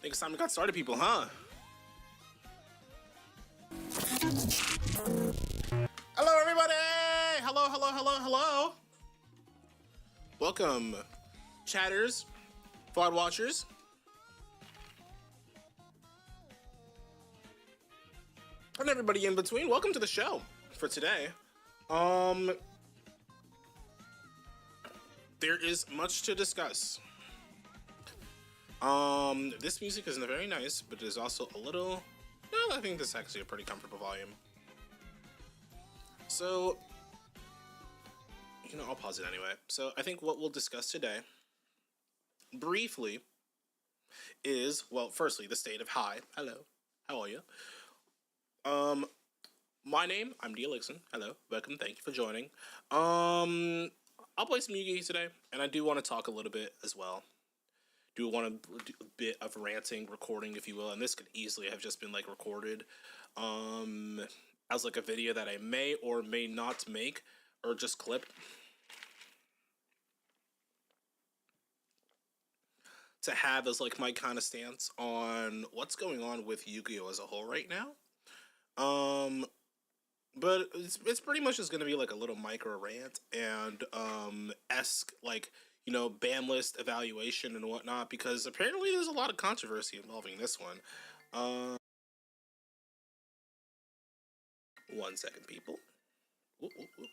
think it's time we got started, people, huh? Hello, everybody! Hello, hello, hello, hello! Welcome, chatters, VOD watchers, and everybody in between. Welcome to the show for today. There is much to discuss. This music isn't very nice, but it is also a little... No, I think this is actually a pretty comfortable volume. So, I'll pause it anyway. So, I think what we'll discuss today, briefly, is, well, firstly, the state of hi. Hello. How are you? My name, I'm Elixon. Hello. Welcome. Thank you for joining. I'll play some Yu-Gi-Oh today, and I do want to talk a little bit as well. Do want to do a bit of ranting, recording, if you will, and this could easily have just been like recorded as like a video that I may or may not make, or just clip. To have as like my kind of stance on what's going on with Yu-Gi-Oh as a whole right now. But it's pretty much just gonna be like a little micro rant and esque like, ban list evaluation and whatnot, because apparently there's a lot of controversy involving this one. 1 second, people. Ooh, ooh, ooh.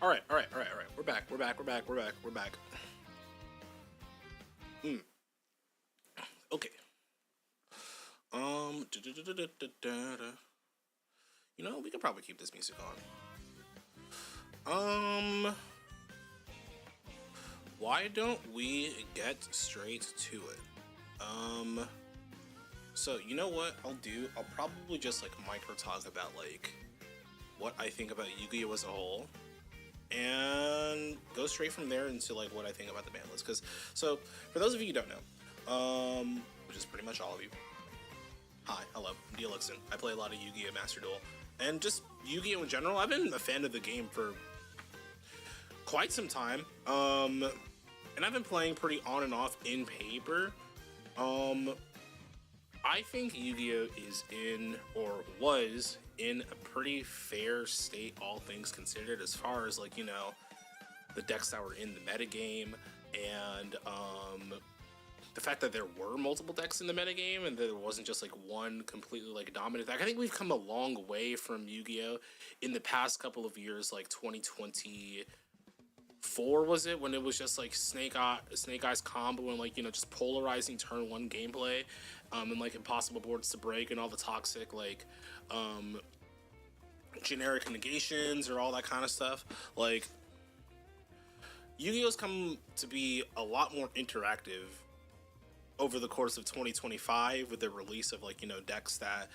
All right. We're back. Okay. We could probably keep this music on. Why don't we get straight to it? So you know what I'll do? I'll probably just like micro talk about like what I think about Yu-Gi-Oh as a whole, and go straight from there into like what I think about the ban list. Because so for those of you who don't know, which is pretty much all of you, hi, hello, I'm Elixon. I play a lot of Yu-Gi-Oh Master Duel, and just Yu-Gi-Oh in general. I've been a fan of the game for quite some time, and I've been playing pretty on and off in paper. I think Yu-Gi-Oh is in, or was in, a pretty fair state, all things considered, as far as like, the decks that were in the metagame, and the fact that there were multiple decks in the metagame, and there wasn't just like one completely like dominant deck. I think we've come a long way from Yu-Gi-Oh in the past couple of years, like 2024 was it, when it was just like Snake Eyes combo and like, just polarizing turn one gameplay, and like impossible boards to break and all the toxic like generic negations or all that kind of stuff. Like, Yu-Gi-Oh's come to be a lot more interactive over the course of 2025 with the release of like decks that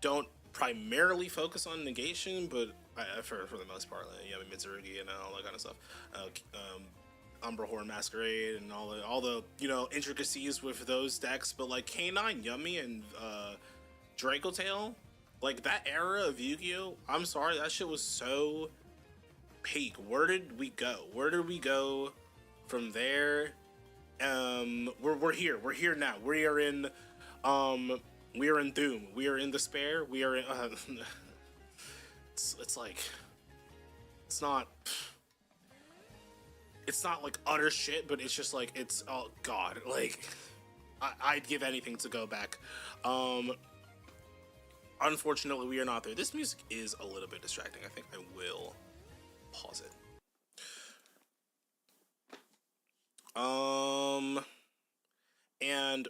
don't primarily focus on negation, but for the most part, like, Mitsurugi and all that kind of stuff, Umbra Horn Masquerade and all the intricacies with those decks. But like K9, Yummy, and Draco Tail, like that era of Yu-Gi-Oh, I'm sorry, that shit was so peak. Where did we go? Where did we go from there? We're here. We're here now. Um we are in Doom. We are in Despair. We are in. It's like it's not. It's not like utter shit, but it's just like it's oh god. Like I'd give anything to go back. Unfortunately, we are not there. This music is a little bit distracting. I think I will pause it. And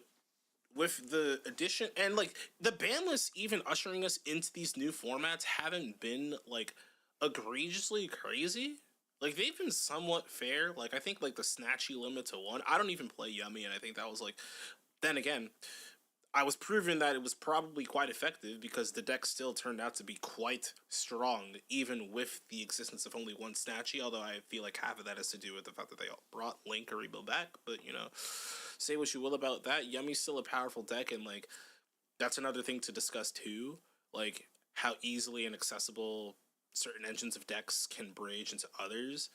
with the addition and like the ban lists even ushering us into these new formats haven't been like egregiously crazy. Like they've been somewhat fair. Like I think like the snatchy limit to one. I don't even play Yummy, and I think that was like. Then again, I was proven that it was probably quite effective because the deck still turned out to be quite strong, even with the existence of only one Snatchy, although I feel like half of that has to do with the fact that they brought Link Aribo back, but, say what you will about that, Yummy's still a powerful deck, and, like, that's another thing to discuss, too, like, how easily and accessible certain engines of decks can bridge into others,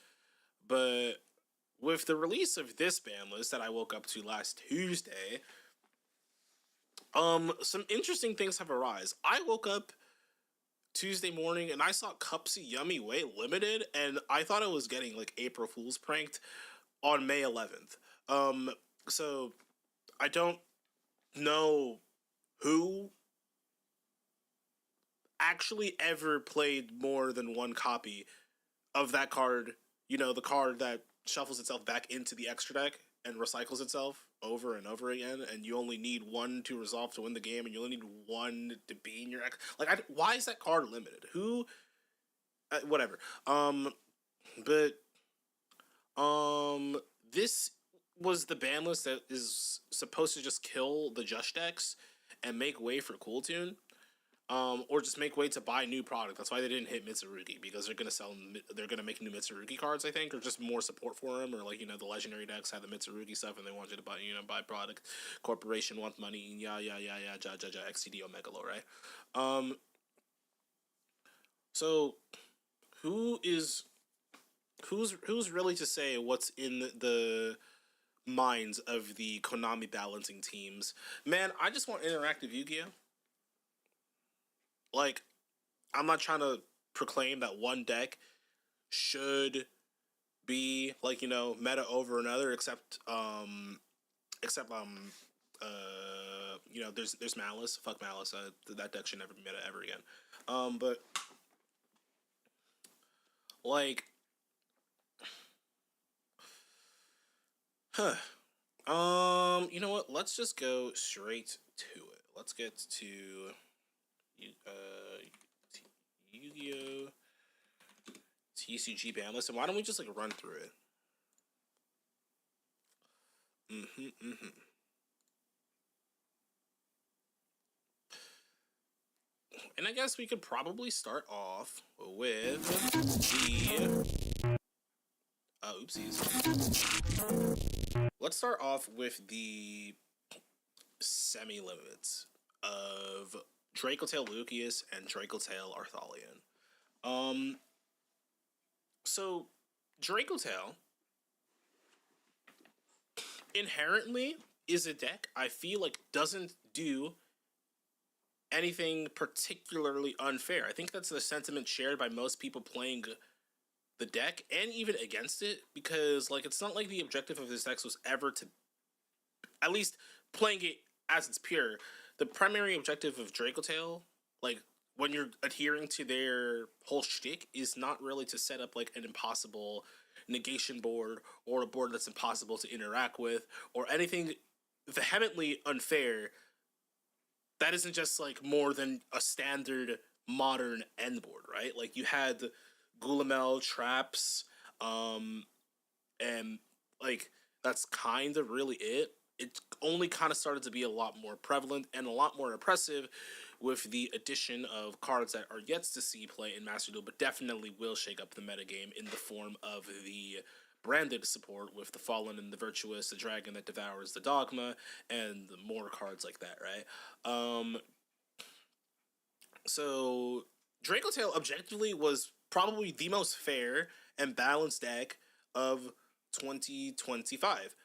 but with the release of this ban list that I woke up to last Tuesday, some interesting things have arisen. I woke up Tuesday morning and I saw Cupsy Yummy Way Limited, and I thought I was getting like April Fool's pranked on May 11th. So I don't know who actually ever played more than one copy of that card, the card that shuffles itself back into the extra deck and recycles itself over and over again, and you only need one to resolve to win the game, and you only need one to be in your why is that card limited? Who? Whatever. But this was the ban list that is supposed to just kill the Just decks and make way for Cool Tune. Or just make way to buy new product. That's why they didn't hit Mitsurugi, because they're gonna make new Mitsurugi cards, I think, or just more support for them, or like the legendary decks have the Mitsurugi stuff and they want you to buy product. Corporation wants money, ja XCD Omega Low, right? So who's really to say what's in the minds of the Konami balancing teams? Man, I just want interactive Yu-Gi-Oh! Like, I'm not trying to proclaim that one deck should be like meta over another, except there's Malice. Fuck Malice. That deck should never be meta ever again. But like, you know what? Let's just go straight to it. Let's get to Yu-Gi-Oh! TCG ban list, and why don't we just like run through it? And I guess we could probably start off with the oopsies. Let's start off with the semi-limits of Dracotail Lucius and Dracotail Arthalion. So Dracotail inherently is a deck I feel like doesn't do anything particularly unfair. I think that's the sentiment shared by most people playing the deck and even against it, because like it's not like the objective of this deck was ever to, at least playing it as it's pure, the primary objective of Dracotail, like when you're adhering to their whole shtick, is not really to set up like an impossible negation board or a board that's impossible to interact with or anything vehemently unfair that isn't just like more than a standard modern end board, right? Like you had Gulamel traps, and like that's kind of really it. It only kind of started to be a lot more prevalent and a lot more impressive with the addition of cards that are yet to see play in Master Duel, but definitely will shake up the metagame in the form of the branded support with the Fallen and the Virtuous, the Dragon that devours the Dogma, and the more cards like that, right? So Draco Tail objectively was probably the most fair and balanced deck of 2025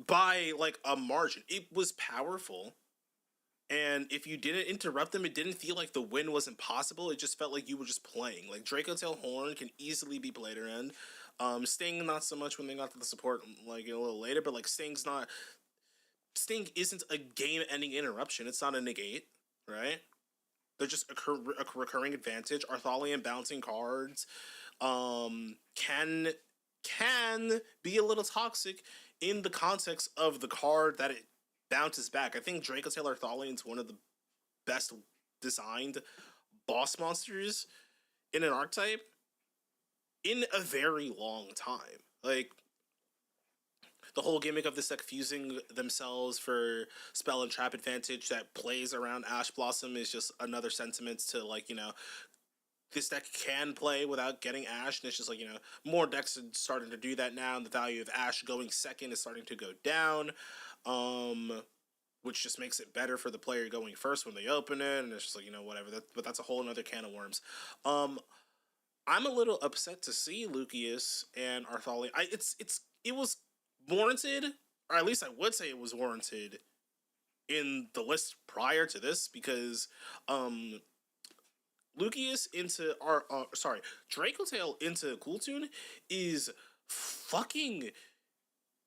by like a margin. It was powerful, and if you didn't interrupt them, it didn't feel like the win was impossible. It just felt like you were just playing. Like Draco Tail Horn can easily be played around. Sting not so much when they got to the support like a little later, but like Sting isn't a game-ending interruption. It's not a negate, right? They're just a recurring advantage. Arthalian bouncing cards can be a little toxic in the context of the card that it bounces back. I think Draco Tail Arthalian is one of the best designed boss monsters in an archetype in a very long time. Like the whole gimmick of this deck fusing themselves for spell and trap advantage that plays around Ash Blossom is just another sentiment to like, this deck can play without getting Ash, and it's just like, more decks are starting to do that now, and the value of Ash going second is starting to go down, which just makes it better for the player going first when they open it, and it's just like, whatever, but that's a whole another can of worms. I'm a little upset to see Lucius and Arthali. It was warranted, or at least I would say it was warranted in the list prior to this, because Lucius into Draco Tail into Cool Tune is fucking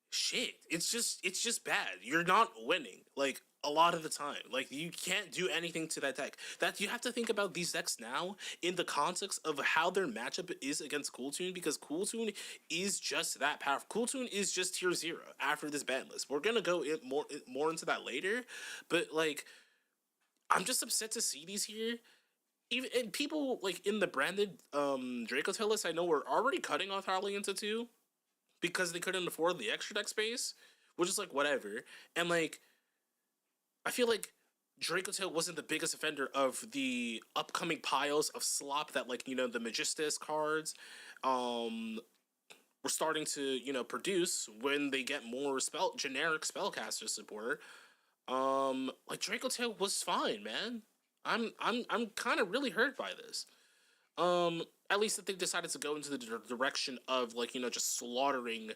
shit. It's just bad. You're not winning. Like a lot of the time. Like you can't do anything to that deck. That you have to think about these decks now in the context of how their matchup is against Cool Tune, because Cool Tune is just that powerful. Cool Tune is just tier 0 after this ban list. We're gonna go more into that later, but like I'm just upset to see these here. Even and people like in the branded Draco Tail list, I know we're already cutting off Harley into 2 because they couldn't afford the extra deck space, which is like whatever. And like I feel like Draco Tail wasn't the biggest offender of the upcoming piles of slop that like, the Magistus cards were starting to, produce when they get more generic spellcaster support. Like Draco Tail was fine, man. I'm kind of really hurt by this. At least that they decided to go into the direction of like, just slaughtering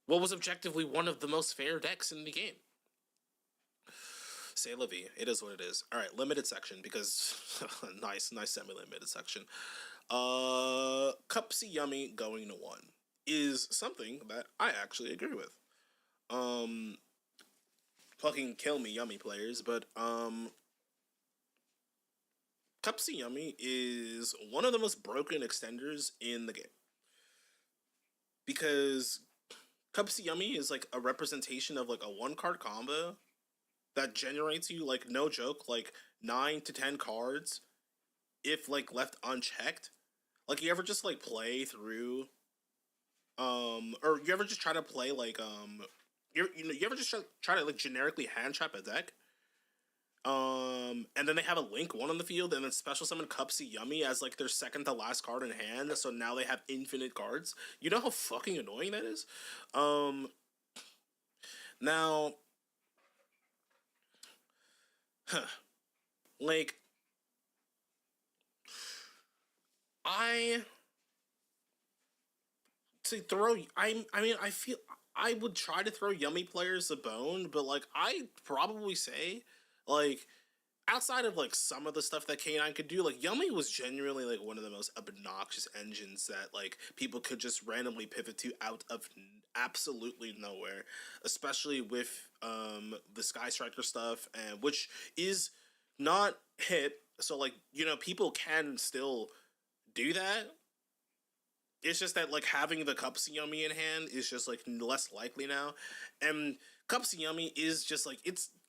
what was objectively one of the most fair decks in the game. Say la vie. It is what it is. All right, limited section, because nice semi-limited section. Cupsy Yummy going to 1 is something that I actually agree with. Fucking kill me, Yummy players, but Cupsy Yummy is one of the most broken extenders in the game, because Cupsy Yummy is like a representation of like a 1-card combo that generates you, like, no joke, like 9 to 10 cards if like left unchecked. Like you ever just like play through or you ever just try to play like you ever just try to like generically hand trap a deck, and then they have a Link 1 on the field, and then special summon Cupsy Yummy as like their second to last card in hand, so now they have infinite cards. You know how fucking annoying that is? Now like I to throw I mean I feel I would try to throw Yummy players a bone, but like I probably say like outside of like some of the stuff that K9 could do, like Yummy was genuinely like one of the most obnoxious engines that like people could just randomly pivot to out of absolutely nowhere, especially with the Sky Striker stuff, and which is not hit. So like people can still do that. It's just that like having the Cupsy Yummy in hand is just like less likely now, and Cupsy Yummy is just like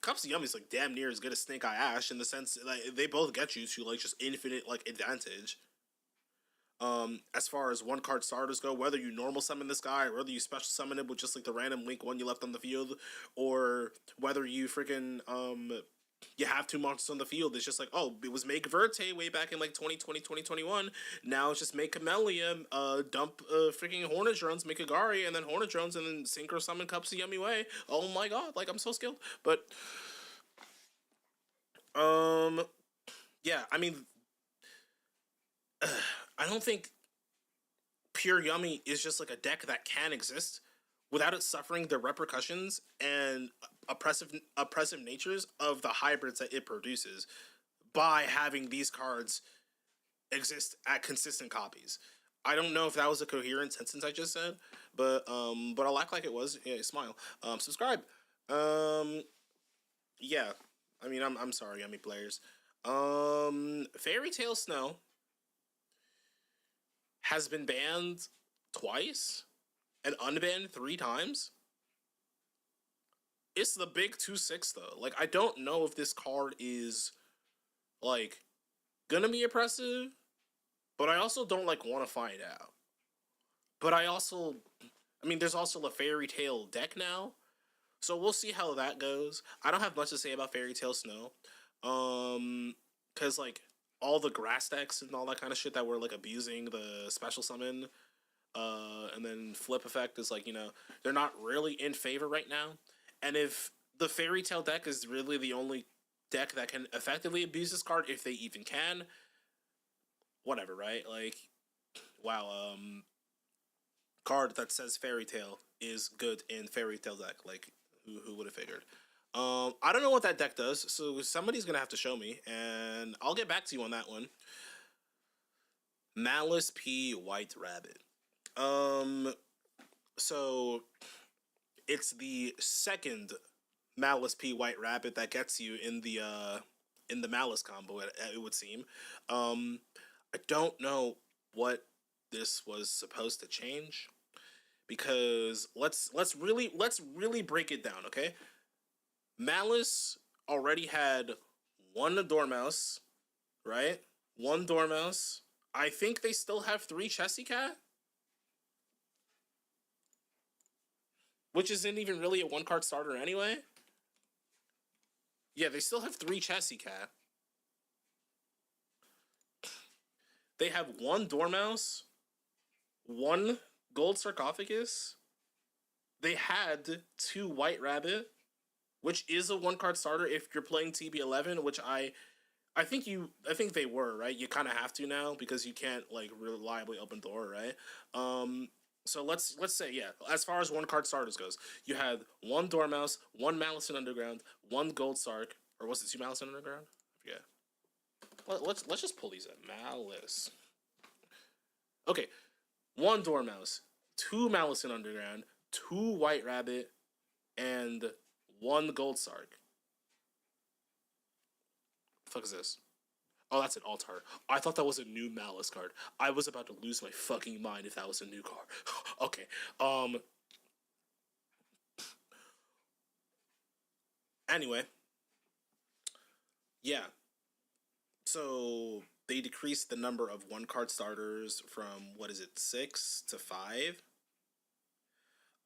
Cupsy Yummy is like damn near as good as Snake Eye Ash in the sense that like, they both get you to like just infinite like advantage. As far as one card starters go, whether you normal summon this guy, or whether you special summon him with just like the random link one you left on the field, or whether you freaking you have two monsters on the field. It's just like, oh, it was make Verte way back in like 2020, 2021. Now it's just make Camellia, dump freaking Hornet Drones, make Agari, and then Hornet Drones, and then Synchro Summon Cups the Yummy Way. Oh my god, like I'm so skilled. But, um, yeah, I mean, I don't think Pure Yummy is just like a deck that can exist without it suffering the repercussions and oppressive natures of the hybrids that it produces by having these cards exist at consistent copies. I don't know if that was a coherent sentence I just said, but I'll act like it was. Yeah, smile. Subscribe. Um, yeah. I mean, I'm sorry, Yummy players. Fairy Tale Snow has been banned twice and unbanned 3 times. It's the big 2/6 though. Like, I don't know if this card is like gonna be oppressive, but I also don't like want to find out. But I mean, there's also a Fairy Tale deck now, so we'll see how that goes. I don't have much to say about Fairy Tale Snow, because like all the grass decks and all that kind of shit that were like abusing the special summon, and then flip effect is like, they're not really in favor right now. And if the Fairy Tale deck is really the only deck that can effectively abuse this card, if they even can, whatever, right? Like, wow, card that says Fairy Tale is good in Fairy Tale deck. Like, who would have figured? I don't know what that deck does, so somebody's gonna have to show me, and I'll get back to you on that one. Malice P White Rabbit. So it's the second Malice P White Rabbit that gets you in the Malice combo. It would seem. I don't know what this was supposed to change, because let's really break it down, okay? Malice already had one Dormouse, right? One Dormouse. I think they still have 3 Chessy Cat, which isn't even really a 1-card starter anyway. Yeah, they still have 3 Chessy Cat. They have 1 Dormouse, 1 Gold Sarcophagus. They had 2 White Rabbit, which is a 1-card starter if you're playing TB11, which I think they were, right? You kind of have to now because you can't like reliably open door, right? So let's say, yeah, as far as 1-card starters goes, you had 1 Dormouse, 1 Malice in Underground, 1 Gold Sark, or was it 2 Malice in Underground? I forget. Let's just pull these up. Malice. Okay, 1 Dormouse, 2 Malice in Underground, 2 White Rabbit, and 1 Gold Sark. The fuck is this? Oh, that's an Altar. I thought that was a new Malice card. I was about to lose my fucking mind if that was a new card. Okay. Anyway. Yeah. So they decreased the number of 1-card starters from, what is it, 6 to 5.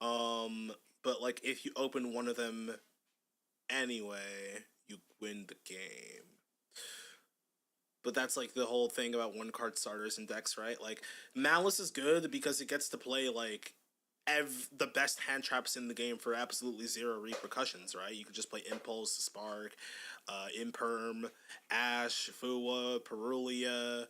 But like if you open one of them anyway, you win the game. But that's like the whole thing about 1-card starters and decks, right? Like, Malice is good because it gets to play like the best hand traps in the game for absolutely 0 repercussions, right? You could just play Impulse, Spark, Imperm, Ash, Fua, Perulia.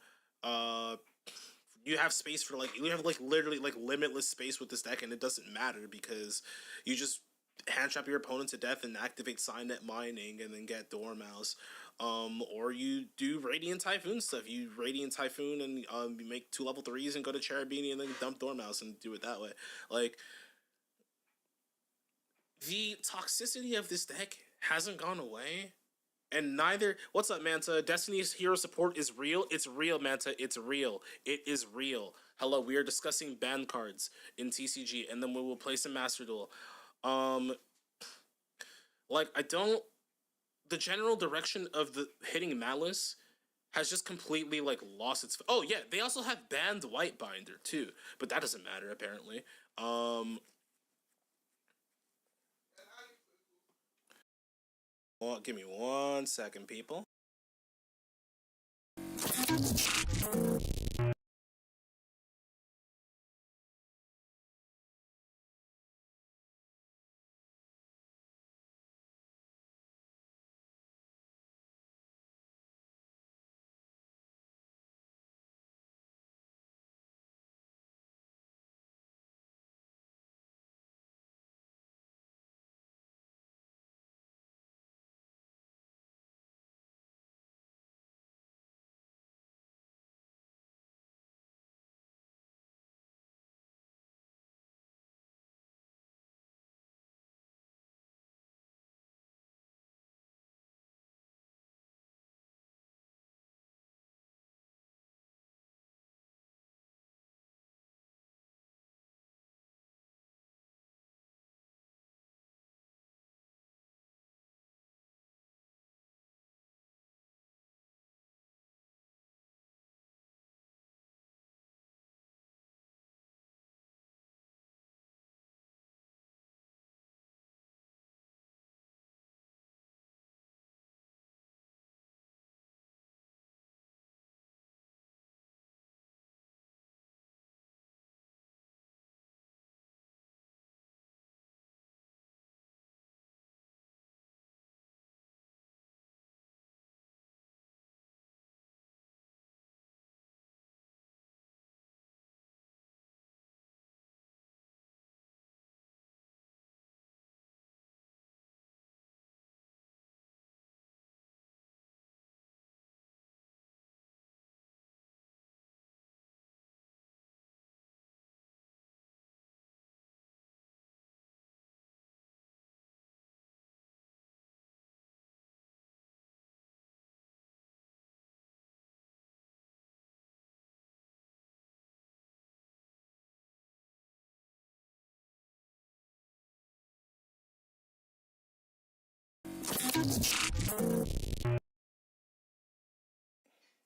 You have space for you have like literally like limitless space with this deck, and it doesn't matter because you just hand trap your opponent to death and activate Signet Mining and then get Dormouse. Or you do Radiant Typhoon stuff. You Radiant Typhoon and you make 2 level 3s and go to Cherubini and then dump Dormouse and do it that way. Like, the toxicity of this deck hasn't gone away. And neither... What's up, Manta? Destiny's Hero Support is real? It's real, Manta. It's real. It is real. Hello, we are discussing ban cards in TCG, and then we will play some Master Duel. Like, I don't... The general direction of the hitting Malice has just completely like lost its. Oh yeah, they also have banned White Binder too, but that doesn't matter apparently. Um, well, give me 1 second, people.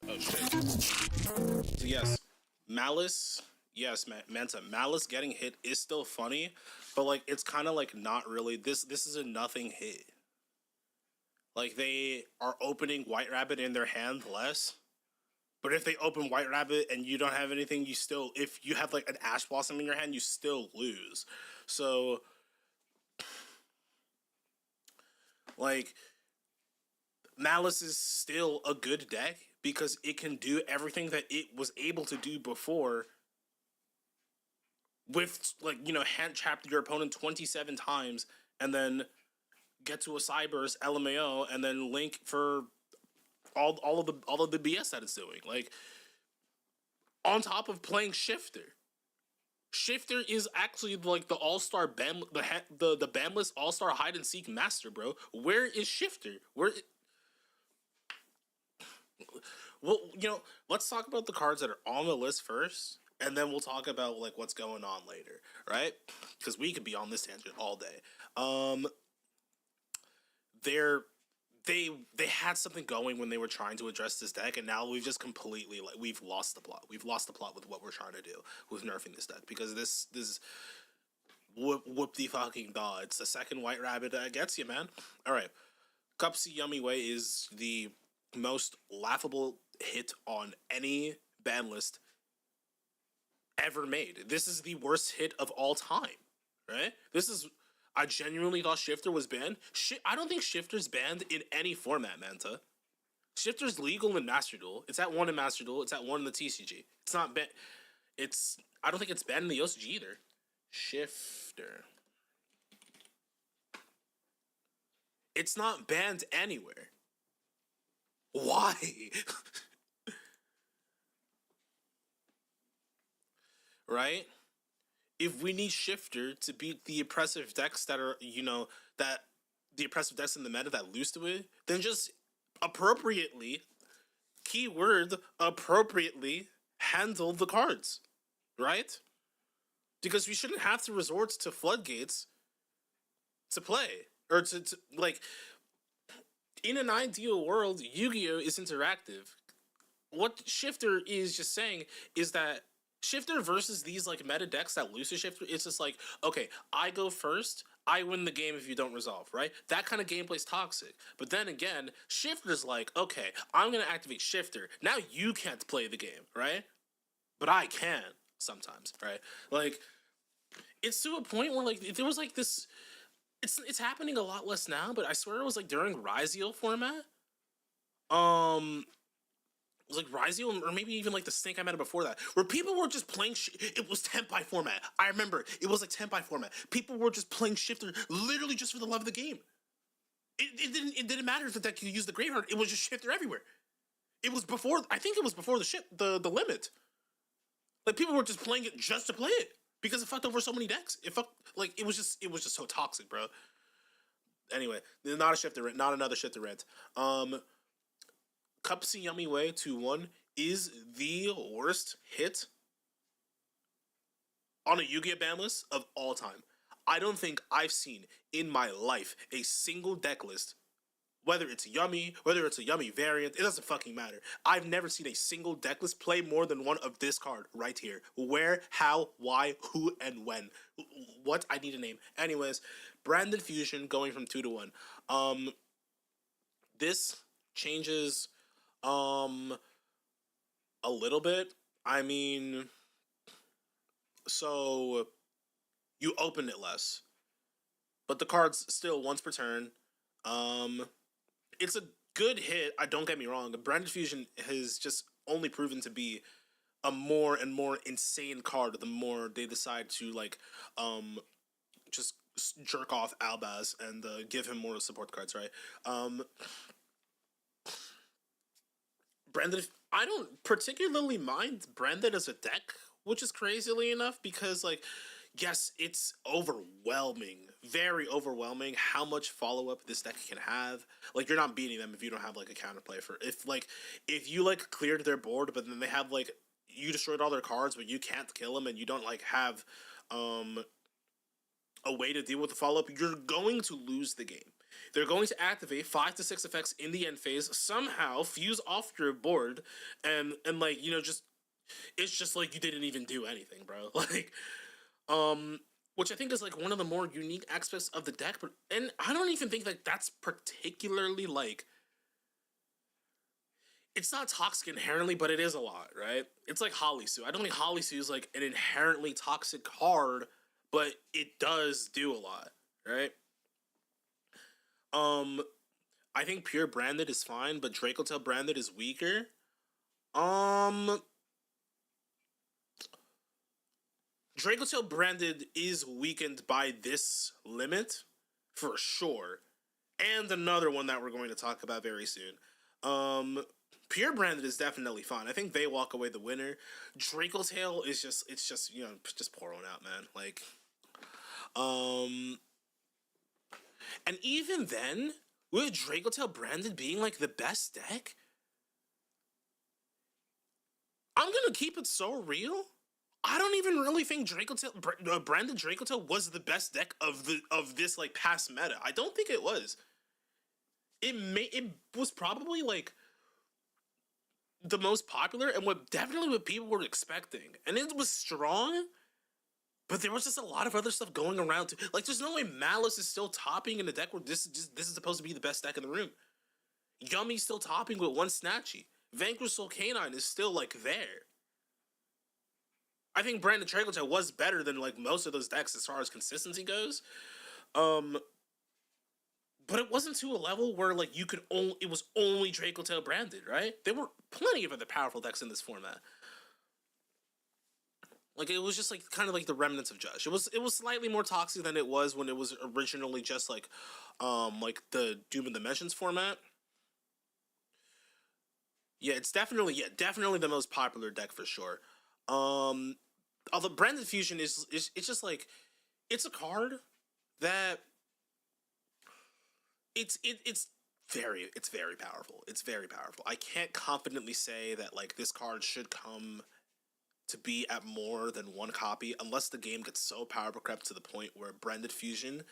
Oh shit. So yes, Malice. Yes, Manta. Malice getting hit is still funny, but like it's kind of like not really. This is a nothing hit. Like they are opening White Rabbit in their hand less. But if they open White Rabbit and you don't have anything, you still, if you have like an Ash Blossom in your hand, you still lose. So, like, Malice is still a good deck because it can do everything that it was able to do before with, like, you know, hand trap your opponent 27 times and then get to a Cyberse LMAO and then link for all of the BS that it's doing. Like, on top of playing Shifter. Shifter is actually like the all-star ban, the banless all-star hide and seek master, bro. Where is Shifter? Where? Well, you know, let's talk about the cards that are on the list first, and then we'll talk about like what's going on later, right? Because we could be on this tangent all day. Um, they're they had something going when they were trying to address this deck, and now we've just completely like we've lost the plot. We've lost the plot with what we're trying to do with nerfing this deck because this whoop the fucking daw. It's the second White Rabbit that gets you, man. All right, Cupsy Yummy Way is the most laughable hit on any ban list ever made. This is the worst hit of all time, right? This is. I genuinely thought Shifter was banned. I don't think Shifter's banned in any format, Manta. Shifter's legal in Master Duel. It's at 1 in Master Duel. It's at 1 in the TCG. It's not banned. It's. I don't think it's banned in the OCG either. Shifter. It's not banned anywhere. Why? Right? If we need Shifter to beat the oppressive decks that are, you know, that the oppressive decks in the meta that lose to it, then just appropriately, keyword appropriately, handle the cards, right? Because we shouldn't have to resort to floodgates to play or to like. In an ideal world, Yu-Gi-Oh is interactive. what Shifter is just saying is that Shifter versus these like meta decks that lose to Shifter, it's just like, okay, I go first, I win the game if you don't resolve, right? That kind of gameplay is toxic. But then again, Shifter's like, okay, I'm gonna activate Shifter. Now you can't play the game, right? But I can sometimes, right? Like, it's to a point where like there was like this. It's happening a lot less now, but I swear it was like during Ryziel format. Um, it was like Ryziel, or maybe even like the Snake I met before that, where people were just playing. It was Tenpai format. I remember it was like Tenpai format. People were just playing Shifter literally just for the love of the game. It didn't matter if the deck you use the Graveyard. It was just Shifter everywhere. It was before. I think it was before the limit. Like people were just playing it just to play it because it fucked over so many decks. It fucked like it was just so toxic, bro. Anyway, not a Shifter, not another Shifter rant. Cupsy Yummy Way 2-1 is the worst hit on a Yu-Gi-Oh ban list of all time. I don't think I've seen in my life a single deck list, whether it's Yummy, whether it's a Yummy variant, it doesn't fucking matter. I've never seen a single deck list play more than one of this card right here. Where, how, why, who, and when. What? I need a name. Anyways, Branded Fusion going from 2-1. This changes a little bit. I mean, so you open it less, but the card's still once per turn. It's a good hit. I don't get me wrong. Branded Fusion has just only proven to be a more and more insane card the more they decide to like just jerk off Albaz and give him more support cards, right? Branded, I don't particularly mind Branded as a deck, which is crazily enough because like yes, it's overwhelming, very overwhelming how much follow up this deck can have. Like you're not beating them if you don't have like a counterplay for if you like cleared their board, but then they have like you destroyed all their cards, but you can't kill them, and you don't like have a way to deal with the follow up. You're going to lose the game. They're going to activate 5 to 6 effects in the end phase, somehow fuse off your board, and like just it's just like you didn't even do anything, bro. Like which I think is like one of the more unique aspects of the deck, but and I don't even think like that's particularly like it's not toxic inherently, but it is a lot, right? It's like Holisu. I don't think Holisu is like an inherently toxic card, but it does do a lot, right? I think pure branded is fine, but Draco Tail branded is weaker. Draco Tail branded is weakened by this limit for sure, and another one that we're going to talk about very soon. Pure branded is definitely fine. I think they walk away the winner. Draco Tail is it's just just pour one out, man. Like, and even then, with Draco Tail branded being like the best deck, I'm gonna keep it so real. I don't even really think branded Draco Tail was the best deck of this like past meta. I don't think it was. It was probably like the most popular and what people were expecting, and it was strong. But there was just a lot of other stuff going around too. Like, there's no way Malice is still topping in a deck where this is supposed to be the best deck in the room. Yummy's still topping with one Snatchy. Vanquish Soul Canine is still like there. I think Brandon Dragotail was better than like most of those decks as far as consistency goes. But it wasn't to a level where like it was only Dracotail branded, right? There were plenty of other powerful decks in this format. Like it was just like kind of like the remnants of Judge. It was slightly more toxic than it was when it was originally just like the Doom and Dimensions format. Yeah, it's definitely the most popular deck for sure. Although Branded Fusion is it's just like it's a card that it's very powerful. It's very powerful. I can't confidently say that like this card should come to be at more than one copy unless the game gets so power crept to the point where Branded Fusion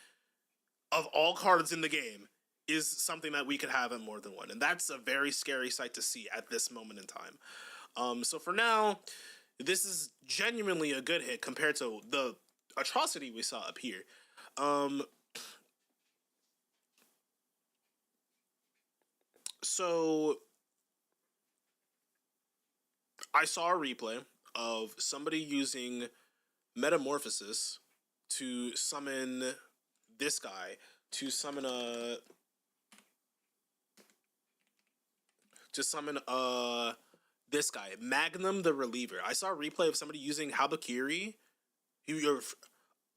of all cards in the game is something that we could have at more than one, and that's a very scary sight to see at this moment in time. So for now, this is genuinely a good hit compared to the atrocity we saw up here. Um, so I saw a replay of somebody using Metamorphosis to summon this guy, to summon a to summon this guy, Magnum the Reliever. I saw a replay of somebody using Habakiri.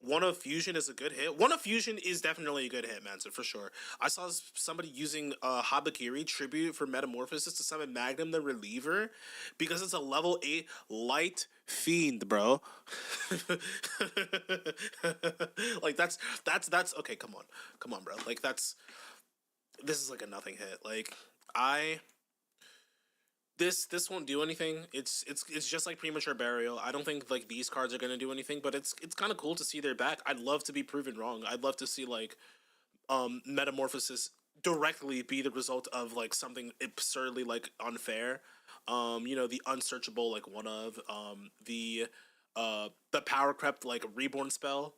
One of Fusion is a good hit. One of Fusion is definitely a good hit, man, so for sure. I saw somebody using Habakiri Tribute for Metamorphosis to summon Magnum the Reliever because it's a level 8 light fiend, bro. Like that's okay, come on. Come on, bro. Like this is like a nothing hit. Like I this won't do anything. It's just like Premature Burial. I don't think like these cards are gonna do anything, but it's kind of cool to see they're back. I'd love to be proven wrong. I'd love to see like Metamorphosis directly be the result of like something absurdly like unfair. You know, the unsearchable like one of the power crept like reborn spell.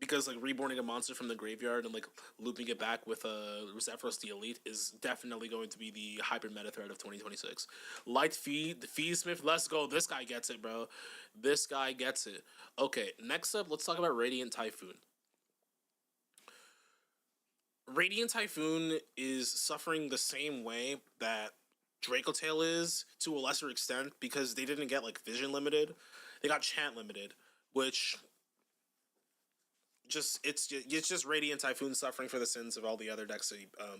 Because like reborning a monster from the graveyard and like looping it back with Zephyros the Elite is definitely going to be the hyper meta threat of 2026. Light Fee, the Fee Smith, let's go. This guy gets it, bro. This guy gets it. Okay, next up, let's talk about Radiant Typhoon. Radiant Typhoon is suffering the same way that Draco Tail is to a lesser extent because they didn't get like Vision limited. They got Chant limited, which it's just Radiant Typhoon suffering for the sins of all the other decks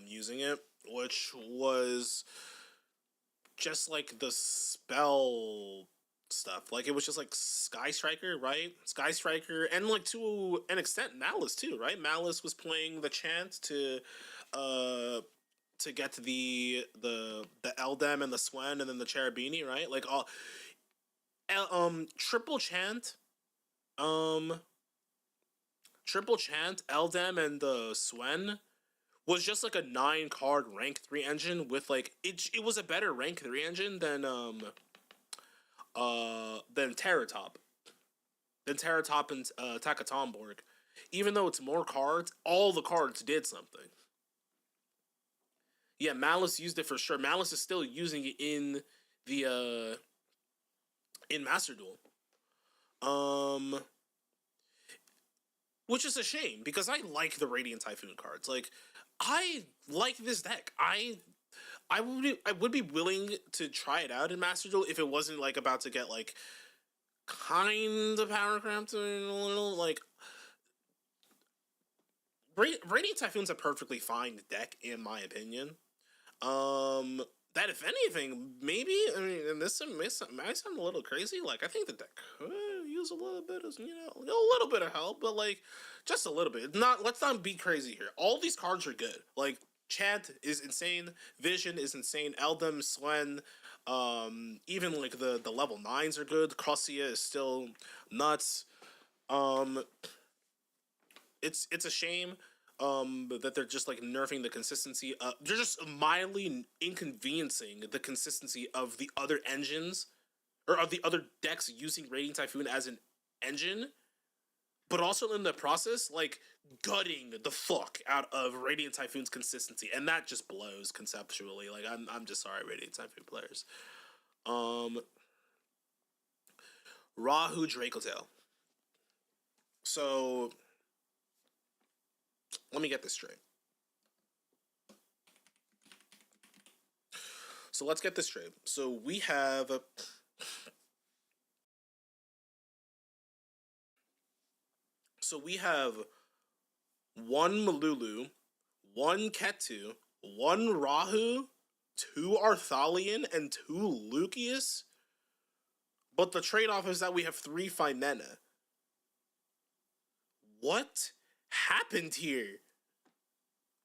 using it, which was just like the spell stuff. Like it was just like Sky Striker, right? Sky Striker, and like to an extent Malice too, right? Malice was playing the chant to get the Eldem and the Swen and then the Cherubini, right? Like all triple chant, triple chant, Eldem, and the Swen was just like a 9-card rank 3 engine with like it was a better rank 3 engine than Terratop. Than Terratop and Takatomborg. Even though it's more cards, all the cards did something. Yeah, Malice used it for sure. Malice is still using it in the in Master Duel. Which is a shame because I like the Radiant Typhoon cards. Like I like this deck. I would be willing to try it out in Master Duel if it wasn't like about to get like kind of power cramped a little. Like Radiant Typhoon's a perfectly fine deck in my opinion. That if anything, maybe I mean, and this might sound a little crazy. Like I think the deck could use a little bit of a little bit of help, but like just a little bit. Not let's not be crazy here. All these cards are good. Like Chant is insane. Vision is insane. Eldem, Swen, even like the level 9s are good. Crossia is still nuts. It's a shame that they're just like nerfing the consistency. They're just mildly inconveniencing the consistency of the other engines or of the other decks using Radiant Typhoon as an engine, but also in the process like gutting the fuck out of Radiant Typhoon's consistency, and that just blows conceptually. Like I'm just sorry, Radiant Typhoon players. Rahu Dracotail. So let me get this straight. So let's get this straight. So we have one Malulu, one Ketu, one Rahu, 2 Arthalion, and 2 Lucius. But the trade-off is that we have 3 Finena. What happened here?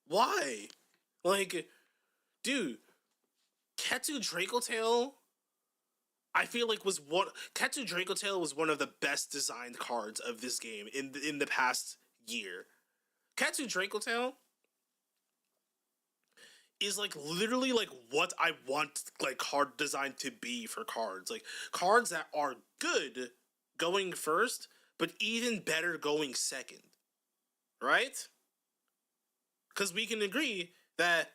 Why? Like, dude, Ketu Dracotail, I feel like Ketu Dracotail was one of the best designed cards of this game in the past year. Katsu Draco Tail is like literally like what I want like card design to be for cards. Like cards that are good going first, but even better going second. Right? Because we can agree that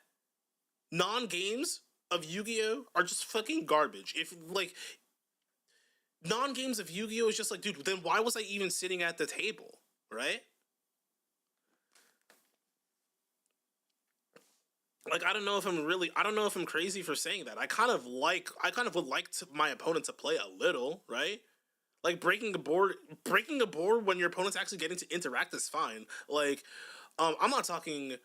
non-games of Yu-Gi-Oh are just fucking garbage. If like non-games of Yu-Gi-Oh is just like, dude, then why was I even sitting at the table? Right? Like I don't know if I'm crazy for saying that. I kind of would like my opponent to play a little, right? Like breaking a board when your opponent's actually getting to interact is fine. Like, I'm not talking.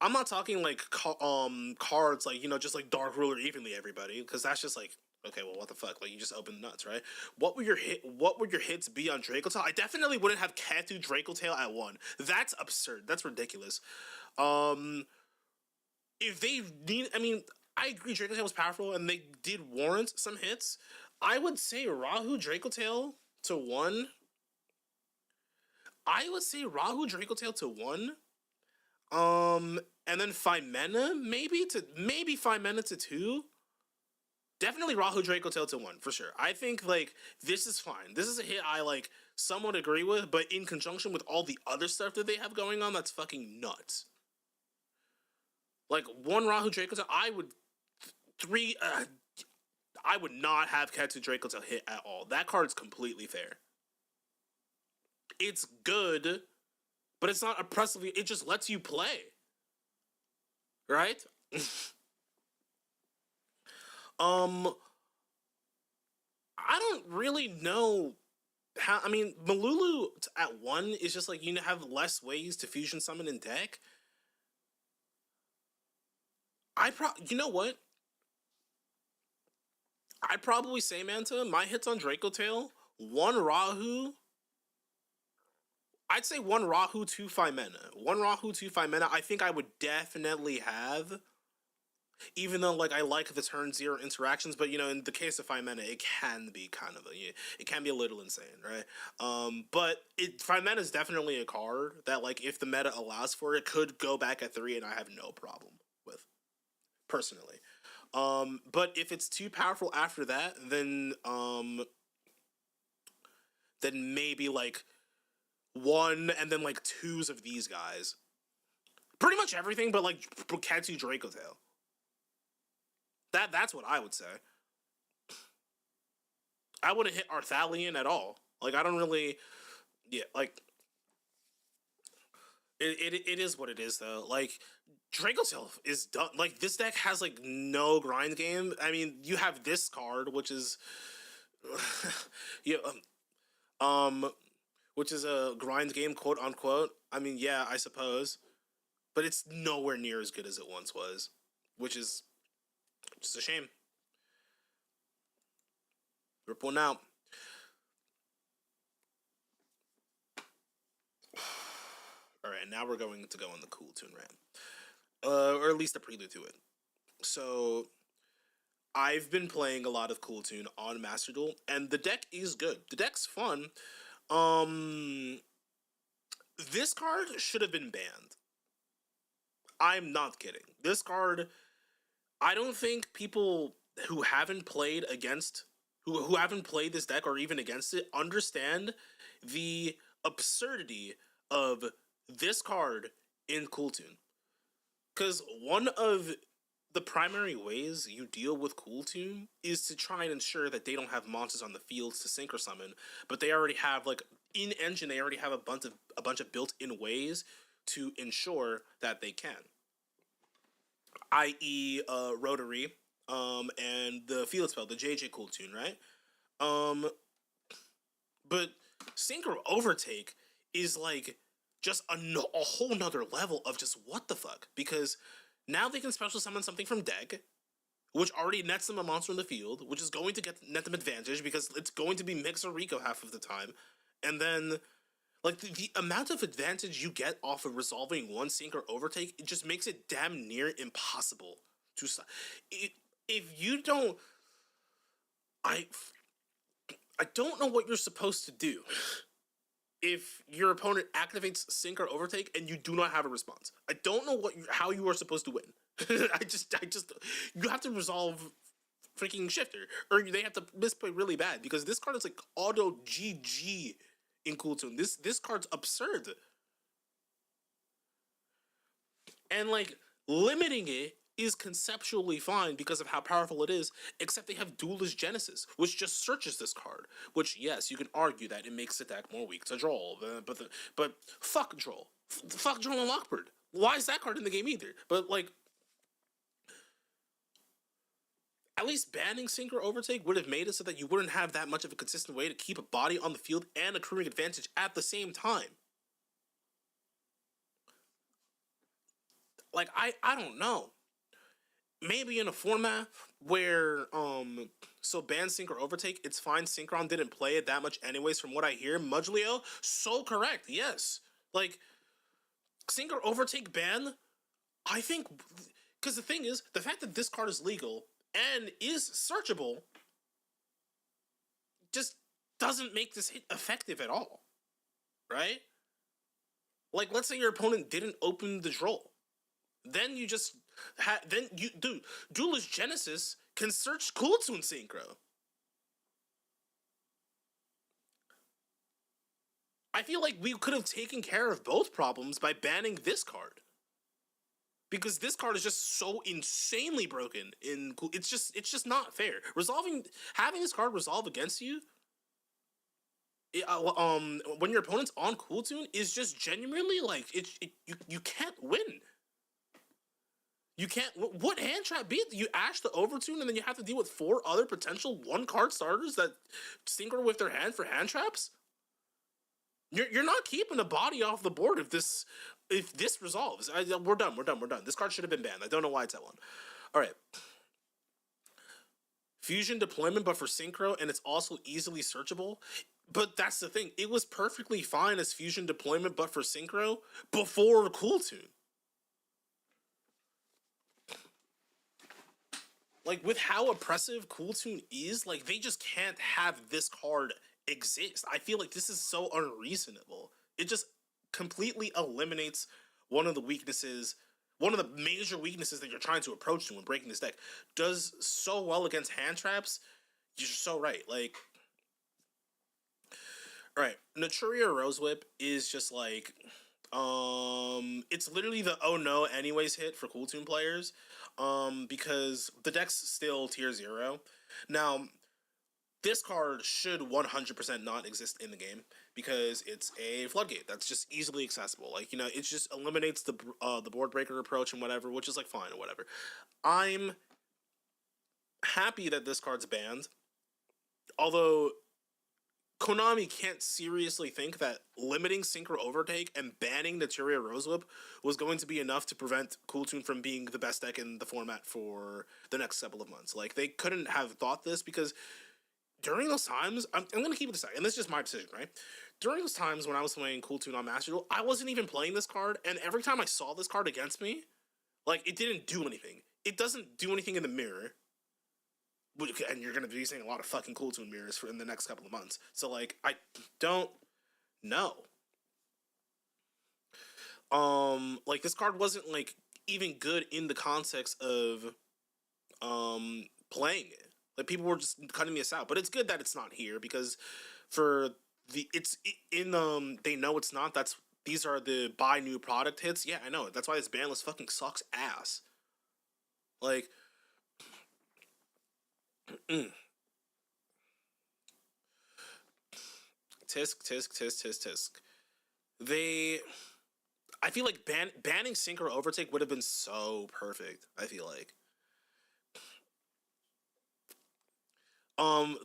I'm not talking like cards like just like Dark Ruler evenly everybody because that's just like okay, well, what the fuck? Like you just open nuts, right? What would your hits be on Draco Tail? I definitely wouldn't have Katu Draco Tail at one. That's absurd. That's ridiculous. Um, if they need, I mean, I agree. Draco Tail was powerful, and they did warrant some hits. I would say Rahu Draco Tail to one. I would say Rahu Draco Tail to one. And then Phimena maybe Phimena to two. Definitely Rahu Draco Tail to one for sure. I think like this is fine. This is a hit I like somewhat agree with, but in conjunction with all the other stuff that they have going on, that's fucking nuts. Like one Rahu Draco Tail, I would three. I would not have Katsu Draco Tail hit at all. That card's completely fair. It's good, but it's not oppressively. It just lets you play, right? um, I don't really know how. I mean, Malulu at one is just like you have less ways to fusion summon in deck. You know what? I'd probably say Manta. My hits on Draco Tail, one Rahu. I'd say one Rahu, two Phimena. One Rahu, two Phimena. I think I would definitely have. Even though like I like the turn zero interactions, but in the case of Phimena, it can be kind of it can be a little insane, right? But Phimena is definitely a card that like if the meta allows for it, could go back at three, and I have no problem with personally. But if it's too powerful after that, then maybe like one and then like twos of these guys. Pretty much everything, but like Katsu Draco Tail. That's what I would say. I wouldn't hit Arthalion at all. Like I don't really, yeah. Like it is what it is though. Like Draco Tail is done. Like this deck has like no grind game. I mean, you have this card, which is, yeah, which is a grind game, quote unquote. I mean, yeah, I suppose, but it's nowhere near as good as it once was, which is just a shame. Rip one out. All right, now we're going to go on the Cool Tune rant, or at least a prelude to it. So, I've been playing a lot of Cool Tune on Master Duel, and the deck is good. The deck's fun. This card should have been banned. I'm not kidding. This card, I don't think people who haven't played against who haven't played this deck or even against it understand the absurdity of this card in Cool Tune. Because one of the primary ways you deal with Cool Tune is to try and ensure that they don't have monsters on the fields to synchro summon, but they already have like in engine they already have a bunch of built-in ways to ensure that they can. I.e., Rotary, and the field spell, the JJ Cool Tune, right? But Synchro Overtake is like just a whole nother level of just what the fuck, because now they can special summon something from deck, which already nets them a monster in the field, which is going to net them advantage because it's going to be Mix or Rico half of the time, and then like the amount of advantage you get off of resolving one sync or overtake, it just makes it damn near impossible to stop. If you don't, I don't know what you're supposed to do. if your opponent activates Sync or Overtake and you do not have a response. I don't know how you are supposed to win. I just, you have to resolve freaking Shifter, or they have to misplay really bad because this card is like auto GG in Cool Tune. This card's absurd, and like limiting it is conceptually fine because of how powerful it is, except they have Duelist Genesis, which just searches this card. Which, yes, you can argue that it makes the deck more weak to Droll, but fuck Droll. Fuck Droll and Lockbird. Why is that card in the game either? But, like, at least banning Synchro Overtake would have made it so that you wouldn't have that much of a consistent way to keep a body on the field and accruing advantage at the same time. Like, I don't know. Maybe in a format where so ban sync or overtake, it's fine. Synchron didn't play it that much anyways from what I hear. Mudglio, so correct, yes. Like sync or overtake ban, I think, because the thing is, the fact that this card is legal and is searchable just doesn't make this hit effective at all, right? Like, let's say your opponent didn't open the Droll, then you just then you do Duelist Genesis can search Cool Tune Synchro. I feel like we could have taken care of both problems by banning this card. Because this card is just so insanely broken in it's just not fair. Having this card resolve against you when your opponent's on Cool Tune is just genuinely like you can't win. You can't. What hand trap beat you? Ash the Overtune, and then you have to deal with 4 other potential 1-card starters that synchro with their hand for hand traps. You're not keeping a body off the board if this resolves. We're done. This card should have been banned. I don't know why it's at 1. All right. Fusion deployment, but for synchro, and it's also easily searchable. But that's the thing. It was perfectly fine as fusion deployment, but for synchro before Cool Tune. Like, with how oppressive Cool Tune is, like, they just can't have this card exist. I feel like this is so unreasonable. It just completely eliminates one of the weaknesses, one of the major weaknesses that you're trying to approach to when breaking this deck. Does so well against hand traps. You're so right. Like, alright, Naturia Rosewhip is just like, it's literally the oh no anyways hit for Cool Tune players. Because the deck's still tier 0. Now, this card should 100% not exist in the game because it's a floodgate that's just easily accessible. Like, you know, it just eliminates the board breaker approach and whatever, which is like fine or whatever. I'm happy that this card's banned, although Konami can't seriously think that limiting Synchro Overtake and banning Naturia Rosewhip was going to be enough to prevent Cool Tune from being the best deck in the format for the next couple of months. Like, they couldn't have thought this because during those times, I'm going to keep it aside, and this is just my decision, right? During those times when I was playing Cool Tune on Master Duel, I wasn't even playing this card, and every time I saw this card against me, like, it didn't do anything. It doesn't do anything in the mirror. And you're going to be seeing a lot of fucking Cool Tune mirrors in the next couple of months. So, like, I don't know. Like, this card wasn't, like, even good in the context of, playing it. Like, people were just cutting this out. But it's good that it's not here, because for they know it's not. These are the buy new product hits. Yeah, I know. That's why this ban list fucking sucks ass. Like, Tisk. I feel like banning Sync or Overtake would have been so perfect. I feel like.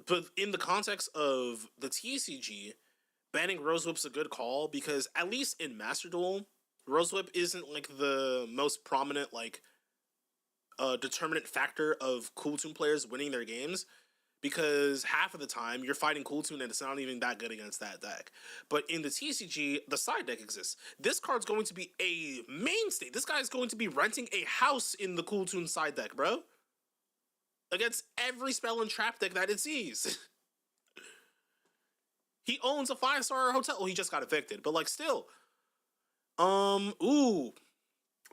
But in the context of the TCG, banning Rosewhip's a good call because at least in Master Duel, Rosewhip isn't like the most prominent like determinant factor of Cool Tune players winning their games. Because half of the time you're fighting Cool Tune and it's not even that good against that deck. But in the TCG, the side deck exists. This card's going to be a mainstay. This guy's going to be renting a house in the Cool Tune side deck, bro. Against every spell and trap deck that it sees. He owns a 5-star hotel. Well, he just got evicted, but like still.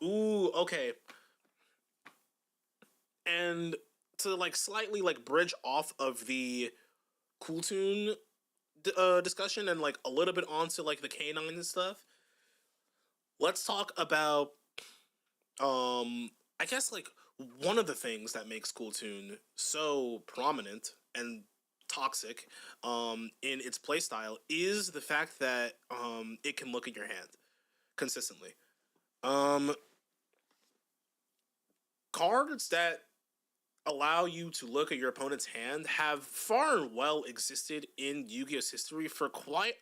Okay. And to like slightly like bridge off of the Cool Tune discussion and like a little bit onto like the canine and stuff. Let's talk about I guess like one of the things that makes Cool Tune so prominent and toxic in its playstyle is the fact that it can look at your hand consistently. Um, Cards that allow you to look at your opponent's hand have far and well existed in Yu-Gi-Oh's history for quite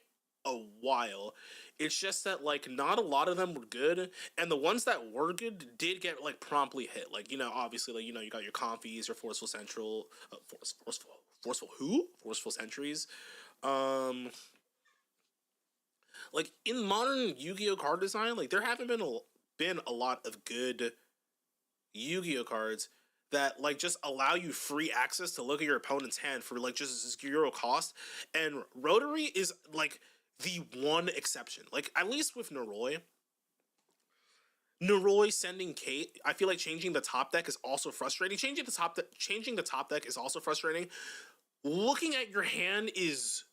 a while. It's just that like not a lot of them were good, and the ones that were good did get like promptly hit. Like obviously like you got your Confies, your Forceful Central, Forceful Sentries. Um, like in modern Yu-Gi-Oh card design, like there haven't been a lot of good Yu-Gi-Oh cards that like just allow you free access to look at your opponent's hand for like just 0 cost. And Rotary is like the one exception. Like at least with Noroi sending Kate, I feel like changing the top deck is also frustrating. Changing the top deck is also frustrating. Looking at your hand is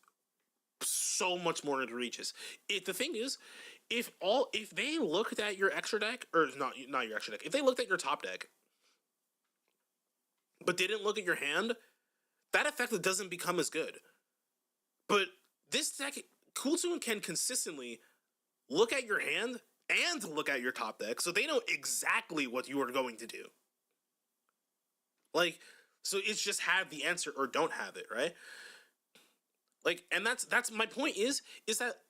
so much more egregious. The thing is, if they looked at your extra deck, or not your extra deck, if they looked at your top deck but didn't look at your hand, that effect doesn't become as good. But this deck, Cool Tune can consistently look at your hand and look at your top deck, so they know exactly what you are going to do. Like, so it's just have the answer or don't have it, right? Like, and that's my point is that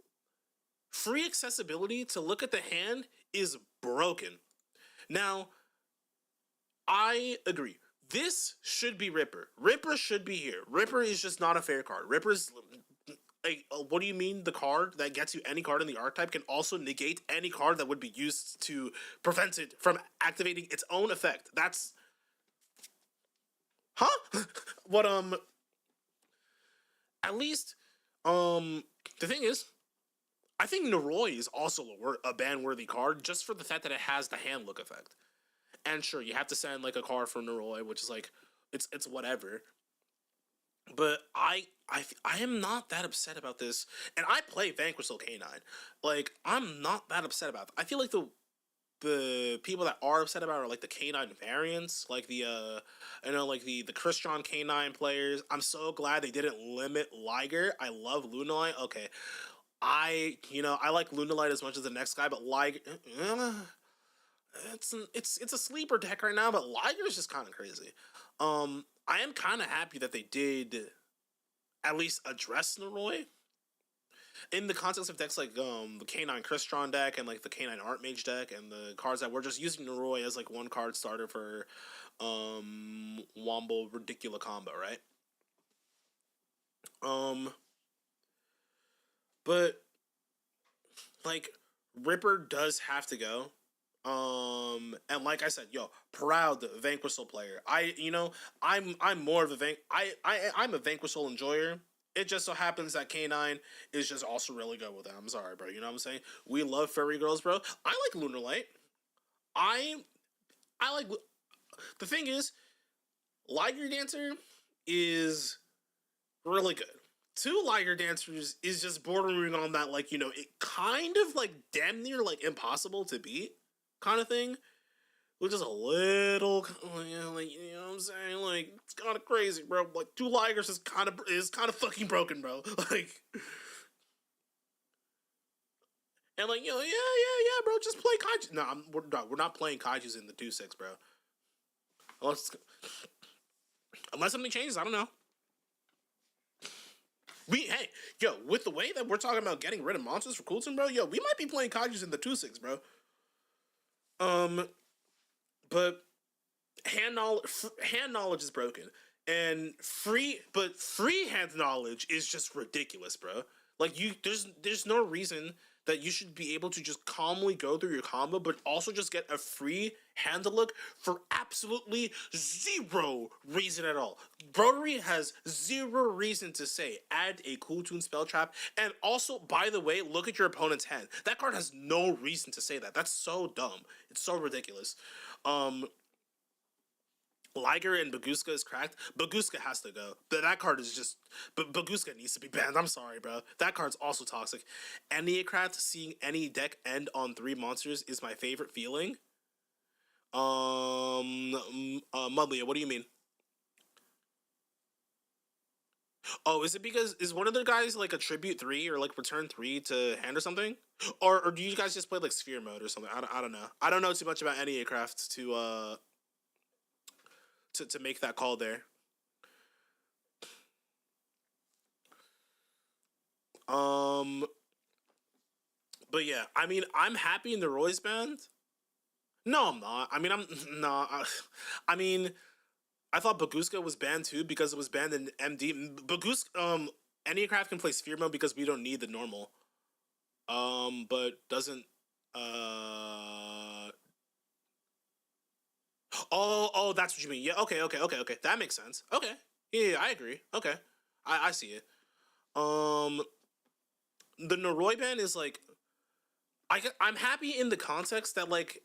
free accessibility to look at the hand is broken. Now, I agree. This should be Ripper. Ripper should be here. Ripper is just not a fair card. Ripper's like, what do you mean? The card that gets you any card in the archetype can also negate any card that would be used to prevent it from activating its own effect. That's huh? What at least the thing is, I think Noroi is also a ban-worthy card just for the fact that it has the hand look effect. And sure, you have to send like a card from Noroi, which is like it's whatever. But I am not that upset about this, and I play Vanquisher Canine. Like I'm not that upset about it. I feel like the people that are upset about are like the canine variants, like the like the Christian canine players. I'm so glad they didn't limit Liger. I love Lunalite. Okay, I like Lunalite as much as the next guy, but Liger. It's a sleeper deck right now, but Liger is just kind of crazy. I am kind of happy that they did at least address Noroi in the context of decks like the Canine Crystron deck and like the Canine Archmage deck and the cards that were just using Noroi as like one card starter for Wombo Ridicula combo, right? But like Ripper does have to go. And like I said, proud Vanquisher player. I'm more of a I'm a Vanquisher enjoyer. It just so happens that K9 is just also really good with it. I'm sorry, bro. You know what I'm saying? We love furry girls, bro. I like Lunar Light. I I like the thing is, Liger Dancer is really good. Two Liger Dancers is just bordering on that, like, it kind of like damn near like impossible to beat kind of thing. Which is a little, like, you know what I'm saying? Like, it's kind of crazy, bro. Like, two Ligers is kind of fucking broken, bro. Like, and like, yeah, bro. Just play kaiju. No, we're not playing kaiju's in the 2-6, bro. Unless something changes, I don't know. With the way that we're talking about getting rid of monsters for Coulson, bro, we might be playing kaiju's in the 2-6, bro. But hand knowledge is broken, and free hand knowledge is just ridiculous, bro. Like there's no reason that you should be able to just calmly go through your combo, but also just get a free hand to look for absolutely zero reason at all. Brodery has zero reason to say add a cool tune spell trap, and also, by the way, look at your opponent's hand. That card has no reason to say that. That's so dumb. It's so ridiculous. Liger and Baguska is cracked. Baguska has to go. That card is just. But Baguska needs to be banned. I'm sorry, bro. That card's also toxic. Enneacraft, seeing any deck end on 3 monsters is my favorite feeling. Mudlia, what do you mean? Oh, is it because is one of the guys like a tribute 3 or like return 3 to hand or something? Or do you guys just play like sphere mode or something? I don't know. I don't know too much about Enneacraft to make that call there. But yeah, I mean, I'm happy in the Roy's band. No, I'm not. I mean, I'm no. I mean, I thought Baguska was banned too because it was banned in MD. Baguska, Anycraft can play Sphere mode because we don't need the normal. But doesn't. Oh, that's what you mean. Yeah. Okay. That makes sense. Okay. Yeah, I agree. Okay, I see it. Um, the Noroi ban is like I'm happy in the context that like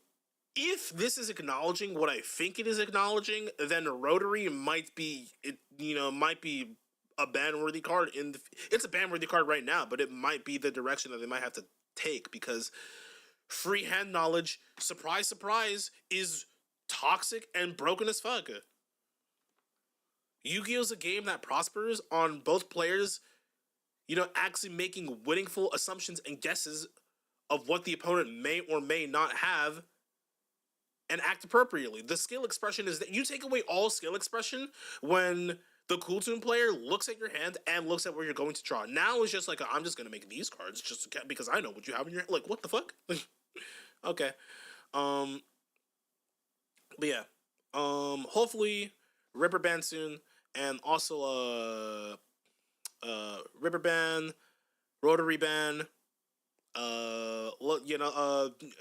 if this is acknowledging what I think it is acknowledging, then Rotary might be it. Might be a ban worthy card it's a ban worthy card right now, but it might be the direction that they might have to take because free hand knowledge, surprise, surprise, is toxic and broken as fuck. Yu-Gi-Oh is a game that prospers on both players, actually making winningful assumptions and guesses of what the opponent may or may not have and act appropriately. The skill expression is that you take away all skill expression when the Cool Tune player looks at your hand and looks at where you're going to draw. Now it's just like, I'm just going to make these cards just because I know what you have in your hand. Like, what the fuck? Okay. But yeah. Hopefully, Ripper Band soon. And also, Ripper Band, Rotary Band,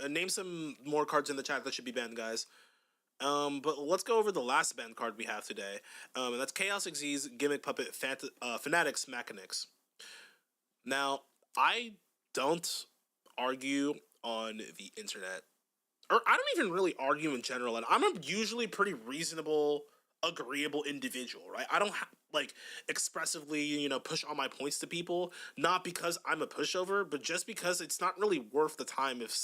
name some more cards in the chat that should be banned, guys. But let's go over the last banned card we have today. And that's Chaos Xyz Gimmick Puppet Fanatics Mechanics. Now, I don't argue on the internet, or I don't even really argue in general, and I'm a usually pretty reasonable, agreeable individual, right? I don't like expressively, push all my points to people, not because I'm a pushover, but just because it's not really worth the time if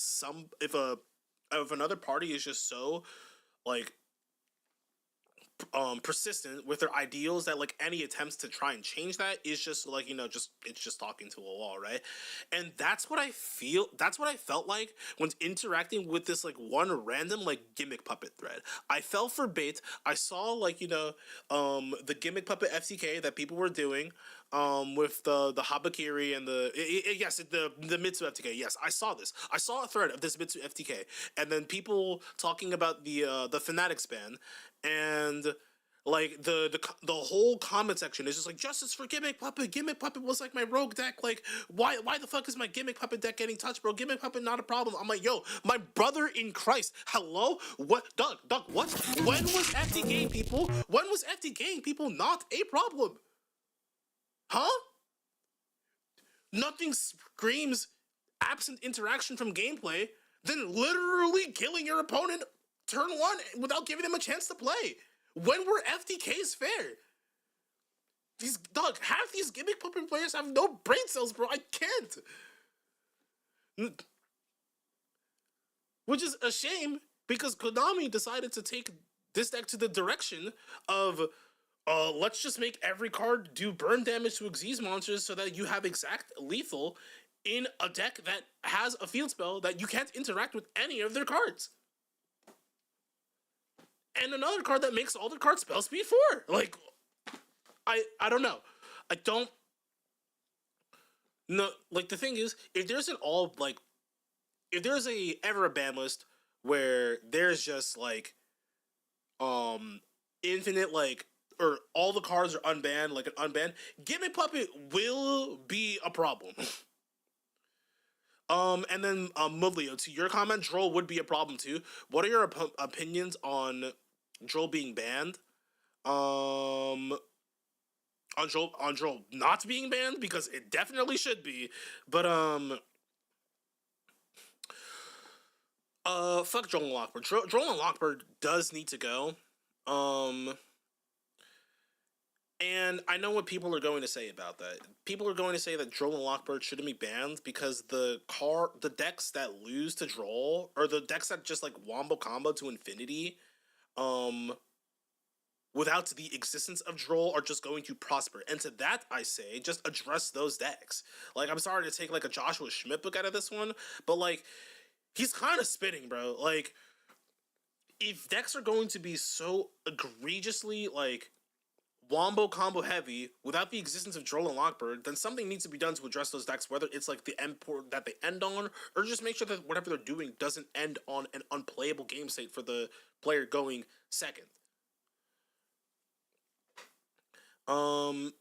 another party is just so like persistent with their ideals that like any attempts to try and change that is just like it's just talking to a wall, right? And that's what I felt like when interacting with this like one random like gimmick puppet thread. I fell for bait. I saw like the gimmick puppet FTK that people were doing with the Habakiri and the Mitsu FTK. Yes, I saw this. I saw a thread of this Mitsu FTK, and then people talking about the Fanatics ban, and like the whole comment section is just like justice for gimmick puppet. Gimmick puppet was like my rogue deck. Like why the fuck is my gimmick puppet deck getting touched, bro? Gimmick puppet not a problem. I'm like, yo, my brother in Christ. Hello, what, Doug? What? When was FTK people? When was FTK people not a problem? Huh? Nothing screams absent interaction from gameplay than literally killing your opponent turn 1 without giving them a chance to play. When were FTKs fair? Half these gimmick puppet players have no brain cells, bro. I can't. Which is a shame because Konami decided to take this deck to the direction of let's just make every card do burn damage to Xyz monsters so that you have exact lethal in a deck that has a field spell that you can't interact with any of their cards. And another card that makes all their cards spell speed 4. Like, I don't know. I don't. No, like the thing is, if there's ever a ban list where there's just like, infinite like, or all the cards are unbanned, like an unbanned, Gimmick Puppet will be a problem. And then Mudlio, to your comment, Droll would be a problem too. What are your opinions on Droll being banned? Um, on Droll not being banned because it definitely should be, but fuck Droll and Lockbird. Droll and Lockbird does need to go. Um, and I know what people are going to say about that. People are going to say that Droll and Lockbird shouldn't be banned because the decks that lose to Droll, or the decks that just like wombo combo to infinity, um, without the existence of Droll are just going to prosper. And to that, I say, just address those decks. Like, I'm sorry to take like a Joshua Schmidt book out of this one, but like, he's kind of spitting, bro. Like, if decks are going to be so egregiously like wombo combo heavy without the existence of Droll and Lockbird, then something needs to be done to address those decks, whether it's like the end port that they end on, or just make sure that whatever they're doing doesn't end on an unplayable game state for the player going second. Um,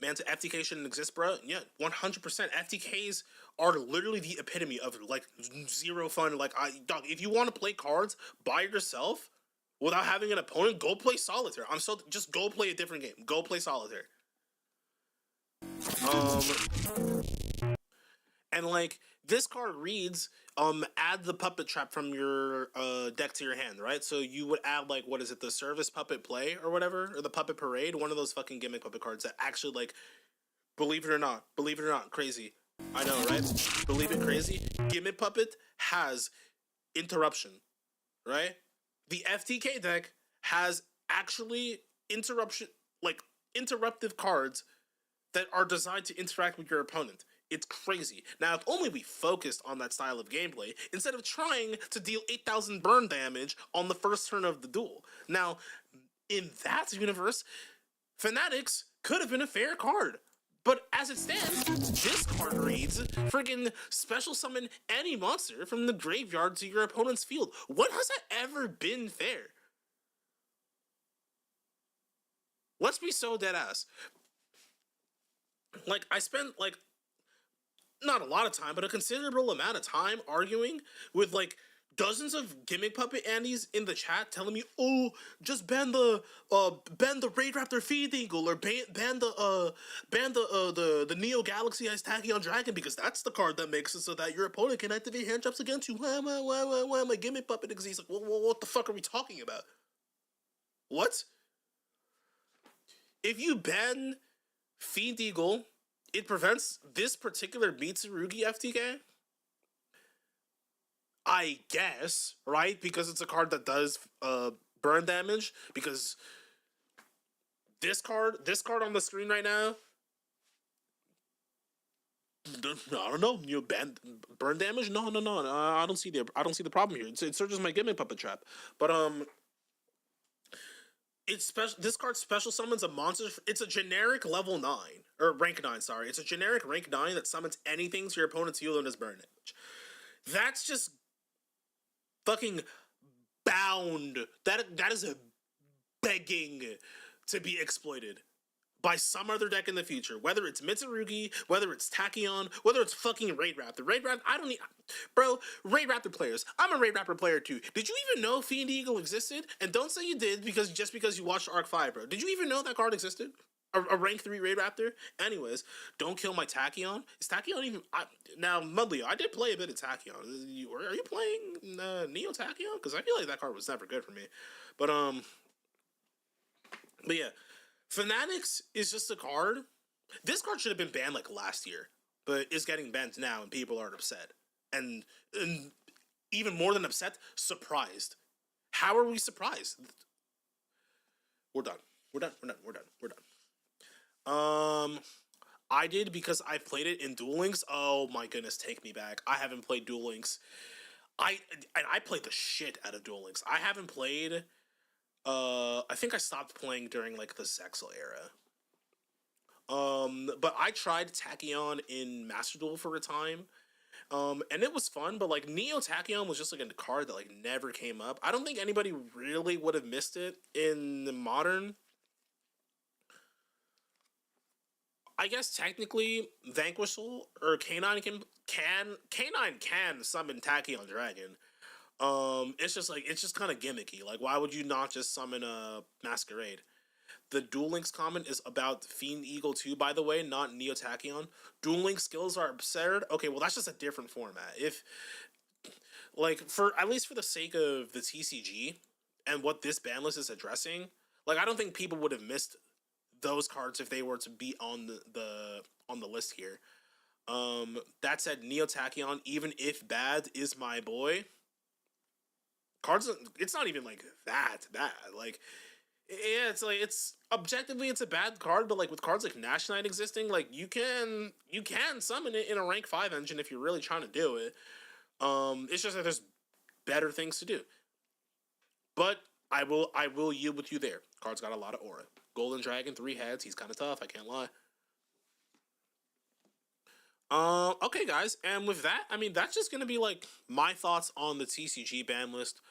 Man, to FTK shouldn't exist, bro. Yeah, 100%. FTKs are literally the epitome of like zero fun. Like, dog, if you want to play cards by yourself without having an opponent, go play solitaire. Just go play a different game. Go play solitaire. Um, and like this card reads, add the puppet trap from your deck to your hand, right? So you would add like what is it, the service puppet play or whatever, or the puppet parade, one of those fucking gimmick puppet cards that actually like, believe it or not, crazy. I know, right? Believe it, crazy. Gimmick puppet has interruption, right? The FTK deck has actually interruption, like interruptive cards that are designed to interact with your opponent. It's crazy. Now, if only we focused on that style of gameplay instead of trying to deal 8,000 burn damage on the first turn of the duel. Now, in that universe, Fanatics could have been a fair card. But as it stands, this card reads, friggin' special summon any monster from the graveyard to your opponent's field. When has that ever been fair? Let's be so dead ass. Like, I spent like not a lot of time, but a considerable amount of time arguing with like dozens of gimmick puppet Andes in the chat telling me, "Oh, just ban the Raid Raptor Feed Eagle or ban the Neo Galaxy Ice Tachyon Dragon because that's the card that makes it so that your opponent can activate hand traps against you." Why my gimmick puppet? Because he's like, what the fuck are we talking about? What? If you ban Fiend Eagle, it prevents this particular Mitsurugi FTK? I guess, right? Because it's a card that does burn damage. Because this card on the screen right now, I don't know. You ban burn damage? No. I don't see the problem here. It searches my gimmick puppet trap, but it's special. This card special summons a monster. It's a generic level 9 or rank 9. Sorry, it's a generic rank 9 that summons anything to your opponent's field and does burn damage. That's just fucking bound. That is a begging to be exploited by some other deck in the future. Whether it's Mitsurugi, whether it's Tachyon, whether it's fucking Raid Raptor. I don't need... Bro, Raid Raptor players. I'm a Raid Raptor player too. Did you even know Fiend Eagle existed? And don't say you did because you watched Arc 5, bro. Did you even know that card existed? A rank 3 Raid Raptor? Anyways, don't kill my Tachyon. Is Tachyon even... now, Mudley, I did play a bit of Tachyon. Are you playing Neo Tachyon? Because I feel like that card was never good for me. But yeah. Fanatics is just a card. This card should have been banned like last year, but it's getting banned now and people are upset. And even more than upset, surprised. How are we surprised? We're done. We're done. I did because I played it in Duel Links. Oh my goodness, take me back. I haven't played Duel Links. I played the shit out of Duel Links. I haven't played... I think I stopped playing during like the Zexal era. But I tried Tachyon in Master Duel for a time. And it was fun, but like Neo Tachyon was just like a card that like never came up. I don't think anybody really would have missed it in the modern. I guess technically Vanquishal or Canine can summon Tachyon Dragon. It's just like it's just kind of gimmicky. Like, why would you not just summon a Masquerade? The Duel Links comment is about Fiend Eagle 2, by the way, not Neo Tachyon. Duel Link skills are absurd. Okay, well that's just a different format. If like for at least for the sake of the TCG and what this ban list is addressing, like I don't think people would have missed those cards if they were to be on the on the list here. That said, Neo Tachyon, even if bad, is my boy. Cards, it's not even like that bad. Like, yeah, it's like it's objectively it's a bad card, but like with cards like Nash Knight existing, like you can summon it in a rank 5 engine if you're really trying to do it. It's just that there's better things to do. But I will yield with you there. Card's got a lot of aura. Golden Dragon, 3 heads. He's kind of tough. I can't lie. Okay, guys, and with that, I mean that's just gonna be like my thoughts on the TCG ban list.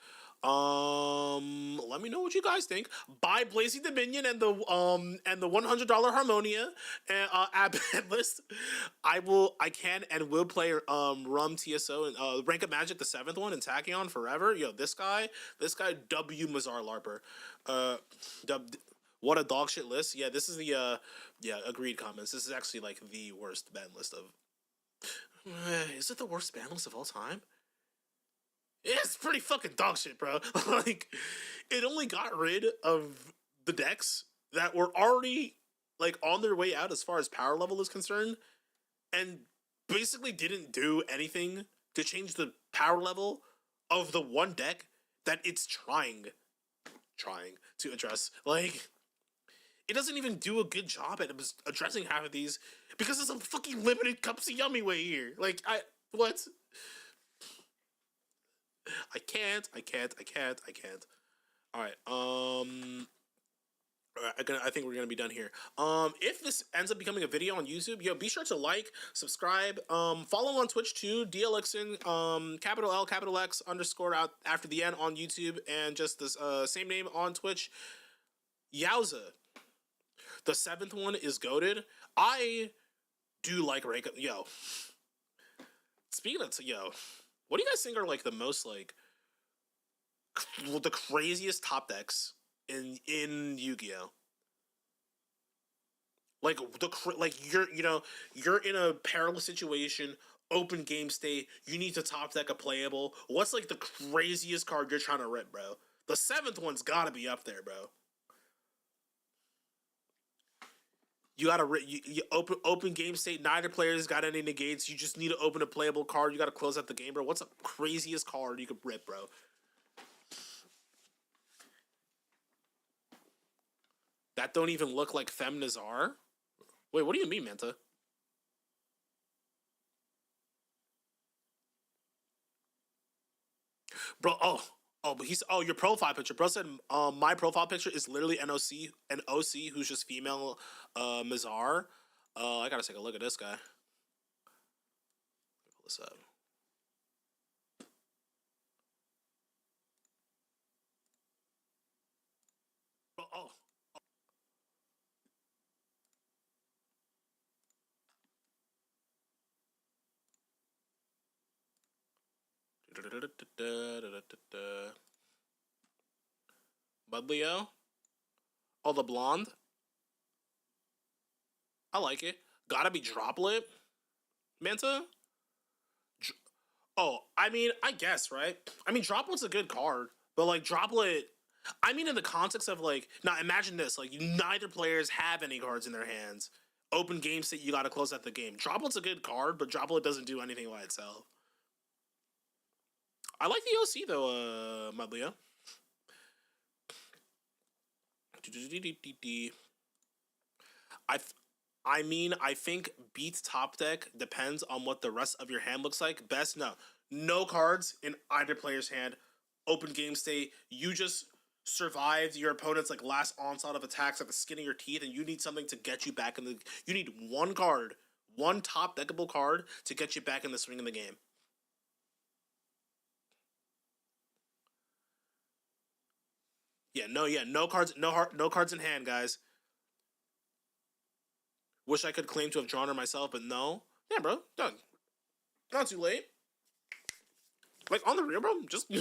Let me know what you guys think. Buy Blazing Dominion and the $100 Harmonia and app ban list. I can and will play Rum TSO and Rank of Magic the 7th one and Tachyon forever. Yo, this guy W Mazar Larper. Dub, what a dog shit list. Yeah, this is the yeah, agreed comments. This is actually like the worst ban list of is it the worst ban list of all time? It's pretty fucking dog shit, bro. Like, it only got rid of the decks that were already like on their way out as far as power level is concerned, and basically didn't do anything to change the power level of the one deck that it's trying to address. Like, it doesn't even do a good job at addressing half of these because it's a fucking limited Cupsy Yummy way here. Like, what? I can't. All right. I think we're gonna be done here. If this ends up becoming a video on YouTube, yo, be sure to like, subscribe, follow on Twitch too, DLXN, capital L, capital X underscore out after the N on YouTube, and just this same name on Twitch. Yowza. The 7th one is goated. I do like rank. Yo, speaking of yo, what do you guys think are like the most like the craziest top decks in Yu-Gi-Oh? Like like you're in a perilous situation, open game state. You need to top deck a playable. What's like the craziest card you're trying to rip, bro? The 7th one's gotta be up there, bro. You gotta you open game state. Neither player's got any negates. You just need to open a playable card. You gotta close out the game, bro. What's the craziest card you could rip, bro? That don't even look like Femnazar. Wait, what do you mean, Manta? Bro, but he's your profile picture. Bro said my profile picture is literally an OC who's just female Mazar. I gotta take a look at this guy. Pull this up. Bro, Bud Leo. Oh, the blonde. I like it. Gotta be Droplet. Manta. Oh, I mean, I guess, right? I mean, Droplet's a good card, but like Droplet, I mean, in the context of like, now imagine this: like, neither players have any cards in their hands. Open game state, you got to close out the game. Droplet's a good card, but Droplet doesn't do anything by itself. I like the OC though, Mudleo. I I mean, I think beat top deck depends on what the rest of your hand looks like. Best no, no cards in either player's hand. Open game state. You just survived your opponent's like last onslaught of attacks at the skin of your teeth, and you need something to get you back in the. You need one card, one top deckable card to get you back in the swing of the game. Yeah, no cards, no cards in hand, guys. Wish I could claim to have drawn her myself, but no. Yeah, bro, done. Not too late. Like on the real, bro. Just you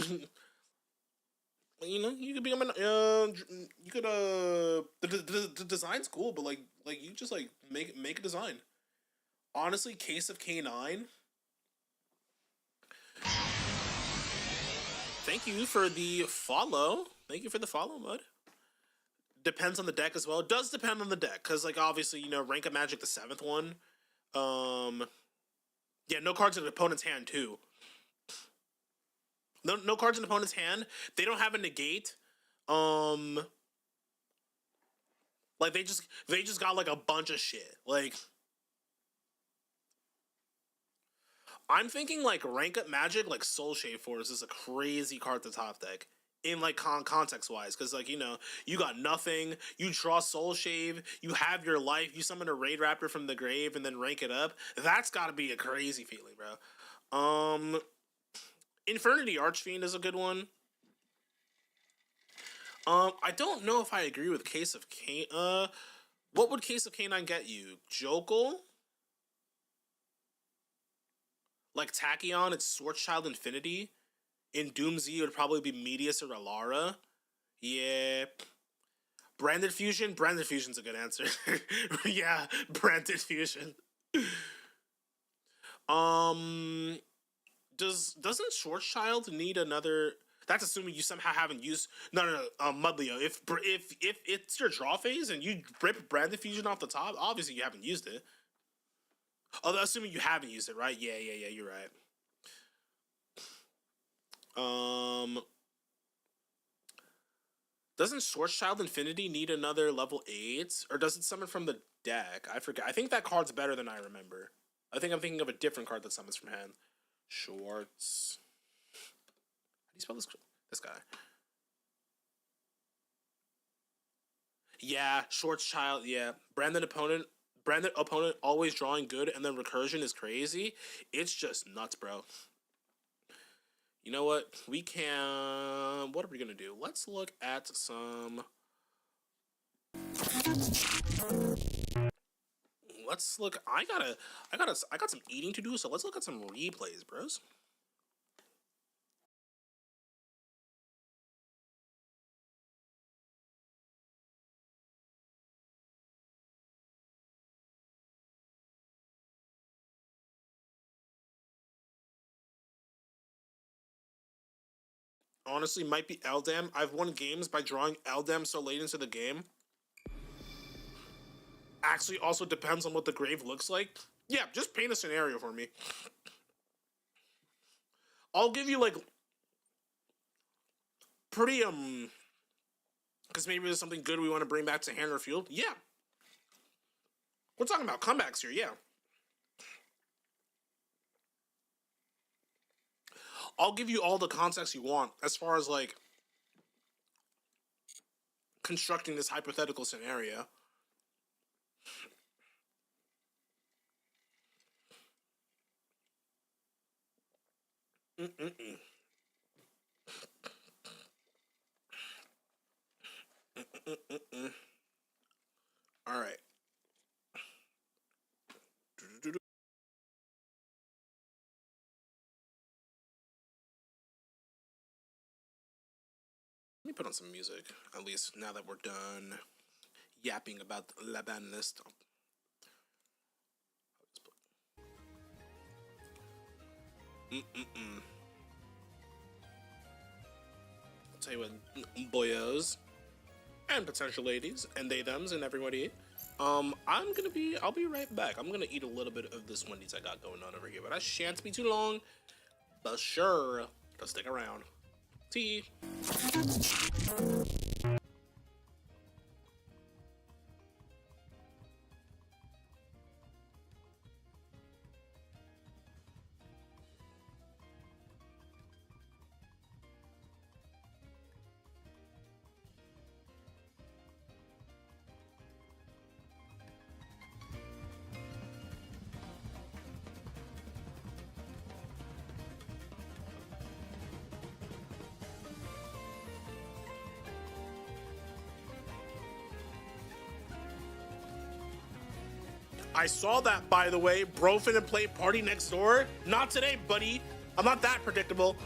know, you could become an you could the design's cool, but like you just like make a design. Honestly, Case of K9. Thank you for the follow. Thank you for the follow, bud. Depends on the deck as well. It does depend on the deck, because like obviously, you know, Rank of Magic, the 7th one. Yeah, no cards in the opponent's hand too. No cards in the opponent's hand. They don't have a negate. Like they just got like a bunch of shit. Like I'm thinking like Rank Up Magic, like Soul Shave Force is a crazy card to top deck. In like context wise, because like you know you got nothing, you draw Soul Shave, you have your life, you summon a Raid Raptor from the grave, and then rank it up. That's got to be a crazy feeling, bro. Infernity Archfiend is a good one. I don't know if I agree with Case of K. What would Case of K9 get you? Jokel? Like Tachyon, it's Schwarzschild Infinity. In Doom Z, it would probably be Medius or Alara. Yeah. Branded Fusion? Branded Fusion's a good answer. Yeah, Branded Fusion. Doesn't Schwarzschild need another? That's assuming you somehow haven't used no Mudleo. If it's your draw phase and you rip Branded Fusion off the top, obviously you haven't used it. Although assuming you haven't used it, right? Yeah, you're right. Doesn't Schwarzschild Infinity need another level 8? Or does it summon from the deck? I forget. I think that card's better than I remember. I think I'm thinking of a different card that summons from hand. Schwartz. How do you spell this guy? Yeah, Schwarzschild, yeah. Branded opponent always drawing good, and then recursion is crazy. It's just nuts, bro. You know what? We can. What are we gonna do? Let's look at some. Let's look. I got some eating to do. So let's look at some replays, bros. Honestly, might be Eldam. I've won games by drawing Eldam so late into the game. Actually, also depends on what the grave looks like. Yeah, just paint a scenario for me. I'll give you like pretty because maybe there's something good we want to bring back to hand or field. Yeah, we're talking about comebacks here. Yeah, I'll give you all the context you want as far as like constructing this hypothetical scenario. All right. Let me put on some music, at least now that we're done yapping about La Band list. I'll tell you what, boyos and potential ladies and they thems and everybody. I'll be right back. I'm gonna eat a little bit of this Wendy's I got going on over here, but I shan't be too long. But sure, just stick around. Tea. I saw that, by the way. Bro finna play Party Next Door. Not today, buddy. I'm not that predictable.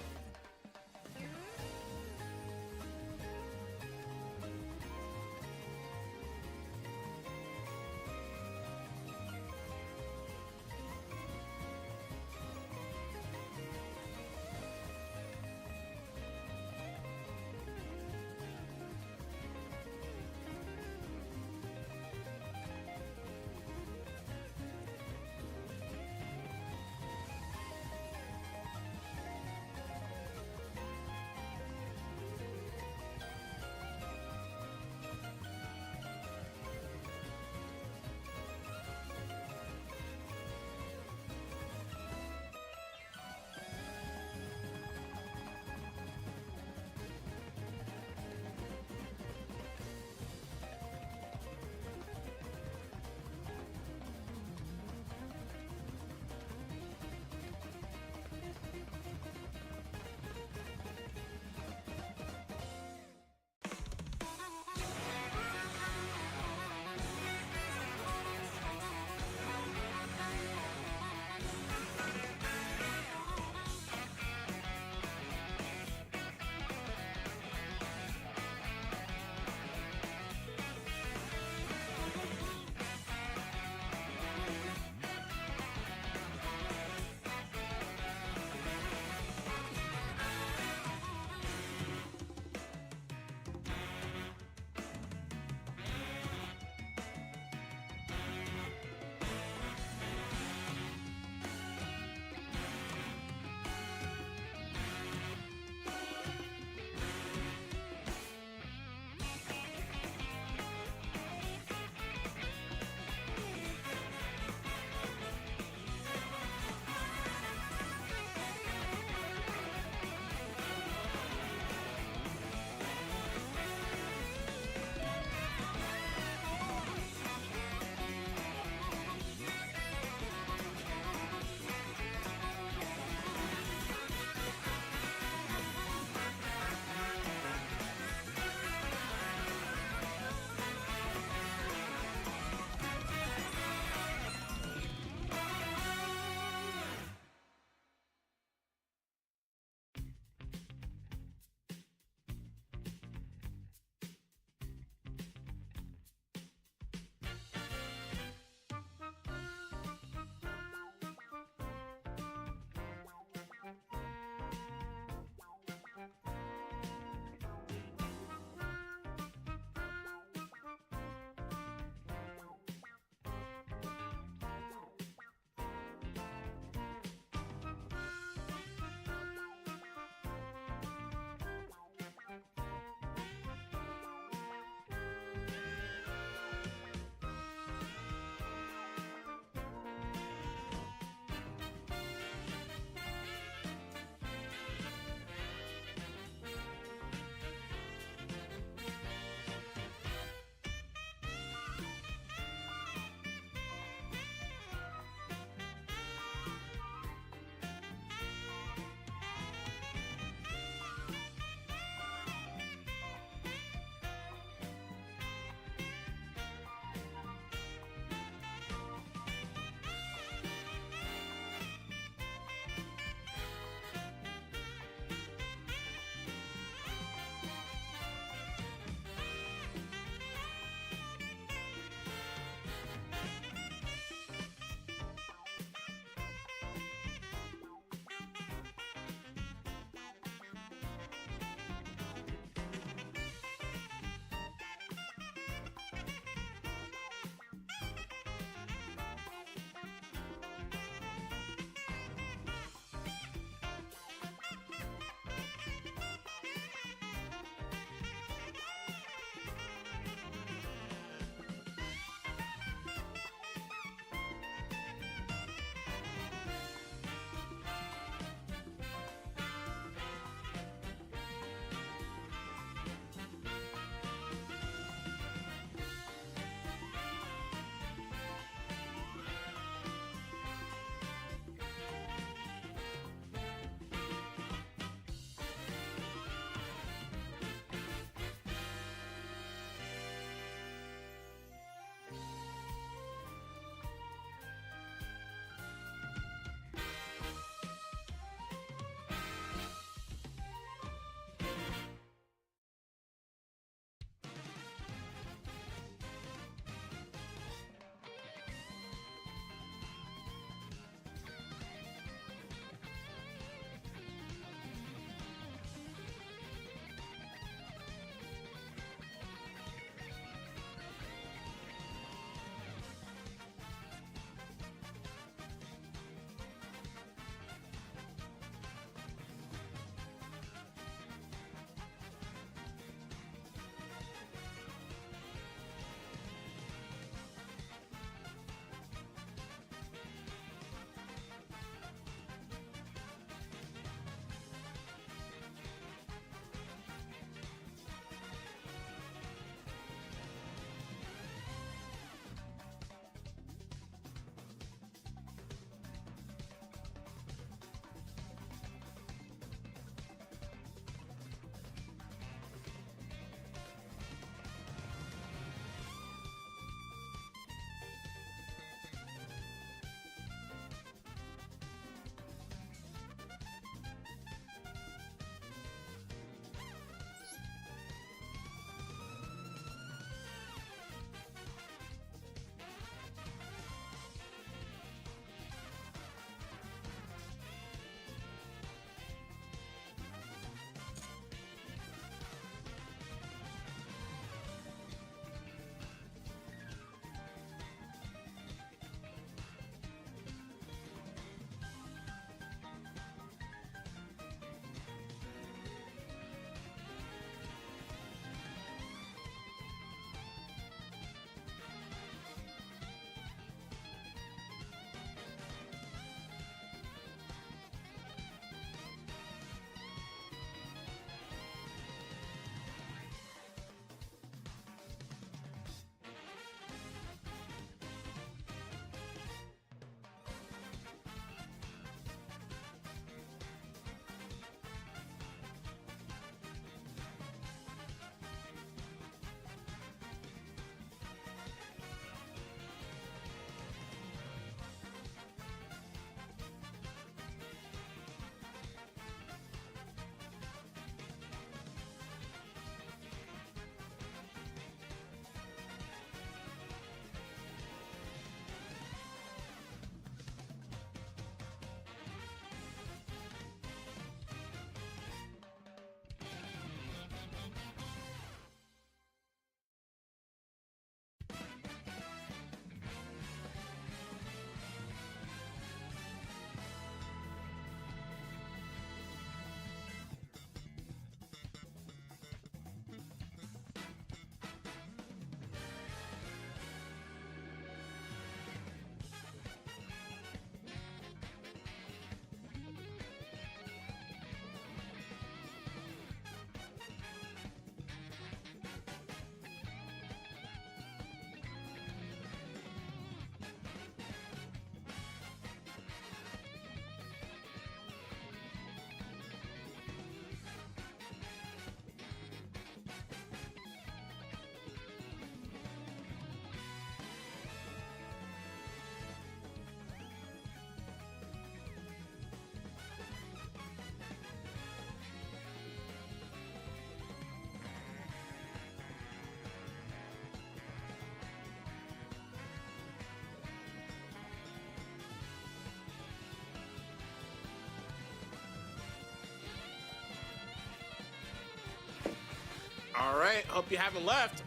All right, hope you haven't left.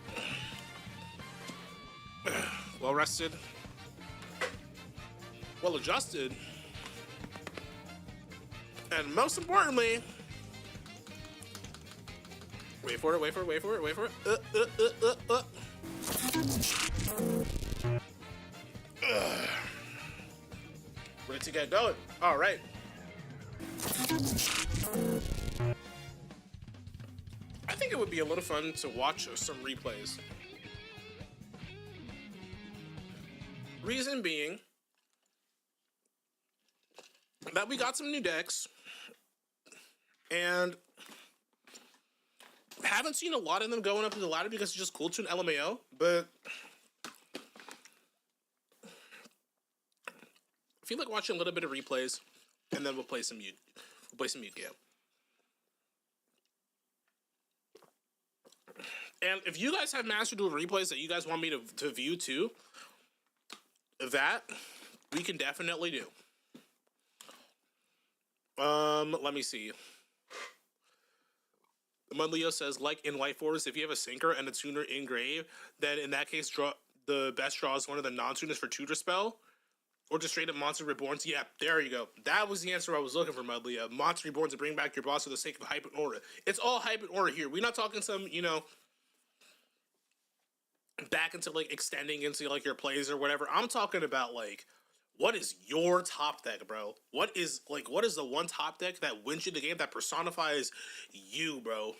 Well rested, well adjusted, and most importantly, wait for it, wait for it, wait for it, wait for it. Ready to get going. All right. I think it would be a little fun to watch some replays. Reason being that we got some new decks and haven't seen a lot of them going up to the ladder because it's just cool to an LMAO, but I feel like watching a little bit of replays and then we'll play some yugioh. And if you guys have Master Duel replays that you guys want me to view too, that we can definitely do. Let me see. Mudleo says, like in Light Force, if you have a Sinker and a Tuner in grave, then in that case, the best draw is one of the non-tuners for Tutor Spell, or just straight up Monster Reborns. Yeah, there you go. That was the answer I was looking for, Mudleo. Monster Reborns to bring back your boss for the sake of hype and aura. It's all hype and aura here. We're not talking some, back into like extending into like your plays or whatever. I'm talking about like, what is your top deck, bro? What is the one top deck that wins you the game, that personifies you, bro?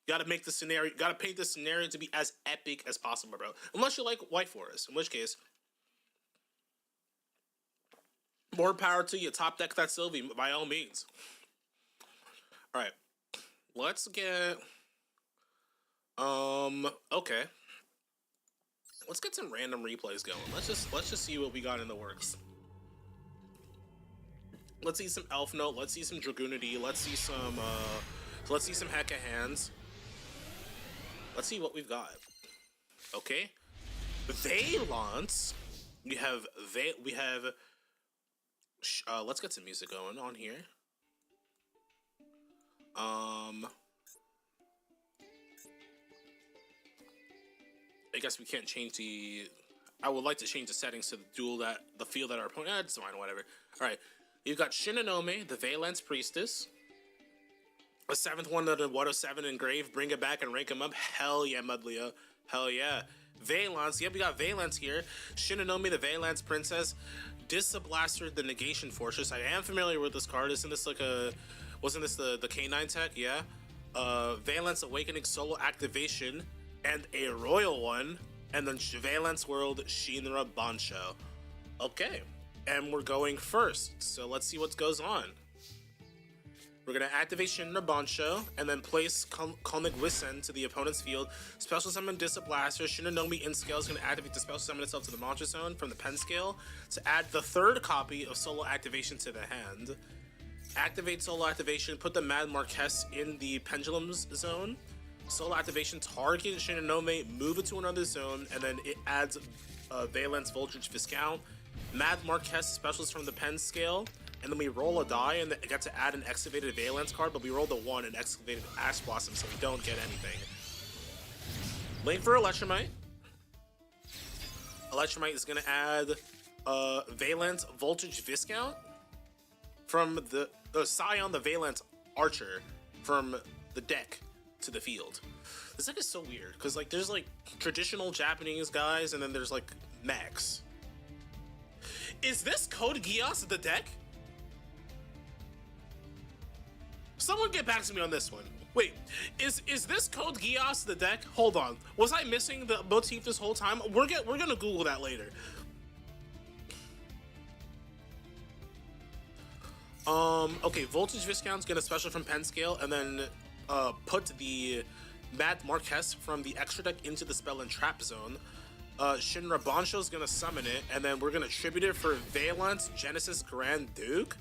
Gotta make the scenario, gotta paint the scenario to be as epic as possible, bro. Unless you like White Forest, in which case, more power to you. Top deck that Sylvie, by all means. All right, let's get, okay. Let's get some random replays going. Let's just see what we got in the works. Let's see some Elf Note. Let's see some Dragoonity. Let's see some Hecka Hands. Let's see what we've got. Okay, Valence. We have let's get some music going on here. I guess we can't change I would like to change the settings to the field that our opponent. It's fine, whatever. All right, you've got Shinonome, the Valence Priestess, a 7th one that a 107 engrave. Bring it back and rank him up. Hell yeah, Mudleo. Hell yeah. Valence. Yep, we got Valence here. Shinonome, the Valence Princess. Disablaster, the Negation Fortress. I am familiar with this card. Isn't this like wasn't this the K9 tech? Yeah. Valence Awakening solo activation. And a royal one, and then Valence World Shinra Bansho. Okay, and we're going first, so let's see what goes on. We're gonna activate Shinra Bansho, and then place Konig Wisen to the opponent's field. Special summon Disablaster. Shinonome in scale is gonna activate the special summon itself to the monster zone from the pen scale to add the 3rd copy of solo activation to the hand. Activate solo activation, put the Mad Marquess in the pendulum's zone. Solo activation, target Shinonome, move it to another zone, and then it adds Valence Voltage Viscount. Mad Marquess specials from the pen scale, and then we roll a die and get to add an excavated Valence card, but we rolled a 1 and excavated Ash Blossom, so we don't get anything. Link for Electromite. Electromite is going to add Valence Voltage Viscount from the Scion, the Valence Archer, from the deck to the field. This deck is so weird because like there's like traditional Japanese guys and then there's like mechs. Is this Code Geass the deck? Someone get back to me on this one. Wait, is this Code Geass the deck? Hold on, was I missing the motif this whole time? We're gonna Google that later. Okay, Voltage Viscount's gonna special from pen scale and then put the Mad Marquess from the extra deck into the spell and trap zone. Shinra Bansho's gonna summon it, and then we're gonna tribute it for Valence Genesis Grand Duke.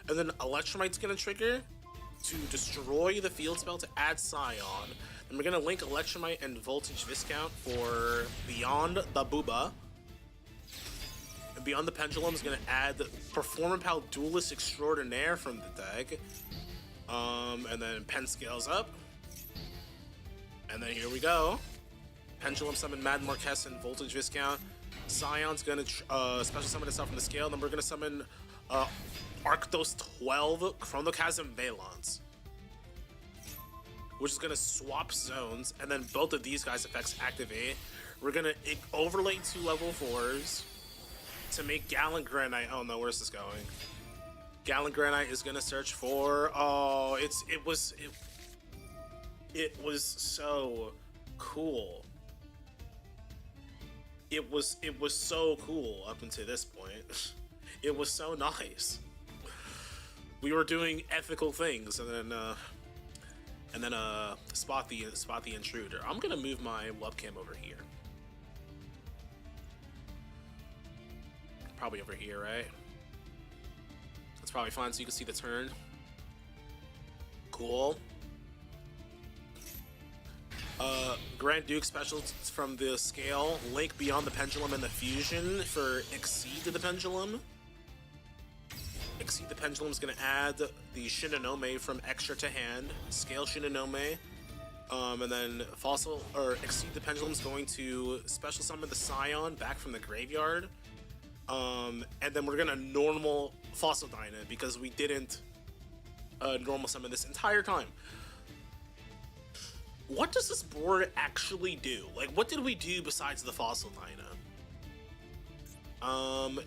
And then Electromite's gonna trigger to destroy the field spell to add Scion. And we're gonna link Electromite and Voltage Viscount for Beyond the Booba. And Beyond the Pendulum is gonna add Performapal Duelist Extraordinaire from the deck. And then pen scales up. And then here we go. Pendulum summon Mad Marquez and Voltage Viscount. Scion's gonna special summon itself from the scale. Then we're gonna summon Arctos 12 from the Chasm Valence, which is gonna swap zones, and then both of these guys' effects activate. We're gonna overlay 2 level 4s to make Gallant Granite. Oh no, where's this going? Gallant Granite is gonna search for. Oh, it was so cool. It was so cool up until this point. It was so nice. We were doing ethical things, and then spot the intruder. I'm gonna move my webcam over here. Probably over here, right? That's probably fine, so you can see the turn. Cool. Grand Duke specials from the scale, Link Beyond the Pendulum and the Fusion for Exceed the Pendulum. Exceed the Pendulum is going to add the Shinonome from extra to hand, Scale Shinonome, and then Exceed the Pendulum is going to special summon the Scion back from the graveyard, and then we're going to normal Fossil Dyna because we didn't normal summon this entire time. What does this board actually do? Like, what did we do besides the Fossil Dyna?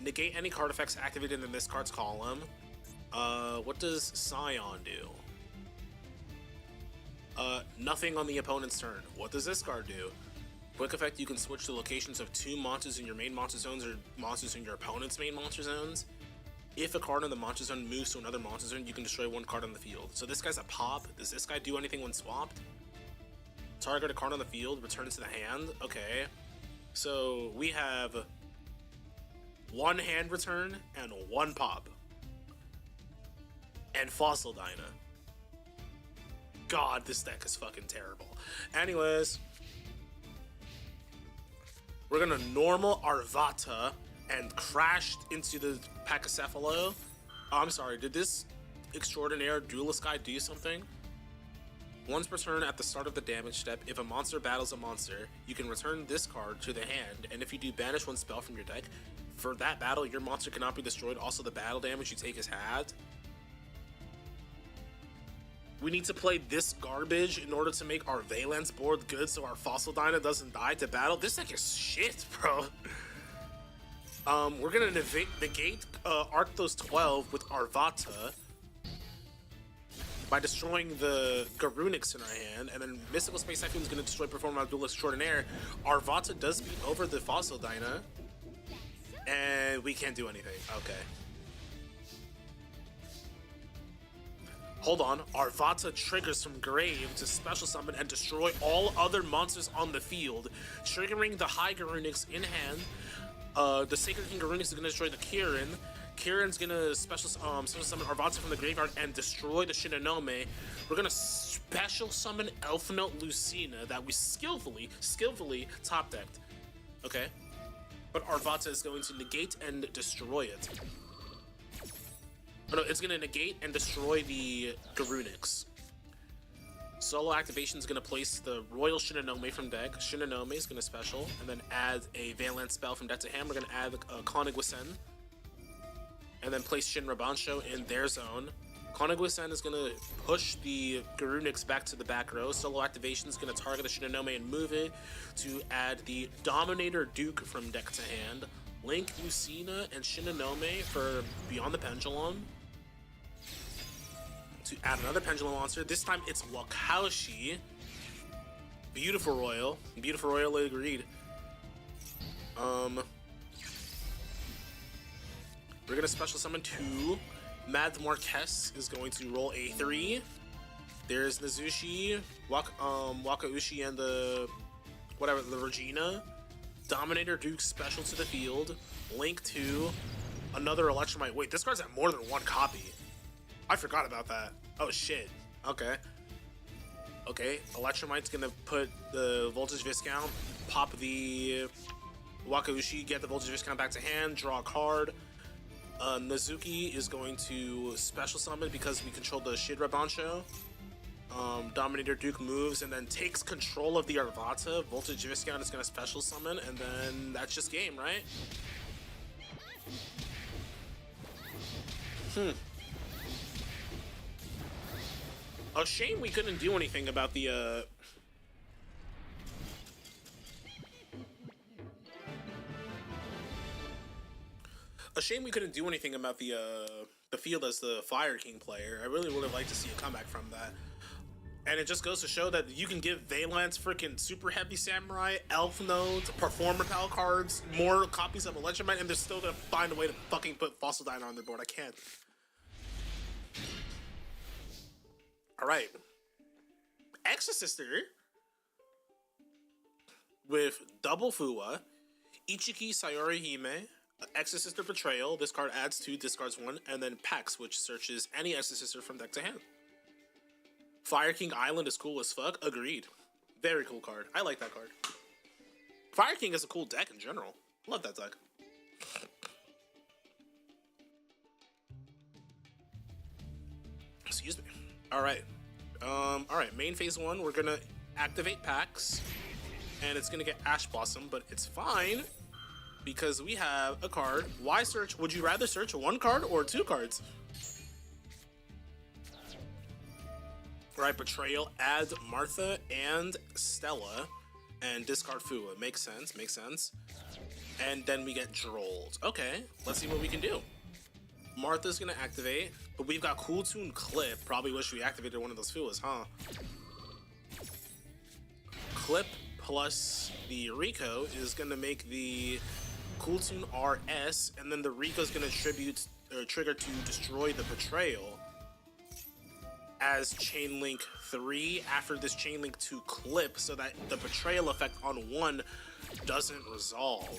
Negate any card effects activated in this card's column. What does Scion do? Nothing on the opponent's turn. What does this card do? Quick effect, you can switch the locations of 2 monsters in your main monster zones or monsters in your opponent's main monster zones. If a card in the monster zone moves to another monster zone, you can destroy 1 card on the field. So this guy's a pop. Does this guy do anything when swapped? Target a card on the field, return it to the hand. Okay. So we have 1 hand return and 1 pop. And Fossil Dyna. God, this deck is fucking terrible. Anyways, we're gonna normal Arvata and crashed into the Pachycephalo. Oh, I'm sorry, did this Extraordinaire Duelist guy do something? Once per turn at the start of the damage step, if a monster battles a monster, you can return this card to the hand, and if you do banish 1 spell from your deck, for that battle, your monster cannot be destroyed. Also, the battle damage you take is halved. We need to play this garbage in order to make our Valence board good so our Fossil Dyna doesn't die to battle. This deck is shit, bro. We're gonna negate Arctos 12 with Arvata by destroying the Garunix in our hand, and then Mystical Space Typhoon is going to destroy Performance Duelist Extraordinaire. Arvata does beat over the Fossil Dyna, and we can't do anything. Okay. Hold on. Arvata triggers from Grave to special summon and destroy all other monsters on the field, triggering the High Garunix in hand. The Sacred King Garunix is going to destroy the Kirin. Kirin's gonna special summon Arvata from the graveyard and destroy the Shinonome. We're gonna special summon Elf Note Lucina that we skillfully top decked. Okay, but Arvata is going to negate and destroy it. Oh no, it's gonna negate and destroy the Garunix. Solo activation is gonna place the Royal Shinonome from deck. Shinonome is gonna special and then add a Valence spell from deck to hand. We're gonna add Koniguisen. And then place Shin Rabancho in their zone. Koniguisen is going to push the Garunix back to the back row. Solo activation is going to target the Shinonome and move it to add the Dominator Duke from deck to hand. Link, Lucina, and Shinonome for Beyond the Pendulum. To add another Pendulum monster. This time it's Wakaushi. Beautiful Royal. Beautiful Royal, agreed. We're going to special summon 2. Mad Marquez is going to roll a 3. There's Nazushi, Wakaushi, and the Regina. Dominator Duke special to the field. Link 2. Another Electromite. Wait, this card's at more than 1 copy. I forgot about that. Oh, shit. Okay. Okay, Electromite's going to put the Voltage Viscount, pop the Wakaushi, get the Voltage Viscount back to hand, draw a card. Nazuki is going to special summon because we control the Shidra Bancho. Dominator Duke moves and then takes control of the Arvata. Voltage Viscount is going to special summon, and then that's just game, right? A shame we couldn't do anything about the, A shame we couldn't do anything about the field as the Fire King player. I really would have liked to see a comeback from that. And it just goes to show that you can give Valance freaking Super Heavy Samurai, Elf Nodes, Performer Pal cards, more copies of Electromite, and they're still gonna find a way to fucking put Fossil Dino on their board. I can't. Alright. Exorcister with double Fuwa, Ichiki Sayori Hime, Exorcister Betrayal. This card adds 2, discards 1, and then Pax, which searches any Exorcister from deck to hand. Fire King Island is cool as fuck. Agreed. Very cool card. I like that card. Fire King is a cool deck in general. Love that deck. Excuse me. Alright. Alright, main phase 1, we're gonna activate Pax. And it's gonna get Ash Blossom, but it's fine because we have a card. Why search? Would you rather search 1 card or 2 cards? Right, Betrayal, add Martha and Stella, and discard Fua. Makes sense, makes sense. And then we get Drolled. Okay, let's see what we can do. Martha's gonna activate, but we've got Cool Tune Clip. Probably wish we activated one of those Fuas, huh? Clip plus the Rico is gonna make the Cool Tune RS, and then the Rico's gonna trigger to destroy the Betrayal as Chainlink 3 after this Chainlink 2 clip, so that the Betrayal effect on 1 doesn't resolve.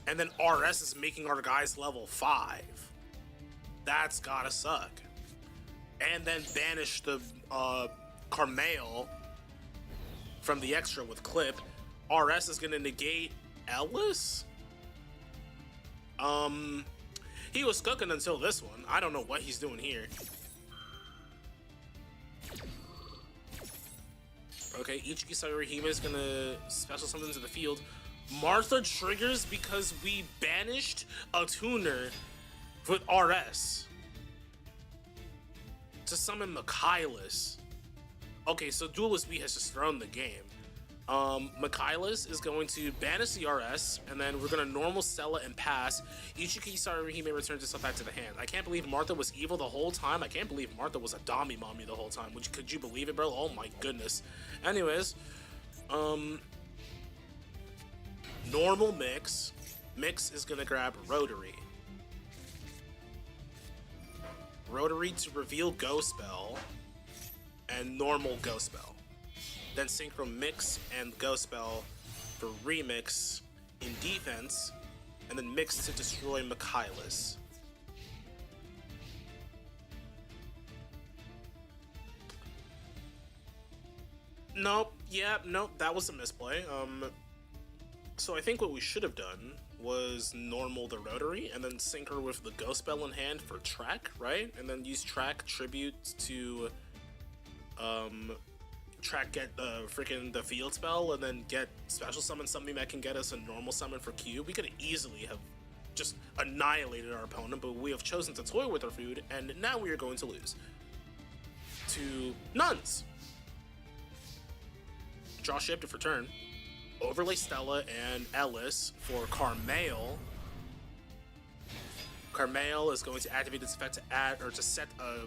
And then RS is making our guys level 5. That's gotta suck. And then banish the Carmel from the extra with clip. RS is gonna negate Ellis? He was cooking until this one. I don't know what he's doing here. Okay, Ichiki Sayori Hime is gonna special summon into the field. Martha triggers because we banished a tuner with RS to summon Michaelis. Okay, so Duelist B has just thrown the game. Michaelis is going to banish the RS, and then we're going to normal Stella and pass. Ichiki Sayori Hime returns itself back to the hand. I can't believe Martha was evil the whole time. I can't believe Martha was a Dami Mommy the whole time. Could you believe it, bro? Oh my goodness. Anyways, normal Mix. Mix is going to grab Rotary. Rotary to reveal Ghost Spell, and normal Ghost Spell. Then Synchro Mix and Ghost Spell for Remix in defense, and then Mix to destroy Michaelis. Nope, yeah, nope, that was a misplay. So I think what we should have done was normal the Rotary, and then Synchro with the Ghost Spell in hand for Track, right? And then use Track Tribute to, Track get freaking the field spell, and then get special summon something that can get us a normal summon for Q. We could easily have just annihilated our opponent, but we have chosen to toy with our food, and now we are going to lose to Nuns. Draw Shifted for turn. Overlay Stella and Ellis for Carmel. Carmel is going to activate its effect to add or to set a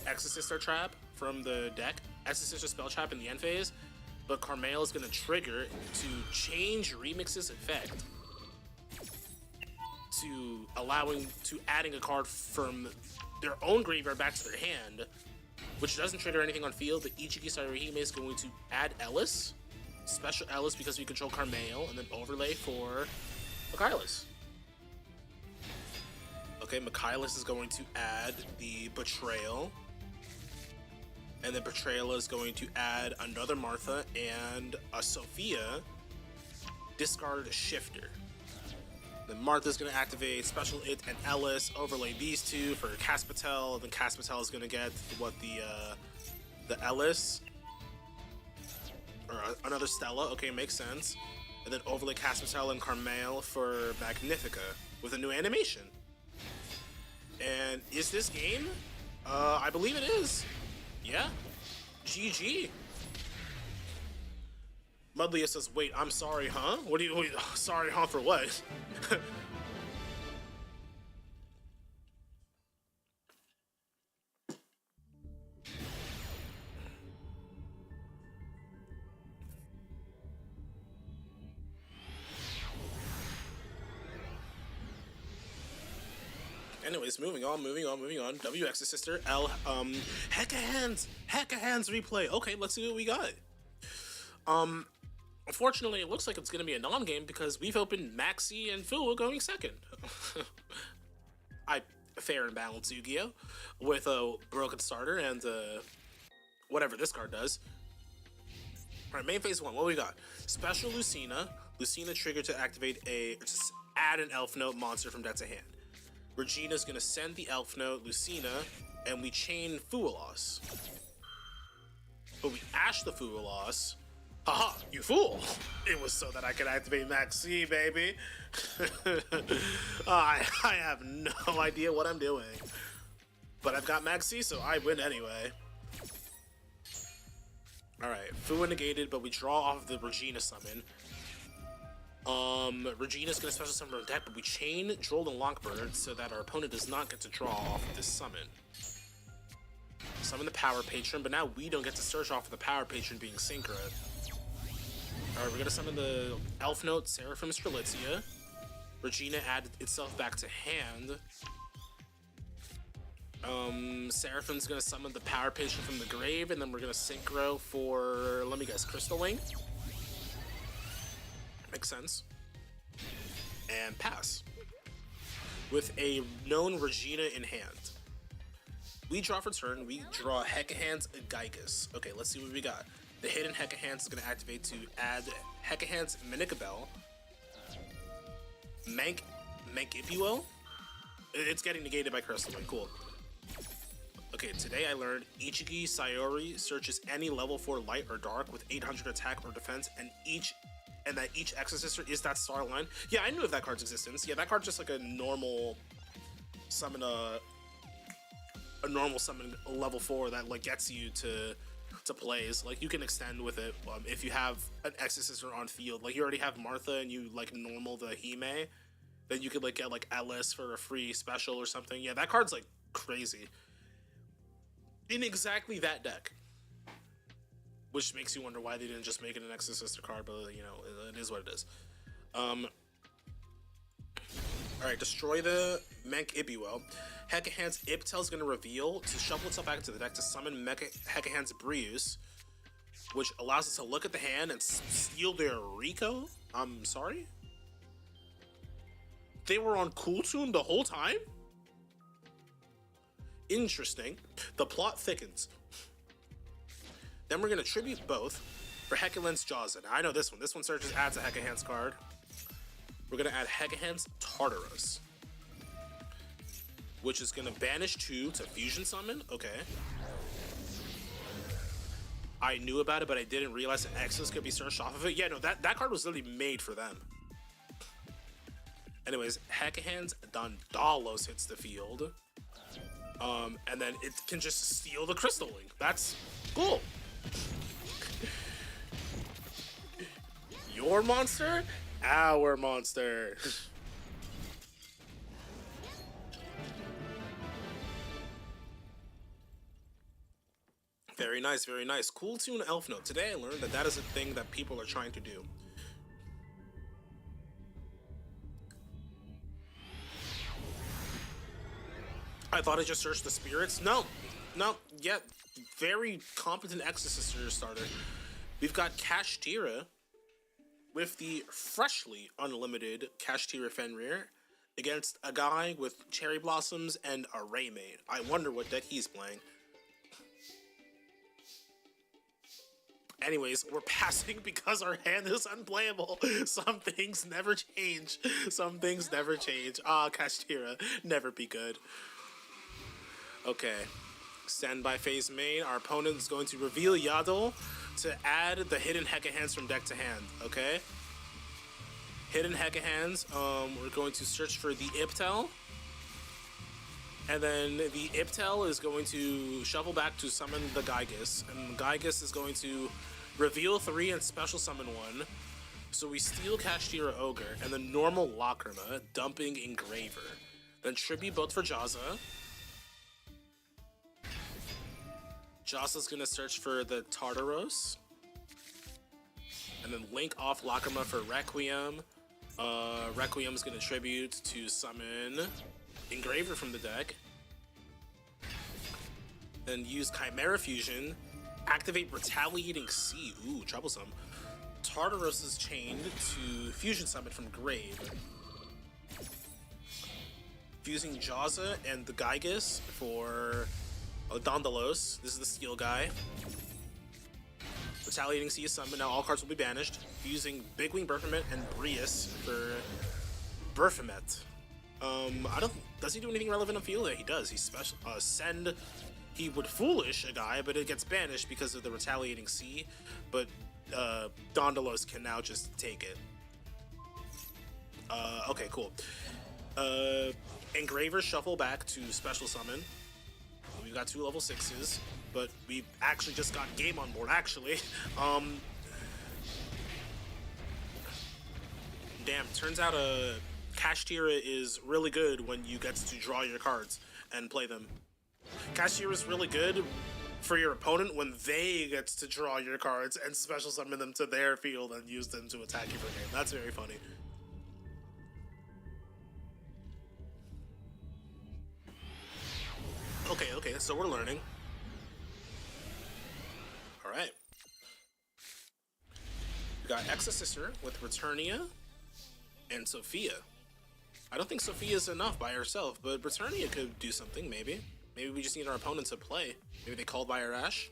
Exorcister trap from the deck. Exorcister spell trap in the end phase, but Carmel is going to trigger to change Remix's effect to adding a card from their own graveyard back to their hand, which doesn't trigger anything on field. The Ichiki Sayori Hime is going to add Ellis, special Ellis because we control Carmel, and then overlay for Michaelis. Okay, Michaelis is going to add the Betrayal. And then Betrayal is going to add another Martha and a Sophia. Discard a Shifter. Then Martha's going to activate Special It and Ellis. Overlay these two for Caspatel. Then Caspatel is going to get what the the Ellis, or another Stella. Okay, makes sense. And then overlay Caspatel and Carmel for Magnifica with a new animation. And is this game? I believe it is. Yeah. GG. Mudlia says, wait, I'm sorry, huh? What do you, sorry, huh, for what? Anyways, moving on. WX's sister, L, Hecka Hands replay. Okay, let's see what we got. Unfortunately, it looks like it's gonna be a non-game because we've opened Maxi and Fu going second. Fair and balanced Yu-Gi-Oh! With a broken starter and, whatever this card does. Alright, main phase 1, what we got? Special Lucina. Lucina triggered to activate to add an Elf Note monster from deck to hand. Regina's gonna send the Elf Note, Lucina, and we chain Fuelos. But we ash the Fuelos. Haha, you fool! It was so that I could activate Maxi, baby. I have no idea what I'm doing. But I've got Maxi, so I win anyway. Alright, Fu negated, but we draw off the Regina summon. Regina's gonna special summon our deck, but we chain Droll and Lockbird so that our opponent does not get to draw off this summon. Summon the Power Patron, but now we don't get to search off of the Power Patron being Synchro. Alright, we're gonna summon the Elf Note, Seraphim Strelitzia. Regina added itself back to hand. Seraphim's gonna summon the Power Patron from the grave, and then we're gonna Synchro for, let me guess, Crystal Wing? Makes sense. And pass. With a known Regina in hand. We draw for turn, we draw Hecahan's Gigas. Okay, let's see what we got. The hidden Hecahans is going to activate to add Hecahan's Minikabel. Mankipuo? It's getting negated by Crystal Wing, cool. Okay, today I learned Ichigi Sayori searches any level 4 light or dark with 800 attack or defense, and that each Exorcister is that star line. Yeah, I knew of that card's existence. Yeah, that card's just like a normal summon, a normal summon level 4 that like gets you to plays. Like you can extend with it if you have an Exorcister on field. Like you already have Martha and you like normal the Hime, then you could like get like Ellis for a free special or something. Yeah, that card's like crazy. In exactly that deck. Which makes you wonder why they didn't just make it an Exorcister card, but you know, it is what it is. Alright, destroy the Mankipuo. Hecahan's Iptel is going to reveal to shuffle itself back into the deck to summon Hecahan's Brius, which allows us to look at the hand and steal their Rico. I'm sorry? They were on Cool Tune the whole time? Interesting. The plot thickens. Then we're going to tribute both for Hecahan's Jawza. Now, I know this one. This one searches adds a Hecahan's card. We're going to add Hecahan's Tartarus, which is going to banish 2 to Fusion Summon. Okay. I knew about it, but I didn't realize that Exos could be searched off of it. Yeah, no, that card was literally made for them. Anyways, Hecahan's Dandalos hits the field. And then it can just steal the Crystal Wing. That's cool. Your monster? Our monster. Very nice, very nice. Cool Tune Elf Note. Today I learned that that is a thing that people are trying to do. I thought I just searched the spirits. No, yeah, very competent Exorcister starter. We've got Kashtira with the freshly unlimited Kashtira Fenrir against a guy with Cherry Blossoms and a Raymade. I wonder what deck he's playing. Anyways, we're passing because our hand is unplayable. Some things never change. Some things never change. Ah, Kashtira, never be good. Okay. Standby phase main. Our opponent is going to reveal yugioh to add the hidden Heka hands from deck to hand. Okay. Hidden Heka hands. We're going to search for the Iptal. And then the Iptal is going to shuffle back to summon the Gygus. And Gygus is going to reveal 3 and special summon 1. So we steal Kashtira Ogre and the normal Lacrima, dumping Engraver. Then tribute both for Jaza. Jaza's gonna search for the Tartaros. And then link off Lacrima for Requiem. Requiem's gonna tribute to summon Engraver from the deck. Then use Chimera Fusion. Activate Retaliating Sea. Ooh, troublesome. Tartaros is chained to Fusion Summon from Grave. Fusing Jaza and the Gygus for Dondalos. This is the steel guy. Retaliating Sea is summoned. Now all cards will be banished. Fusing Big Wing Berfomet and Brius for Berfomet. Does he do anything relevant on field? Yeah, he does. He special send. He would foolish a guy, but it gets banished because of the Retaliating Sea. But Dondalos can now just take it. Okay, cool. Engraver shuffle back to special summon. We've got 2 level 6s, but we actually just got game on board, actually. Damn, turns out Kashtira is really good when you get to draw your cards and play them. Kashtira is really good for your opponent when they get to draw your cards and special summon them to their field and use them to attack you for a game. That's very funny. Okay, so we're learning. Alright. We got Exa-Sister with Returnia and Sophia. I don't think Sophia's enough by herself, but Returnia could do something, maybe. Maybe we just need our opponent to play. Maybe they called by our Ash.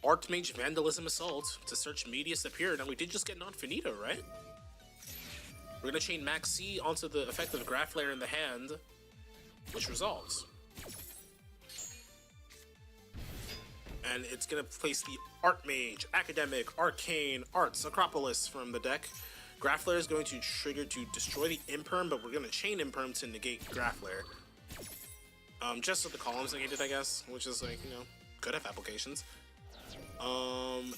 Archmage Vandalism Assault to search Medius Appear. Now we did just get non-finito, right? We're gonna chain Max C onto the effect of Graph Flare in the hand, which resolves. And it's gonna place the Archmage, Academic, Arcane, Arts, Acropolis from the deck. Graph Flare is going to trigger to destroy the Imperm, but we're gonna chain Imperm to negate Graph Flare. Just so the column's negated, I guess, which is like, you know, could have applications.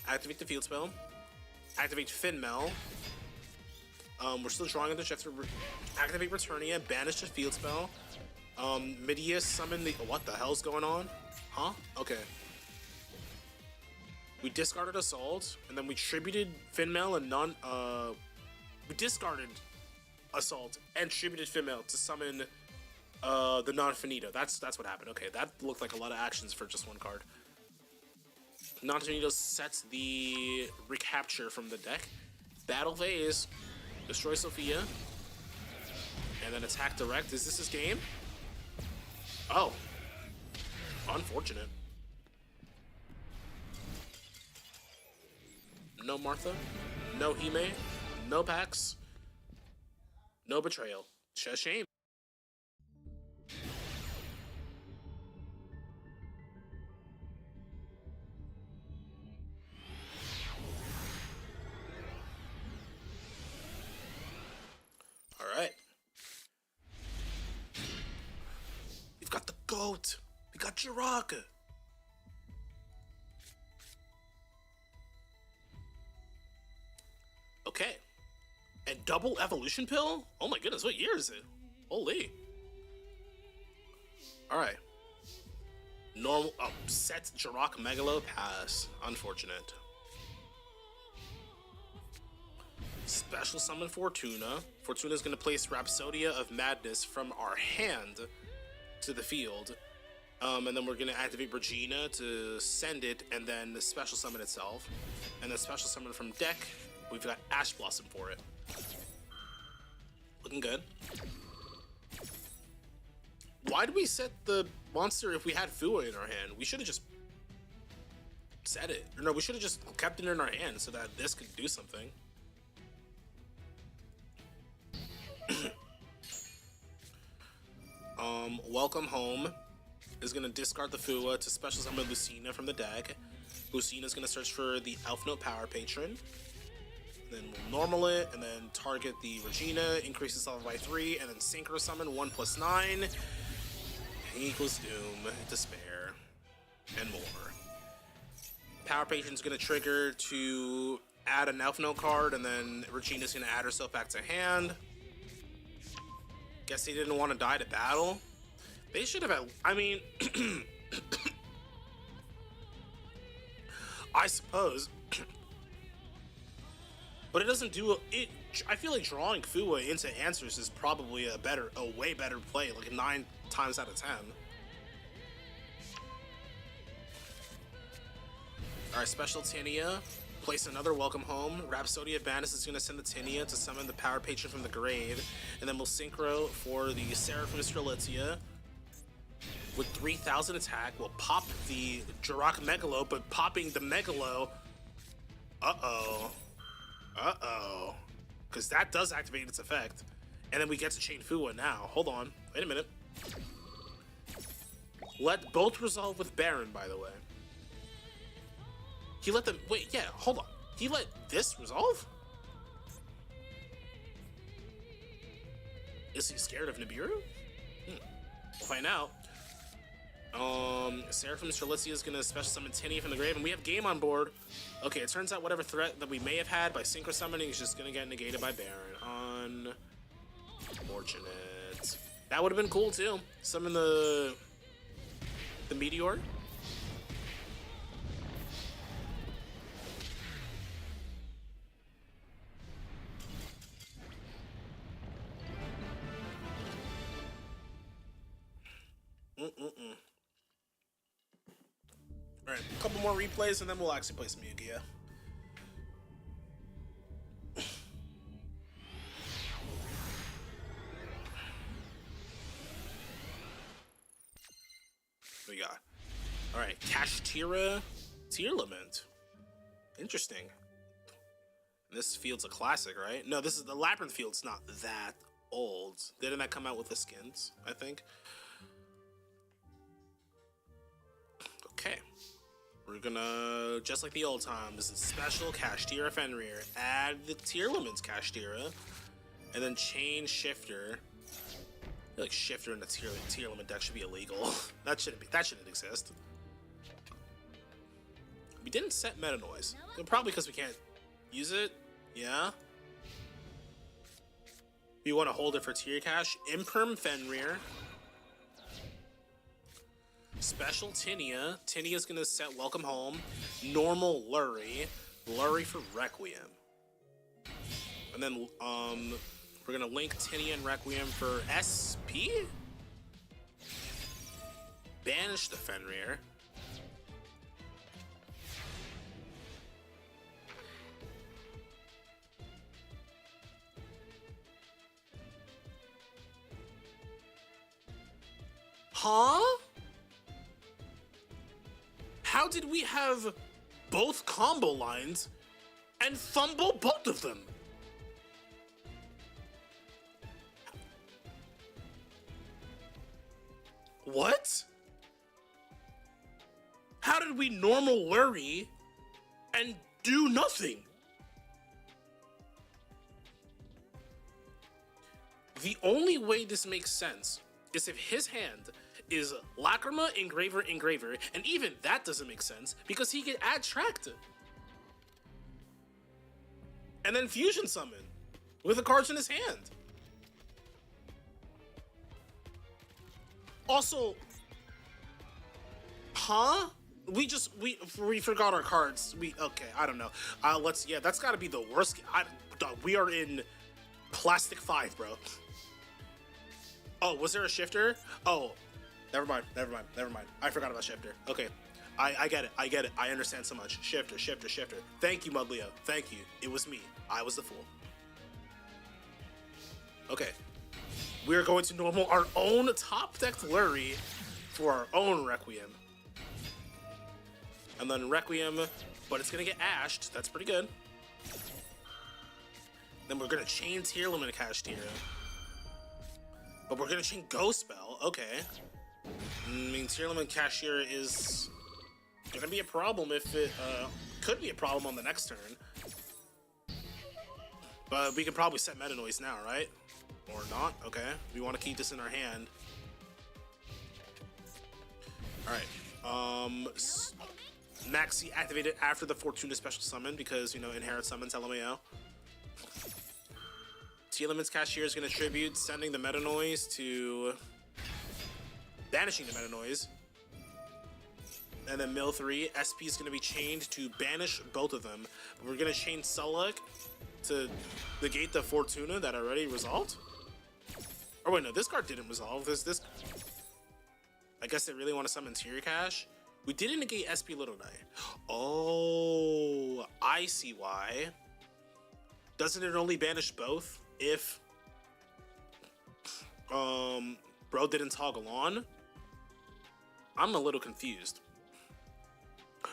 Activate the field spell. Activate Finmel. We're still drawing on the check to activate Returnia, banish the field spell. Midius summon the. What the hell's going on? Huh? Okay. We discarded Assault, and then we tributed Finmel and we discarded Assault and tributed Finmel to summon the non-finito. That's what happened. Okay, that looked like a lot of actions for just one card. Non-finito sets the recapture from the deck. Battle phase. Destroy Sophia. And then attack direct. Is this his game? Oh. Unfortunate. No Martha. No Hime. No Pax. No Betrayal. Shame. Alright. We've got the GOAT. We got Jiraka. Okay. And double evolution pill? Oh my goodness, what year is it? Holy. Alright. Normal set Jirok Megalo pass. Unfortunate. Special summon Fortuna. Fortuna is going to place Rhapsodia of Madness from our hand to the field. And then we're going to activate Regina to send it and then the special summon itself. And then special summon from deck. We've got Ash Blossom for it. Looking good. Why did we set the monster if we had Fua in our hand? We should have just set it. Or no, we should have just kept it in our hand so that this could do something. Welcome home. is going to discard the Fua to special summon Lucina from the deck. Lucina's going to search for the Elf Note Power Patron. Then we'll normal it, and then target the Regina, increase its level by 3, and then Synchro Summon 1+9 equals Doom, Despair, and more. Power Patron's going to trigger to add an Elf Note card, and then Regina's going to add herself back to hand. Guess they didn't want to die to battle. They should have had, I mean, I suppose. But it doesn't do it. I feel like drawing Fua into answers is probably a way better play, like 9 times out of 10. Alright, special Tinia. Place another Welcome Home. Rhapsodia Bandis is going to send the Tinia to summon the Power Patron from the grave. And then we'll synchro for the Seraphim Strelitzia. With 3,000 attack, we'll pop the Jirac Megalo, but popping the Megalo... Uh-oh. Because that does activate its effect. And then we get to chain Fua now. Hold on. Wait a minute. Let both resolve with Baron, by the way. He let them... Wait, yeah, hold on. He let this resolve? Is he scared of Nibiru? We'll find out. Seraphim Strelitzia is going to special summon Tinia from the grave, and we have game on board. Okay, it turns out whatever threat that we may have had by Synchro Summoning is just going to get negated by Baron. Unfortunate. That would have been cool, too. Summon the Meteor. Alright, a couple more replays and then we'll actually play some Yu-Gi-Oh! What we got? Alright, Kashtira Tearlament. Interesting. This field's a classic, right? No, this is the Labyrinth field's not that old. Didn't that come out with the skins, I think? Okay. We're gonna, just like the old times, special Kashtira Fenrir, add the Tearlament's Kashtira, and then chain Shifter. I feel like Shifter in the Tearlament deck should be illegal. That shouldn't exist. We didn't set Meta Noise. Probably because we can't use it. Yeah. We want to hold it for Tier Cash. Imperm Fenrir. Special Tinia. Tinia's gonna set Welcome Home. Normal Lurie. Lurie for Requiem. And then we're gonna link Tinia and Requiem for SP? Banish the Fenrir. Huh? How did we have both combo lines and fumble both of them? What? How did we normal Lurie and do nothing? The only way this makes sense is if his hand is Lacrima, Engraver, Engraver, and even that doesn't make sense because he can add Tract. And then Fusion Summon with the cards in his hand. Also, huh? We forgot our cards. Okay, I don't know. Yeah, that's gotta be the worst. We are in Plastic 5, bro. Oh, was there a Shifter? Oh, never mind. I forgot about Shifter. Okay, I get it. I understand so much. Shifter. Thank you, Mudleo. Thank you. It was me. I was the fool. Okay, we're going to normal our own top-decked Lurie for our own Requiem. And then Requiem, but it's gonna get ashed. That's pretty good. Then we're gonna chain Tearlament and Kashtira. But we're gonna chain Ghost Spell. Okay. I mean, tier limit cashier is gonna be a problem if it could be a problem on the next turn. But we can probably set Meta Noise now, right? Or not? Okay. We want to keep this in our hand. Alright. Maxi activated after the Fortuna special summon because, you know, inherit summons, LMAO. T-Limits Cashier is going to tribute sending the Meta Noise to banishing the Meta Noise. And then Mill 3, SP is going to be chained to banish both of them. We're going to chain Sulak to negate the Fortuna that already resolved. Oh wait, no, this card didn't resolve. This. I guess they really want to summon Tier Cash. We didn't negate SP Little Knight. Oh, I see why. Doesn't it only banish both if bro didn't toggle on? I'm a little confused.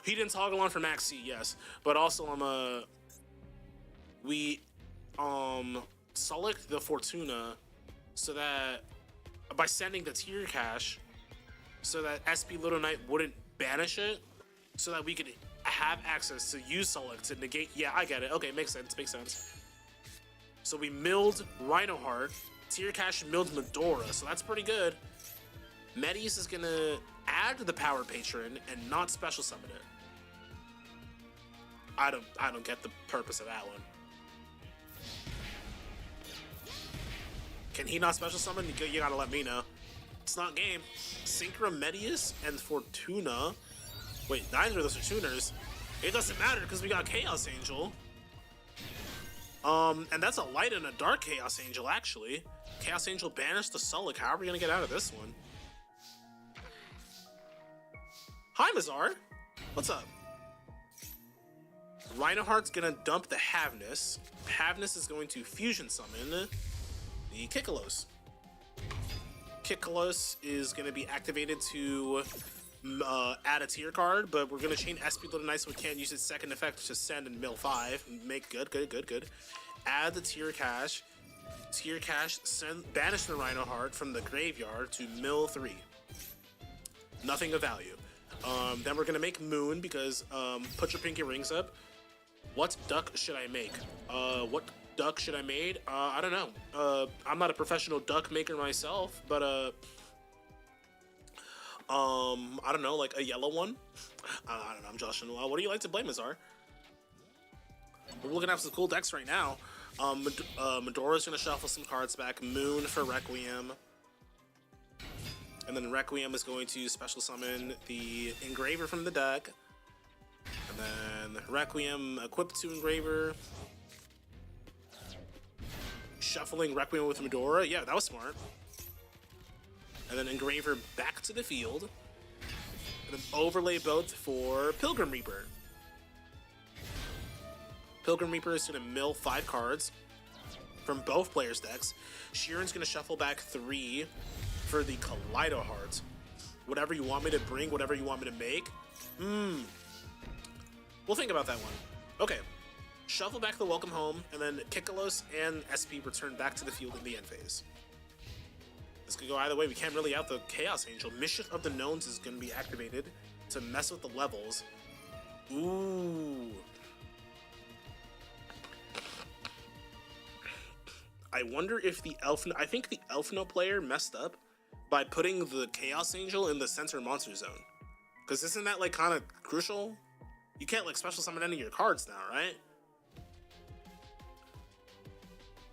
He didn't toggle on for Max C, yes, but also we select the Fortuna so that by sending the Tier Cash so that SP Little Knight wouldn't banish it, so that we could have access to use Select to negate. Yeah, I get it. Okay, makes sense. So we milled Rhinoheart, Tier Cash milled Medora, so that's pretty good. Metis is gonna add the Power Patron and not special summon it. I don't get the purpose of that one. Can he not special summon? You gotta let me know. It's not game. Synchro Medius and Fortuna. Wait, neither of those are tuners. It doesn't matter because we got Chaos Angel. And that's a light and a dark Chaos Angel, actually. Chaos Angel banished the Sulak. How are we gonna get out of this one? Hi, Mazar. What's up? Rhinoheart's gonna dump the Havness. Havness is going to fusion summon the Kikalos. Kikalos is going to be activated to add a tier card, but we're going to chain SP Little Knight so we can't use its second effect to send and mill 5. Make good. Add the Tier Cash. Tier Cash, banish the Rhinoheart from the graveyard to mill 3. Nothing of value. Then we're going to make Moon because put your pinky rings up. What duck should I make? What duck should I made? I don't know. I'm not a professional duck maker myself, but I don't know, like a yellow one. I don't know. I'm joshing. What do you like to play, Mazar? We're looking at some cool decks right now. Medora's gonna shuffle some cards back. Moon for Requiem, and then Requiem is going to special summon the Engraver from the deck, and then Requiem equipped to Engraver. Shuffling Requiem with Medora. Yeah, that was smart. And then Engraver back to the field. And then overlay both for Pilgrim Reaper. Pilgrim Reaper is going to mill 5 cards from both players' decks. Sheeran's going to shuffle back 3 for the Kaleido Heart. Whatever you want me to bring, whatever you want me to make. We'll think about that one. Okay. Shuffle back the Welcome Home, and then Kikalos and SP return back to the field in the end phase. This could go either way. We can't really out the Chaos Angel. Mischief of the Knowns is going to be activated to mess with the levels. Ooh. I wonder if the I think the Elfno player messed up by putting the Chaos Angel in the center monster zone. Because isn't that like kind of crucial? You can't like special summon any of your cards now, right?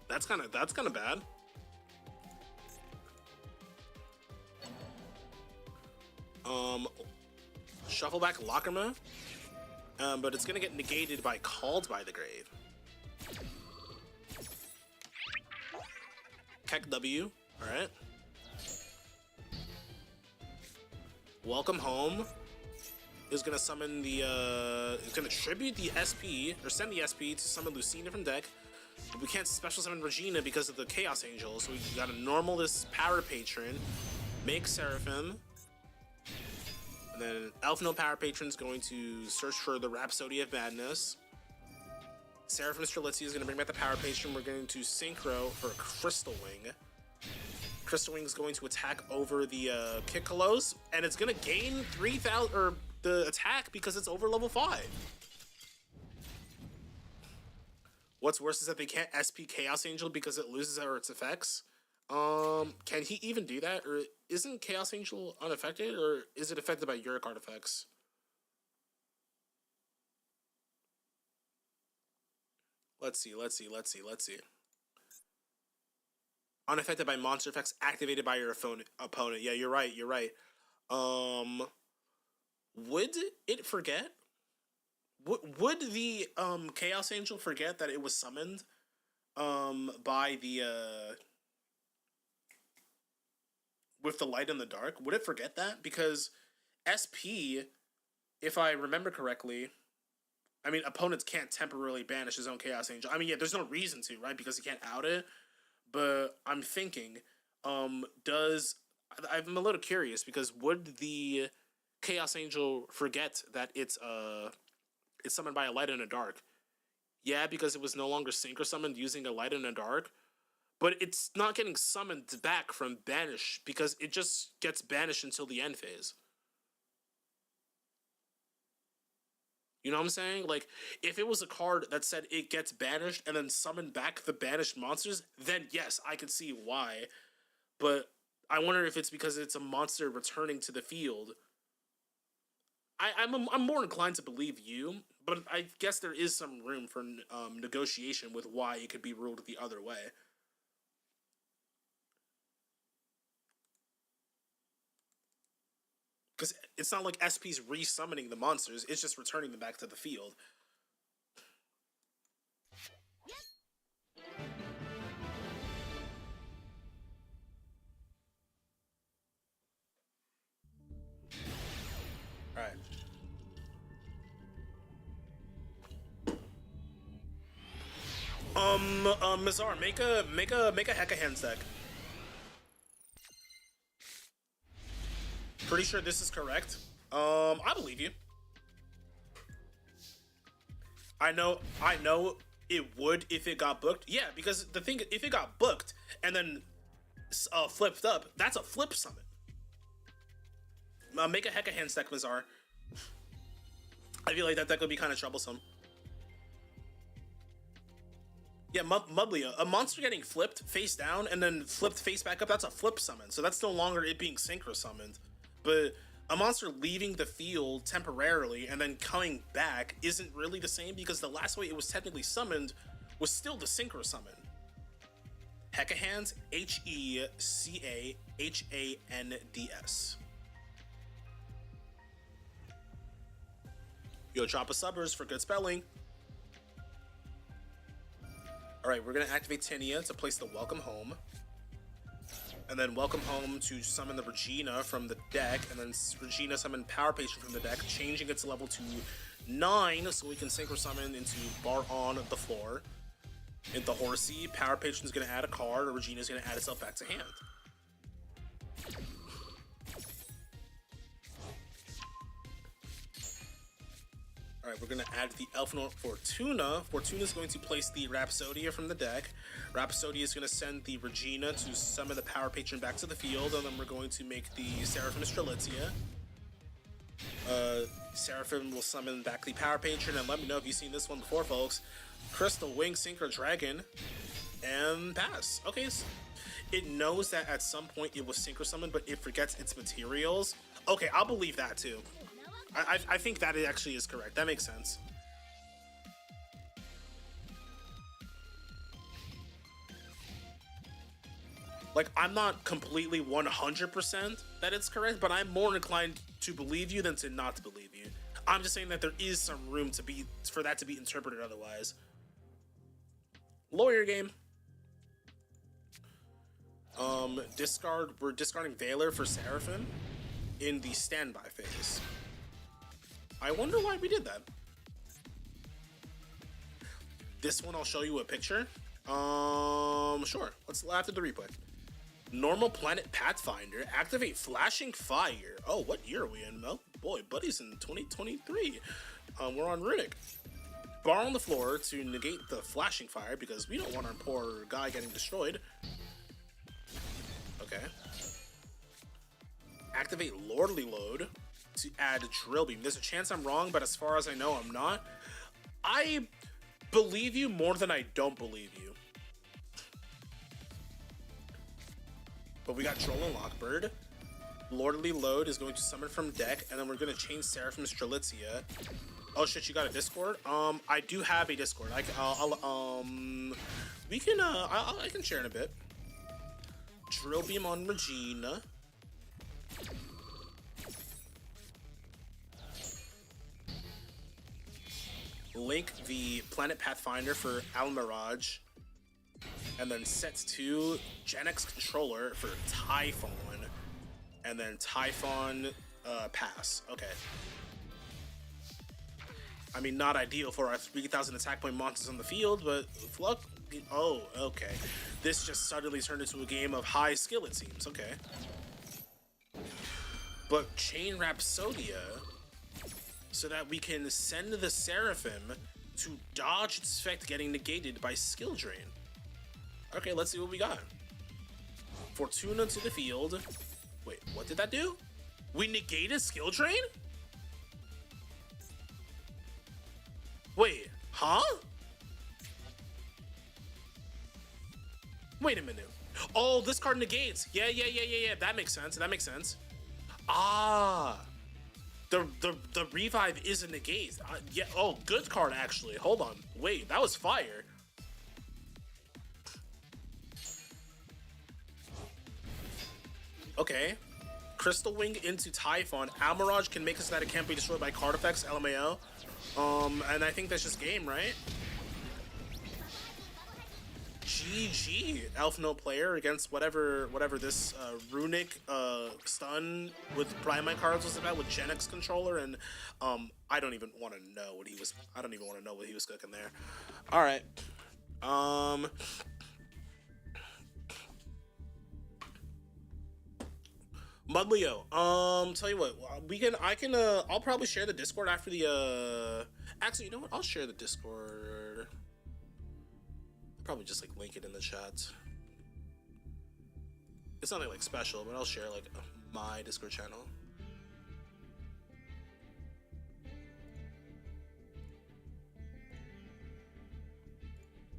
That's kind of bad. Shuffle back Lacrima, but it's gonna get negated by Called by the Grave. Keck W, alright. Welcome Home is gonna summon the, it's gonna tribute the SP, or send the SP to summon Lucina from deck. But we can't special summon Regina because of the Chaos Angel, so we gotta normal this Power Patron, make Seraphim, and then Elfno Power Patron's going to search for the Rhapsody of Madness. Seraphim Strelitzi is going to bring back the Power Patron. We're going to Synchro for a Crystal Wing. Crystal Wing is going to attack over the Kikkalos, and it's going to gain 3,000 or the attack because it's over level 5. What's worse is that they can't SP Chaos Angel because it loses its effects. Can he even do that, or isn't Chaos Angel unaffected, or is it affected by Yurick artifacts? Let's see. Unaffected by monster effects activated by your opponent. Yeah, you're right. Would it forget? Would the Chaos Angel forget that it was summoned by the with the light and the dark? Would it forget that? Because SP, if I remember correctly, I mean, opponents can't temporarily banish his own Chaos Angel. I mean, yeah, there's no reason to, right? Because he can't out it. But I'm thinking, I'm a little curious because would the Chaos Angel forget that it's summoned by a light and a dark? Yeah, because it was no longer synchro summoned using a light and a dark. But it's not getting summoned back from banish because it just gets banished until the end phase. You know what I'm saying? Like, if it was a card that said it gets banished and then summoned back the banished monsters, then yes, I could see why. But I wonder if it's because it's a monster returning to the field. I'm more inclined to believe you, but I guess there is some room for negotiation with why it could be ruled the other way. Because it's not like SP's re-summoning the monsters, it's just returning them back to the field. Alright. Mazar, make a Hecka Hands deck. Pretty sure this is correct. I believe you. I know it would if it got booked. Yeah, because the thing, if it got booked and then flipped up, that's a flip summon. Make a Hecka Hands deck, Mazar. I feel like that deck would be kind of troublesome. Yeah, Mudlia, a monster getting flipped face down and then flipped face back up, that's a flip summon. So that's no longer it being synchro summoned. But a monster leaving the field temporarily and then coming back isn't really the same because the last way it was technically summoned was still the synchro summon. Hecka Hands, Hecahands. Yo, drop a subbers for good spelling. Alright, we're going to activate Tinia to place the Welcome Home. And then Welcome Home to summon the Regina from the deck. And then Regina summon Power Patron from the deck, changing its level to 9 so we can synchro summon into Bar on the floor. Into Horsey, Power Patron is going to add a card, or Regina is going to add itself back to hand. Alright, we're going to add the Elfinor Fortuna. Fortuna is going to place the Rhapsodia from the deck. Rhapsodia is going to send the Regina to summon the Power Patron back to the field, and then we're going to make the Seraphim Strelitzia. Seraphim will summon back the Power Patron, and let me know if you've seen this one before, folks. Crystal Wing, Synchro Dragon, and pass. Okay, so it knows that at some point it was synchro summoned, but it forgets its materials. Okay, I'll believe that too. I think that it actually is correct. That makes sense. Like, I'm not completely 100% that it's correct, but I'm more inclined to believe you than to not believe you. I'm just saying that there is some room for that to be interpreted otherwise. Lawyer game. We're discarding Valor for Seraphim in the standby phase. I wonder why we did that. This one, I'll show you a picture. Sure. Let's after the replay. Normal Planet Pathfinder. Activate Flashing Fire. Oh, what year are we in? Oh boy, buddy's in 2023. We're on Runic. Bar on the floor to negate the Flashing Fire because we don't want our poor guy getting destroyed. Okay. Activate Lordly Load to add Drill Beam. There's a chance I'm wrong, but as far as I know, I'm not. I believe you more than I don't believe you. But we got Troll and Lockbird. Lordly Load is going to summon from deck, and then we're going to chain Seraphim Strelitzia. Oh shit, you got a Discord? I do have a Discord. I can share in a bit. Drill Beam on Regina. Link the Planet Pathfinder for Almirage. And then sets to Gen X Controller for Typhon. And then Typhon pass. Okay. I mean, not ideal for our 3,000 attack point monsters on the field, but luck. Oh, okay. This just suddenly turned into a game of high skill, it seems. Okay. But Chain Rhapsodia, so that we can send the Seraphim to dodge its effect getting negated by Skill Drain. Okay, let's see what we got. Fortuna to the field. Wait, what did that do? We negated Skill Drain? Wait, huh? Wait a minute. Oh, this card negates. Yeah. That makes sense. That makes sense. Ah. The revive is a negate. Yeah. Oh, good card, actually. Hold on. Wait, that was fire. Okay. Crystal Wing into Typhon. Almirage can make it so that it can't be destroyed by card effects, LMAO. And I think that's just game, right? GG, Elf no player against whatever this runic stun with Primite cards was about with Gen X Controller, and I don't even want to know what he was. I don't even want to know what he was cooking there. All right. Mudleo, tell you what, I'll probably share the Discord after the, actually, you know what, I'll share the Discord. I'll probably just, like, link it in the chat. It's nothing, like, special, but I'll share, like, my Discord channel.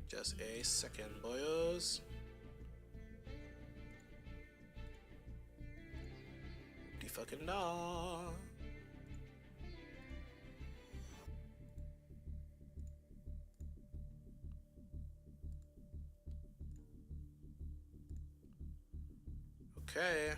Just a second, boyos. Fucking nah. Okay.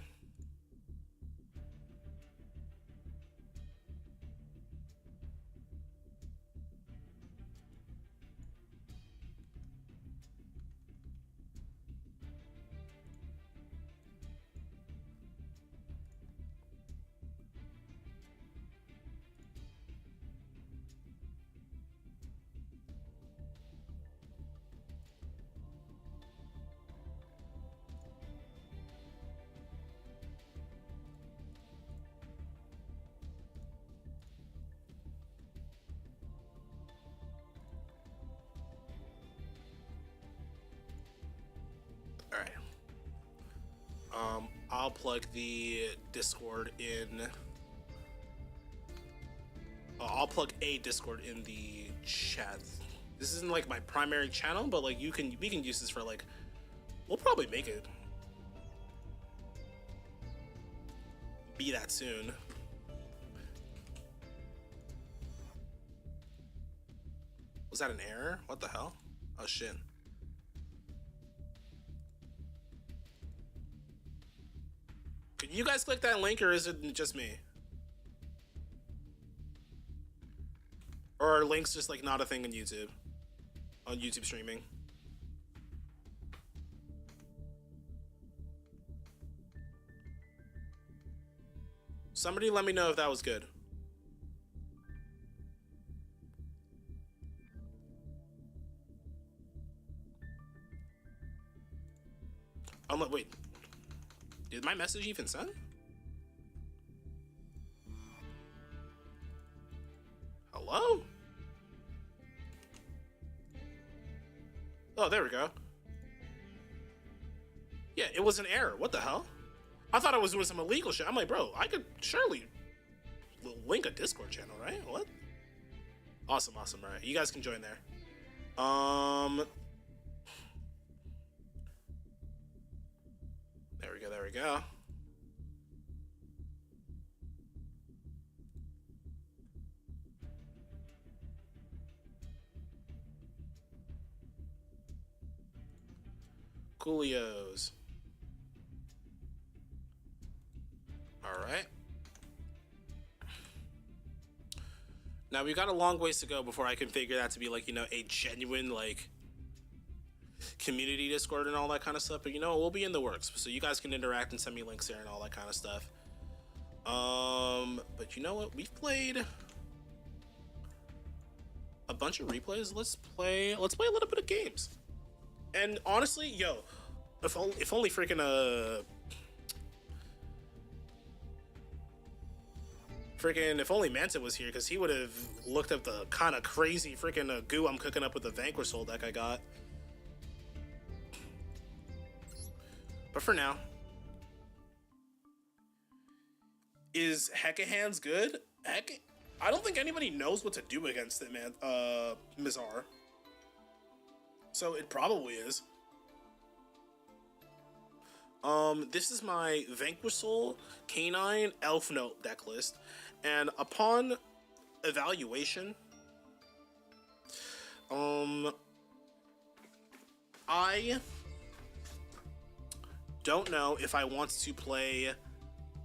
Alright. I'll plug the Discord in. I'll plug a Discord in the chat. This isn't like my primary channel, but like we can use this for like, we'll probably make it be that soon. Was that an error? What the hell? Oh shit. Can you guys click that link, or is it just me? Or are links just like not a thing on YouTube streaming? Somebody let me know if that was good. Wait. Did my message even send? Hello? Oh, there we go. Yeah. Yeah, it was an error. What the hell? I thought I was doing some illegal shit. I'm like, bro, I could surely link a Discord channel, right? What? Awesome, awesome. All right, you guys can join there. There we go, there we go. Coolios. All right. Now we've got a long ways to go before I can figure that to be like, you know, a genuine like community Discord and all that kind of stuff. But you know, we'll be in the works, so you guys can interact and send me links there and all that kind of stuff. But you know what? We've played a bunch of replays. Let's play a little bit of games. And honestly, yo, if only freaking if only Manta was here, because he would have looked up the kind of crazy freaking goo I'm cooking up with the Vanquish Soul deck I got. But for now, is Hecka Hands good? Heck, I don't think anybody knows what to do against it, man. Mizar. So it probably is. This is my Vanquish Soul Canine Elf Note deck list, and upon evaluation, I don't know if I want to play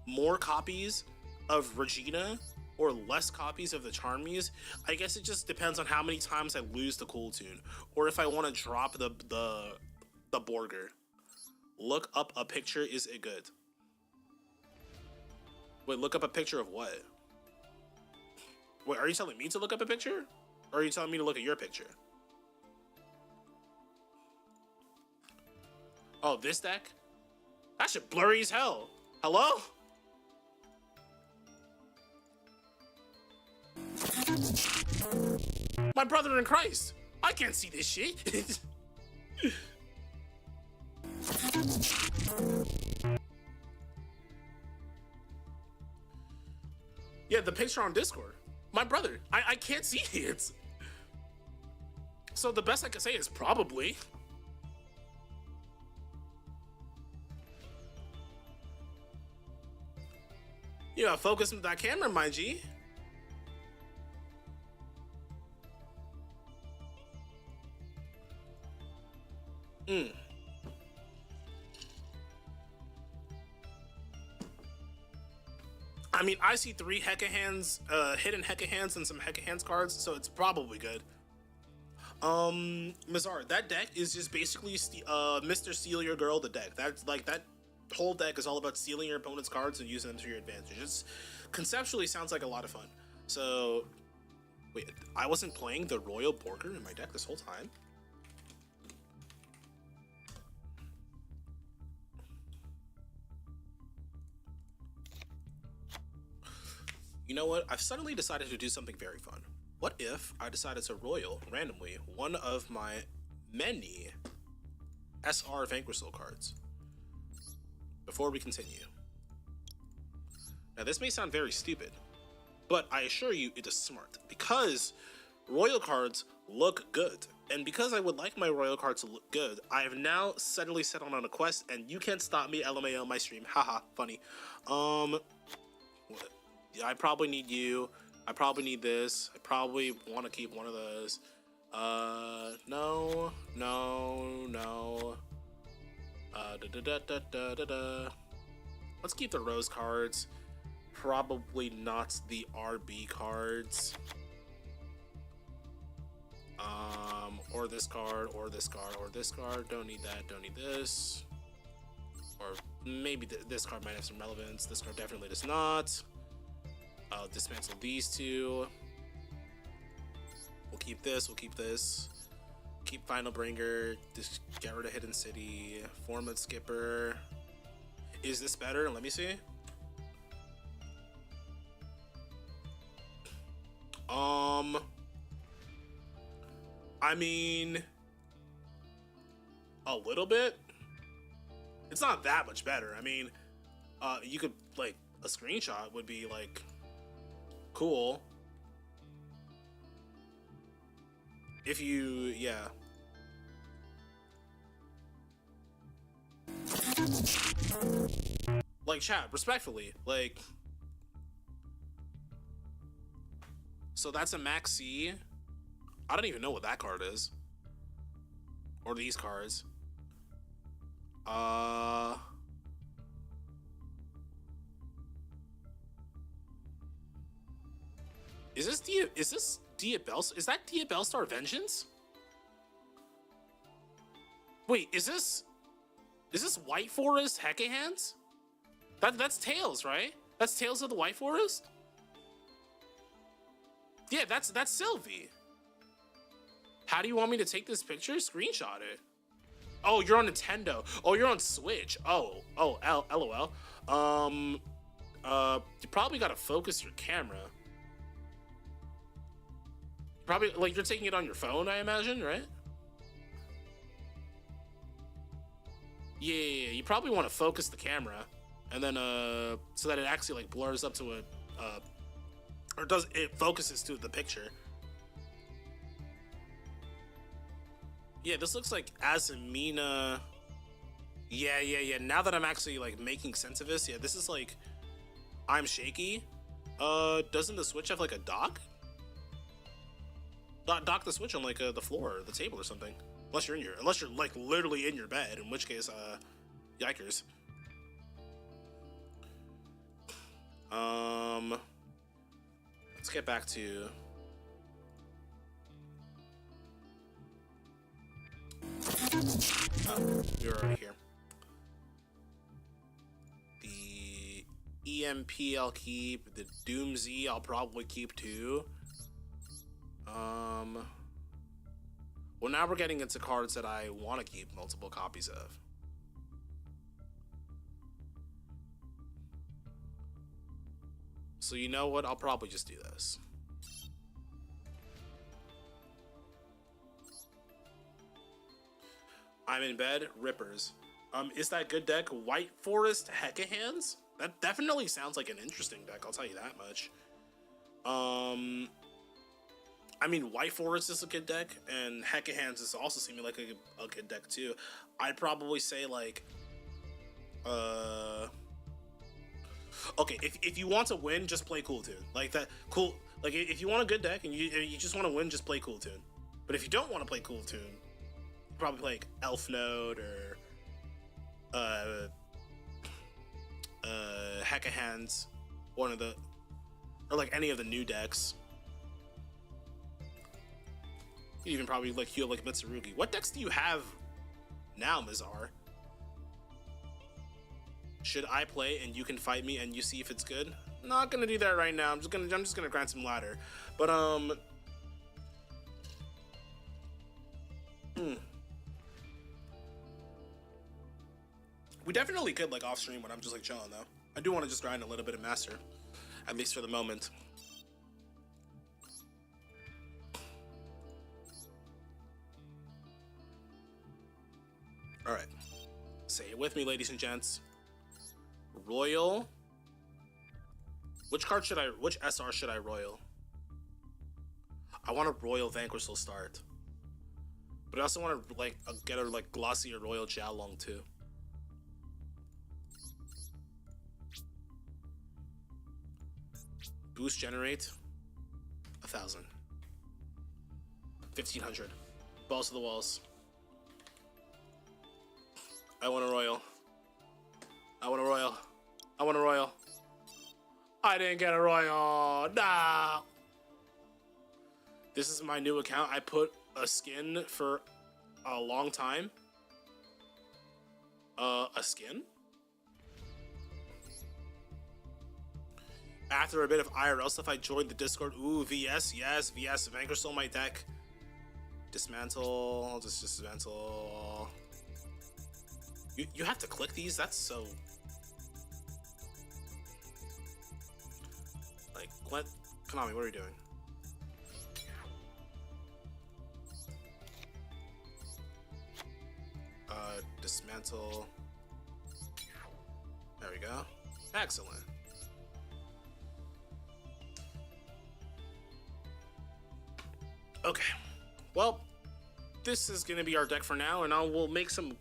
more copies of Regina or less copies of the Charmies. I guess it just depends on how many times I lose the Cool Tune, or if I want to drop the Borger. Look up a picture. Is it good? Wait, look up a picture of what? Wait, are you telling me to look up a picture? Or are you telling me to look at your picture? Oh, this deck? That shit blurry as hell. Hello? My brother in Christ. I can't see this shit. Yeah, the picture on Discord. My brother, I can't see it. So the best I can say is probably. You gotta focus with that camera, my G. I mean, I see 3 Hecka Hands, hidden Hecka Hands and some Hecka Hands cards, so it's probably good. Mizar, that deck is just basically Mr. Steal Your Girl the deck. That's like, that whole deck is all about stealing your opponent's cards and using them to your advantage. It's conceptually sounds like a lot of fun. So, wait, I wasn't playing the Royal Borger in my deck this whole time? You know what? I've suddenly decided to do something very fun. What if I decided to royal, randomly, one of my many SR Vanquish Soul cards? Before we continue. Now this may sound very stupid, but I assure you it is smart, because royal cards look good. And because I would like my royal cards to look good, I have now suddenly set on a quest, and you can't stop me, LMAO my stream. Haha, funny. I probably need you. I probably need this. I probably want to keep one of those. No. Let's keep the rose cards. Probably not the RB cards. Or this card, or this card, or this card. Don't need that, don't need this. Or maybe this card might have some relevance. This card definitely does not. I'll dismantle these two. We'll keep this, we'll keep this. Keep Final Bringer, just get rid of Hidden City, Formate Skipper. Is this better? Let me see. I mean, a little bit. It's not that much better. I mean, you could like a screenshot would be like cool if you, yeah. Like chat, respectfully, like, so that's a Max C. I don't even know what that card is. Or these cards. Is this Diabellstar? Is that Diabellstar Vengeance? Wait, is this White Forest Hecahands? That's Tails, right? That's Tails of the White Forest? Yeah, that's Sylvie. How do you want me to take this picture? Screenshot it. Oh, you're on Nintendo. Oh, you're on Switch. Oh, LOL. You probably gotta focus your camera. Probably, like, you're taking it on your phone, I imagine, right? Yeah, you probably want to focus the camera, and then, so that it actually, like, blurs up to or it focuses to the picture. Yeah, this looks like Azamina. Yeah. Now that I'm actually, like, making sense of this, yeah, this is, like, I'm shaky. Doesn't the Switch have, like, a dock? Dock the Switch on, like, the floor or the table or something. Unless you're like literally in your bed, in which case, yikers. Let's get back to you're already here. The EMP I'll keep. The Doom Z I'll probably keep too. Well, now we're getting into cards that I want to keep multiple copies of. So you know what? I'll probably just do this. I'm in bed. Rippers. Is that good deck? White Forest Hecahands? That definitely sounds like an interesting deck. I'll tell you that much. I mean, White Forest is a good deck, and Hecahands is also seeming like a good deck too. I'd probably say like, okay, if you want to win, just play Cool Tune. Like that, cool. Like if you want a good deck and you just want to win, just play Cool Tune. But if you don't want to play Cool Tune, probably play like Elf Node or Hecahands, or like any of the new decks. You even probably like heal like Mitsurugi. What decks do you have now, Mizar? Should I play and you can fight me and you see if it's good? Not gonna do that right now. I'm just gonna grind some ladder. But we definitely could like off stream when I'm just like chilling though. I do want to just grind a little bit of master, at least for the moment. All right, say it with me, ladies and gents. Royal. Which SR should I royal? I want a Royal Vanquishal start, but I also want to like get a like glossy or Royal Jialong too. Boost generate 1,000, 1,500. Balls to the walls. I want a royal. I want a royal. I want a royal. I didn't get a royal. Nah. This is my new account. I put a skin for a long time. A skin? After a bit of IRL stuff, I joined the Discord. Ooh, VS, yes, VS. Vanquish stole my deck. Dismantle. I'll just dismantle. You have to click these? That's so... Like, what? Konami, what are you doing? Dismantle. There we go. Excellent. Okay. Well, this is going to be our deck for now, and I will make some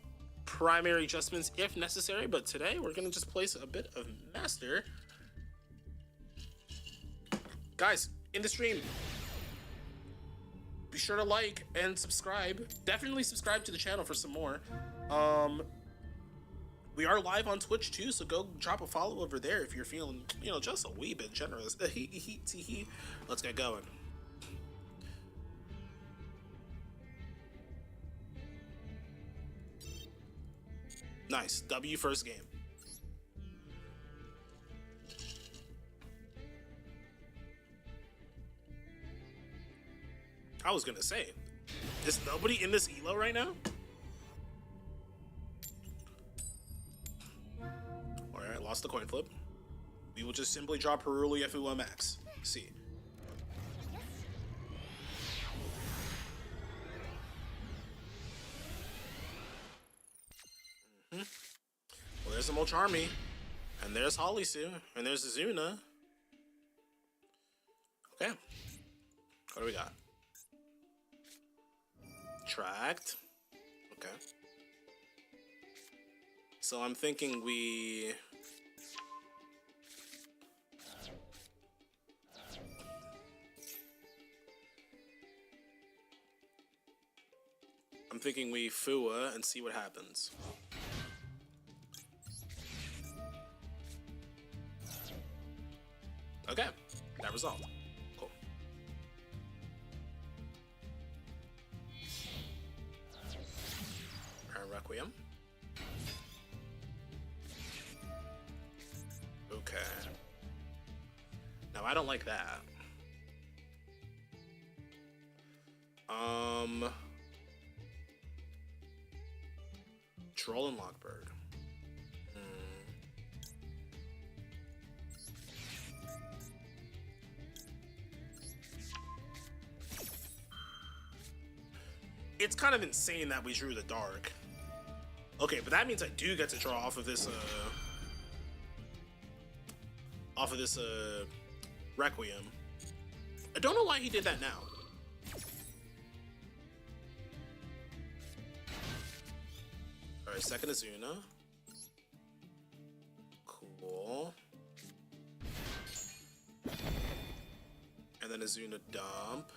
primary adjustments if necessary, but today we're going to just place a bit of Master. Guys, in the stream, be sure to like and subscribe. Definitely subscribe to the channel for some more. We are live on Twitch too, so go drop a follow over there if you're feeling, you know, just a wee bit generous. Let's get going. Nice. W first game. I was gonna say, is nobody in this elo right now? Alright, lost the coin flip. We will just simply drop Heruli FU1 Max. See. Well, there's the Molcharmy, and there's Holisu, and there's Azuna. Okay. What do we got? Tracked. Okay. So I'm thinking we... Fua and see what happens. Okay, that resolved. Cool. Requiem. Okay. Now I don't like that. Troll and Lockbird. It's kind of insane that we drew the Dark. Okay, but that means I do get to draw off of this Requiem. I don't know why he did that now. Alright, second Azuna. Cool. And then Azuna dump.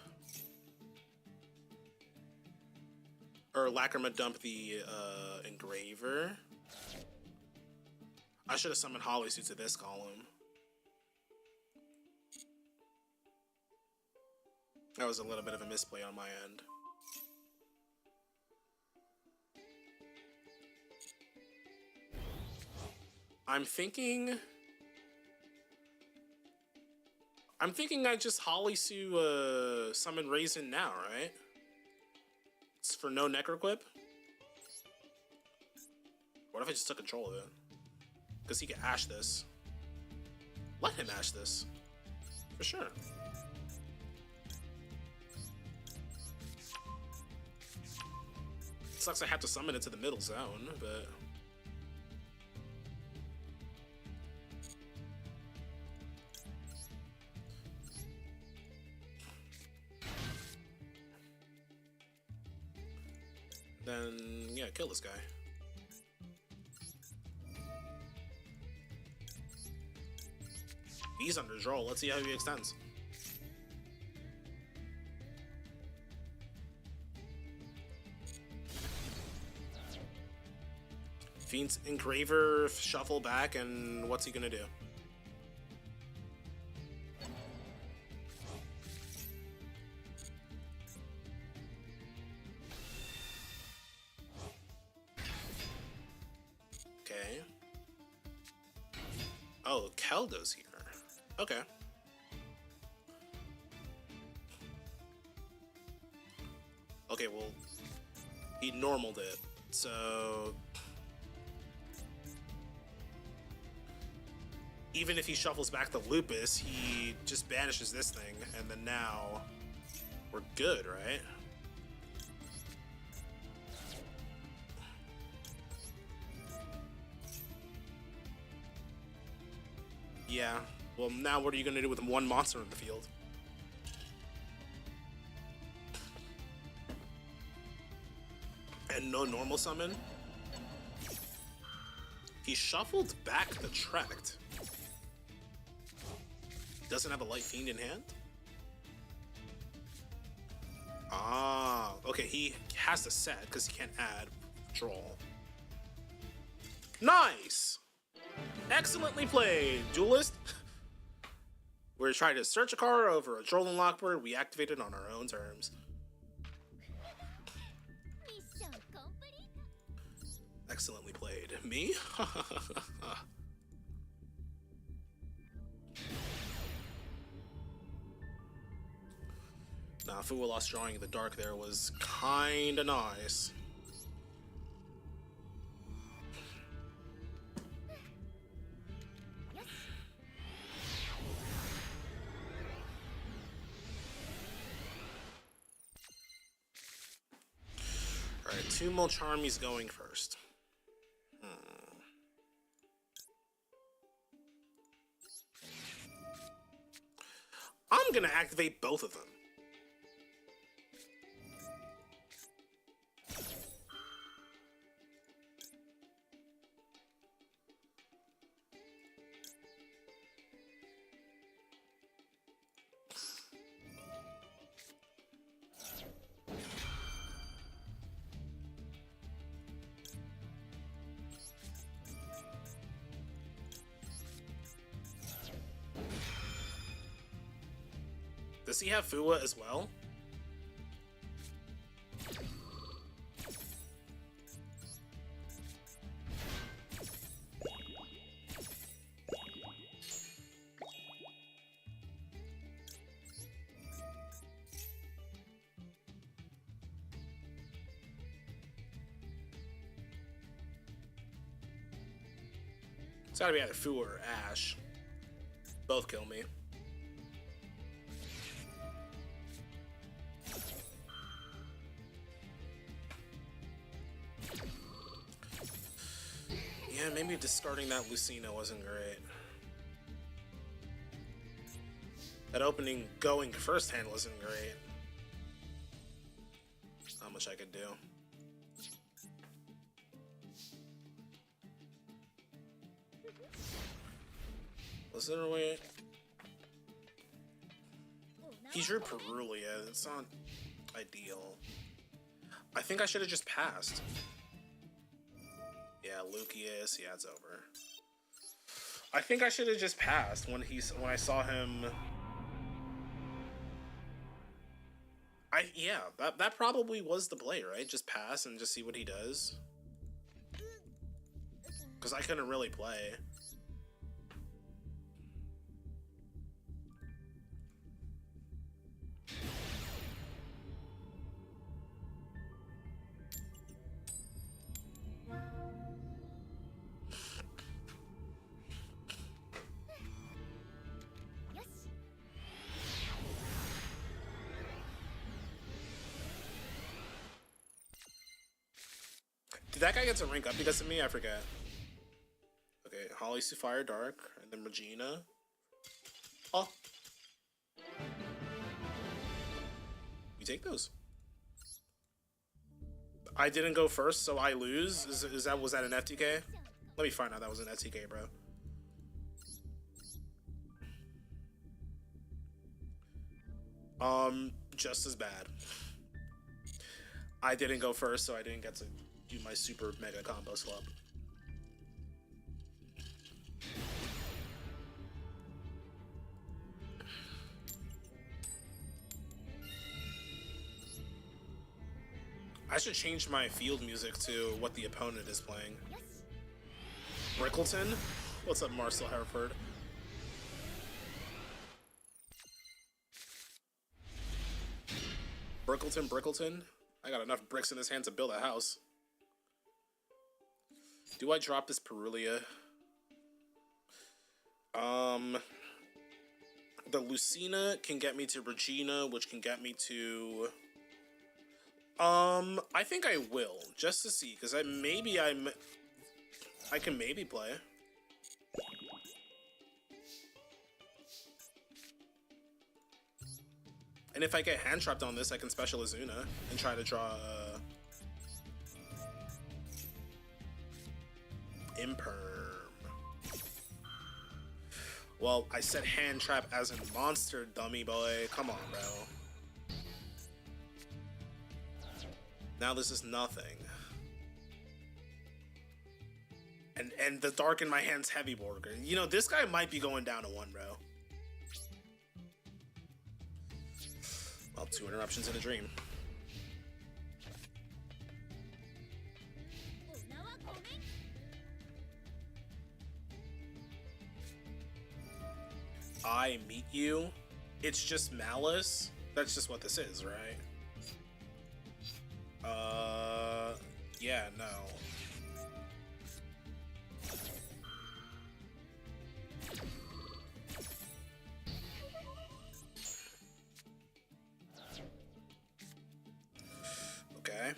Or Lacrima dump the Engraver. I should have summoned Holisu to this column. That was a little bit of a misplay on my end. I'm thinking I just Holisu summon Raisin now, right? It's for no Necroquip? What if I just took control of it? Because he can Ash this. Let him Ash this. For sure. Sucks I have to summon it to the middle zone, but... Then, yeah, kill this guy. He's under draw. Let's see how he extends. Fiend's Engraver, shuffle back, and what's he gonna do? Okay. Oh, Keldo's here. Okay. Okay, well, he normaled it, so... Even if he shuffles back the Lupus, he just banishes this thing, and then now we're good, right? Yeah. Well, now what are you gonna do with one monster in the field? And no normal summon? He shuffled back the Tract. Doesn't have a Light Fiend in hand? Ah, okay, he has to set because he can't add draw. Nice! Excellently played, Duelist. We're trying to search a card over a Trolling Lockbird. We activate it on our own terms. Excellently played. Me? Nah, Fuwa lost drawing in the dark there was kinda nice. Alright, two Molcharmies going first. I'm gonna activate both of them. Does he have Fuwa as well? It's gotta be either Fuwa or Ash. Both kill me. Yeah, maybe discarding that Lucina wasn't great. That opening going first hand wasn't great. Not much I could do. Was there a way? He drew Perulia. It's not ideal. I think I should have just passed. Yeah, Lucius. Yeah, it's over. I think I should have just passed when I saw him. Yeah, that probably was the play, right? Just pass and just see what he does. Because I couldn't really play. Did that guy get to rank up because of me? I forget. Okay, Holly, Fire, Dark, and then Regina. Oh. You take those. I didn't go first, so I lose? Was that an FTK? Let me find out that was an FTK, bro. Just as bad. I didn't go first, so I didn't get to do my super mega combo swap. I should change my field music to what the opponent is playing. Brickleton? What's up, Marcel Hereford? Brickleton? I got enough bricks in his hand to build a house. Do I drop this Perulia? The Lucina can get me to Regina, which can get me to... I think I will, just to see, because I can maybe play. And if I get hand trapped on this, I can special Azuna and try to draw Imperm. Well, I said hand trap as in monster, dummy boy. Come on, bro. Now this is nothing. And the dark in my hand's heavy Borger. You know, this guy might be going down to 1, bro. Well, 2 interruptions in a dream. I meet you. It's just malice. That's just what this is, right? Yeah, no. Okay.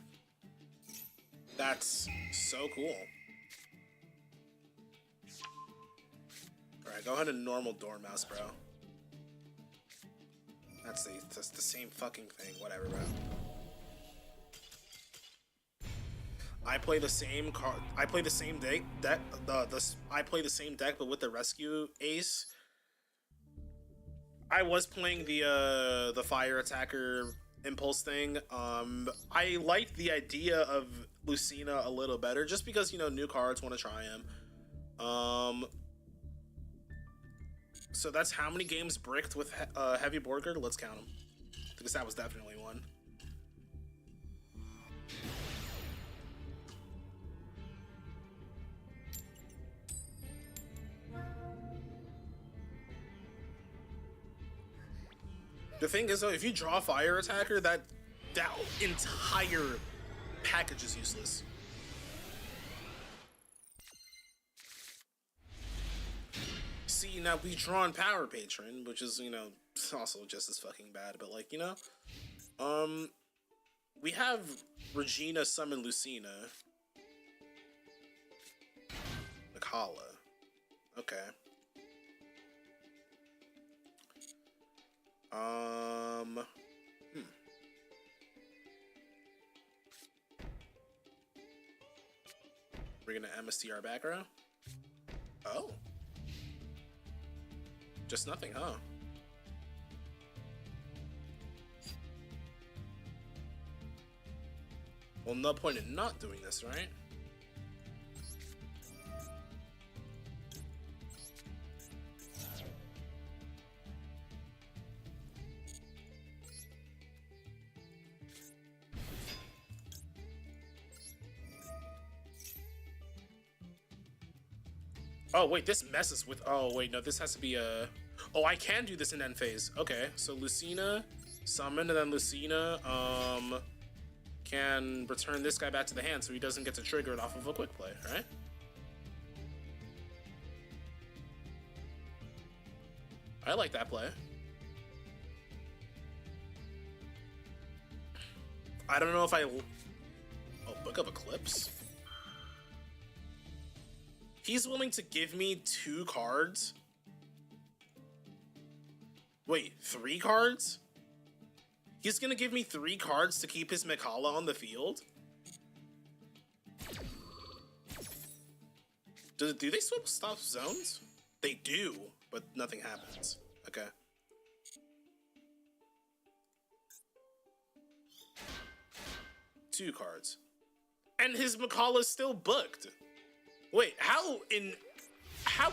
That's so cool. Alright, go ahead and normal Dormouse, bro. That's the same fucking thing. Whatever, bro. I play the same card. I play the same deck. I play the same deck, but with the Rescue Ace. I was playing the Fire Attacker Impulse thing. I liked the idea of Lucina a little better, just because, you know, new cards want to try him. So that's how many games bricked with Heavy Borger? Let's count them, because that was definitely one. The thing is, though, if you draw Fire Attacker, that entire package is useless. See, now we drawn Power Patron, which is, you know, also just as fucking bad, but, like, you know, we have Regina summon Lucina. Makala. Okay. We're gonna MST our back row? Oh. Just nothing, huh? Well, no point in not doing this, right? Oh, wait, this messes with... Oh, wait, no, this has to be a... Oh, I can do this in end phase. Okay, so Lucina, summon, and then Lucina, can return this guy back to the hand so he doesn't get to trigger it off of a quick play, right? I like that play. I don't know if I... Oh, Book of Eclipse? He's willing to give me 2 cards? Wait, 3 cards? He's gonna give me 3 cards to keep his Mikala on the field? Do they stop zones? They do, but nothing happens. Okay. Two cards. And his Mikala's still booked. Wait, how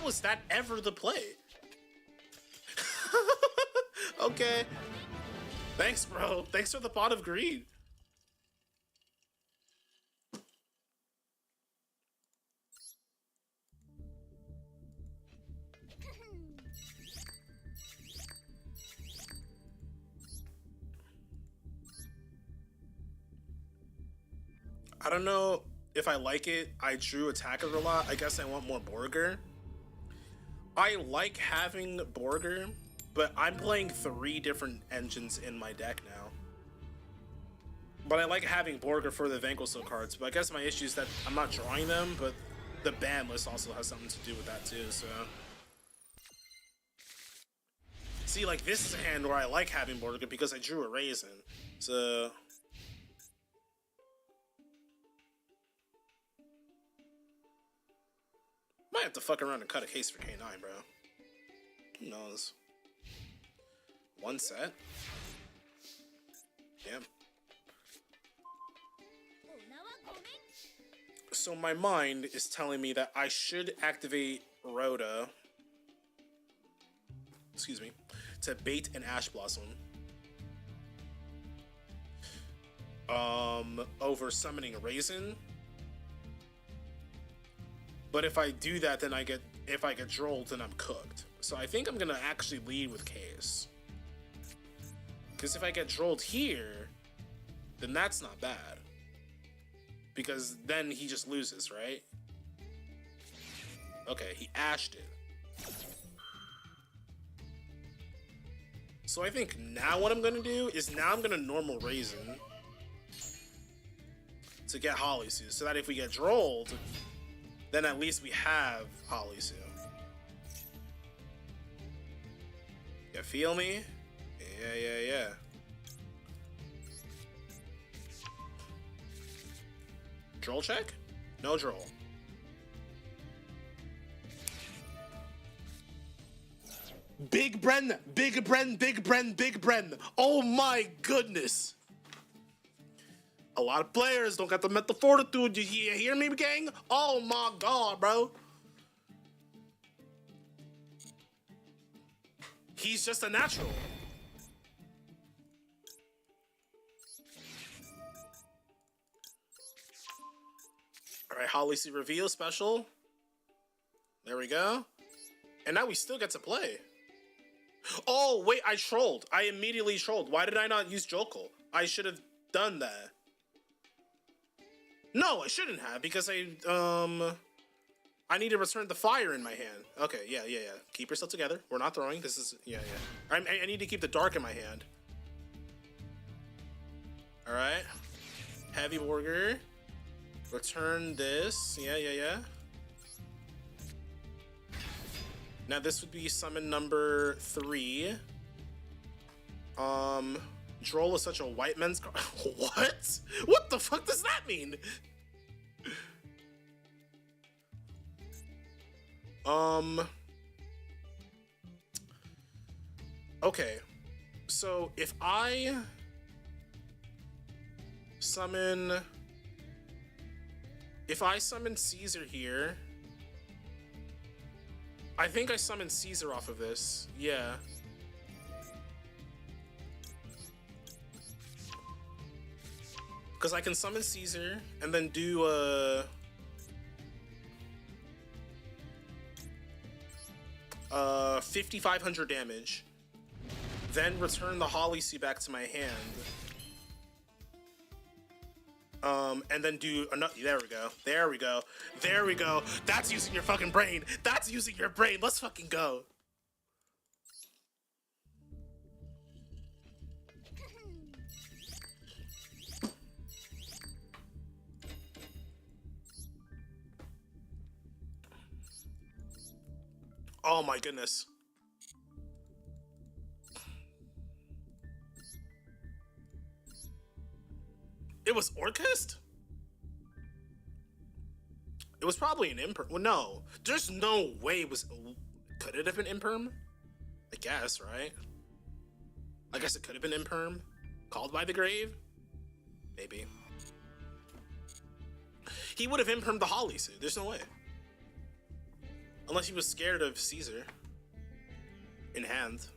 was that ever the play? Okay. Thanks, bro. Thanks for the pot of greed. I don't know if I like it. I drew attacker a lot. I guess I want more Borger. I like having Borger, but I'm playing 3 different engines in my deck now. But I like having Borger for the Vanquisho cards, but I guess my issue is that I'm not drawing them, but the ban list also has something to do with that too, so... See, like, this is a hand where I like having Borga because I drew a Raisin. So... might have to fuck around and cut a case for K9, bro. Who knows? One set? Damn. So my mind is telling me that I should activate Rhoda, excuse me, to bait an Ash Blossom. Over summoning a Raisin. But if I do that, then if I get drolled, then I'm cooked. So I think I'm gonna actually lead with Case. Because if I get drolled here, then that's not bad. Because then he just loses, right? Okay, he ashed it. So I think now what I'm gonna do is now I'm gonna normal Raisin to get Holisu, so that if we get drolled, then at least we have Holisu. You feel me? Yeah. Droll check? No droll. Big Bren! Big Bren! Big Bren! Big Bren! Oh my goodness! A lot of players don't got the mental fortitude. You hear me, gang? Oh my god, bro. He's just a natural. Alright, Holisu reveal special. There we go. And now we still get to play. Oh, wait, I trolled. I immediately trolled. Why did I not use Jokul? I should have done that. No, I shouldn't have, because I need to return the fire in my hand. Okay, yeah. Keep yourself together. We're not throwing. This is, yeah. I need to keep the dark in my hand. All right. Heavy Warger. Return this. Yeah. Now this would be summon number 3. Droll is such a white man's card. What? What the fuck does that mean? Okay. So if I summon Caesar here, I think I summon Caesar off of this. Yeah. Because I can summon Caesar and then do 5,500 damage. Then return the Holisu back to my hand. And then do another. There we go. That's using your fucking brain. That's using your brain. Let's fucking go. Oh my goodness. It was Orchest? It was probably an imperm. Well, no. There's no way it was... Could it have been imperm? I guess, right? I guess it could have been imperm. Called by the grave? Maybe. He would have impermed the Holisu. There's no way. Unless he was scared of Caesar. In hand.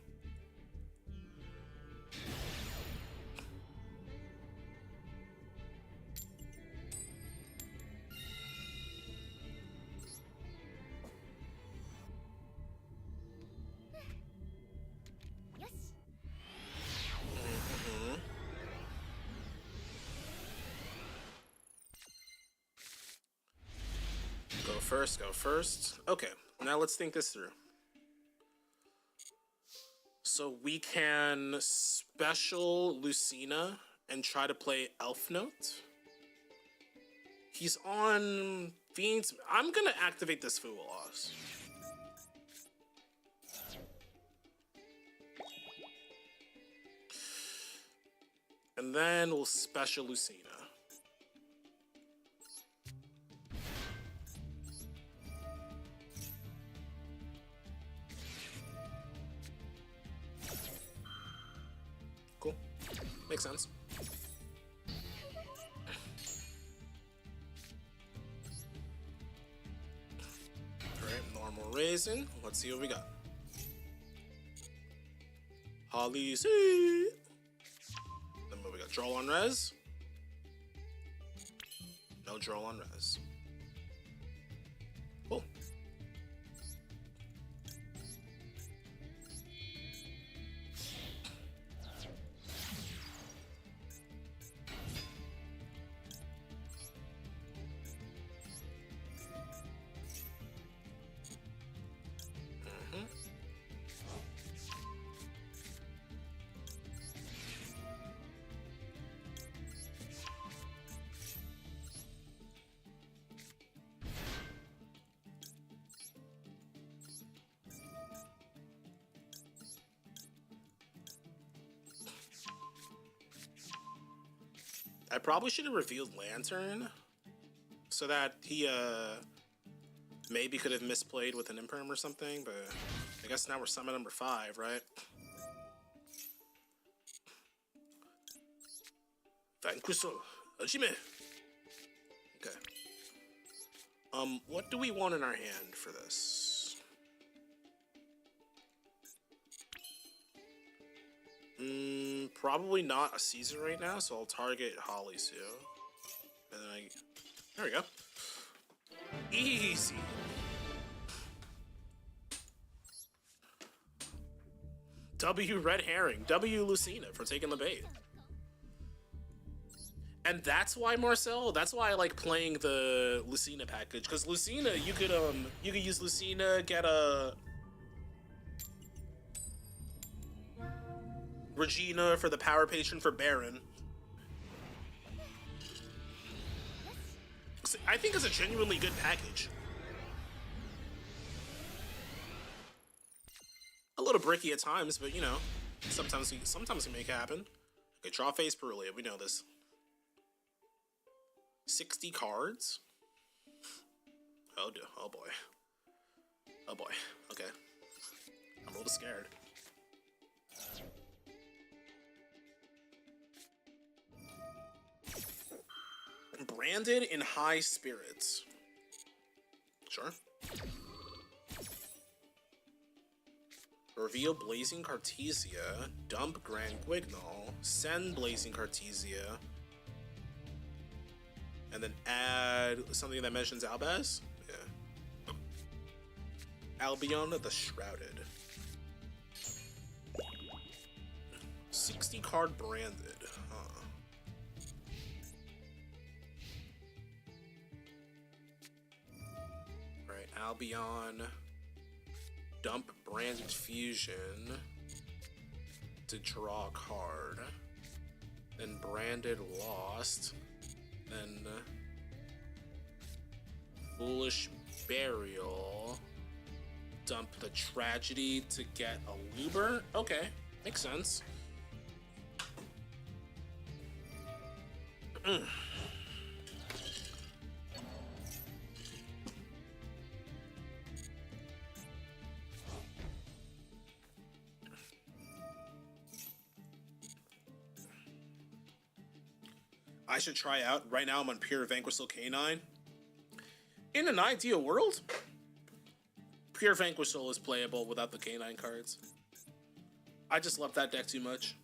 Go first. Okay, now let's think this through. So we can special Lucina and try to play Elf Note. He's on Fiends. I'm gonna activate this Full Loss. And then we'll special Lucina. Cool. Makes sense. Alright, normal raising. Let's see what we got. Holly C. Then we got Droll on res. No Droll on res. Cool. I probably should have revealed Lantern so that he maybe could have misplayed with an Imperm or something, but I guess now we're summon number 5, right? Vanquisher, Hajime. Okay. What do we want in our hand for this? Probably not a Caesar right now, so I'll target Holly Sue. And then there we go. Easy. W Red Herring, W Lucina for taking the bait. And that's why, Marcel, that's why I like playing the Lucina package, because Lucina, you could use Lucina, get a Regina for the Power Patron for Baron. I think it's a genuinely good package. A little bricky at times, but you know, sometimes we make it happen. Okay, draw face Perulia, we know this. 60 cards? Oh boy. Oh boy, okay. I'm a little scared. Branded in high spirits. Sure. Reveal Blazing Cartesia, dump Grand Guignol, send Blazing Cartesia, and then add something that mentions Albaz? Yeah. Albion the Shrouded. 60 card branded, huh. Right, Albion. Dump Branded Fusion to draw a card. Then Branded Lost. Then Foolish Burial. Dump the Tragedy to get a Luber. Okay, makes sense. I should try out. Right now I'm on pure Vanquisher Canine. In an ideal world, pure Vanquisher is playable without the Canine cards. I just love that deck too much.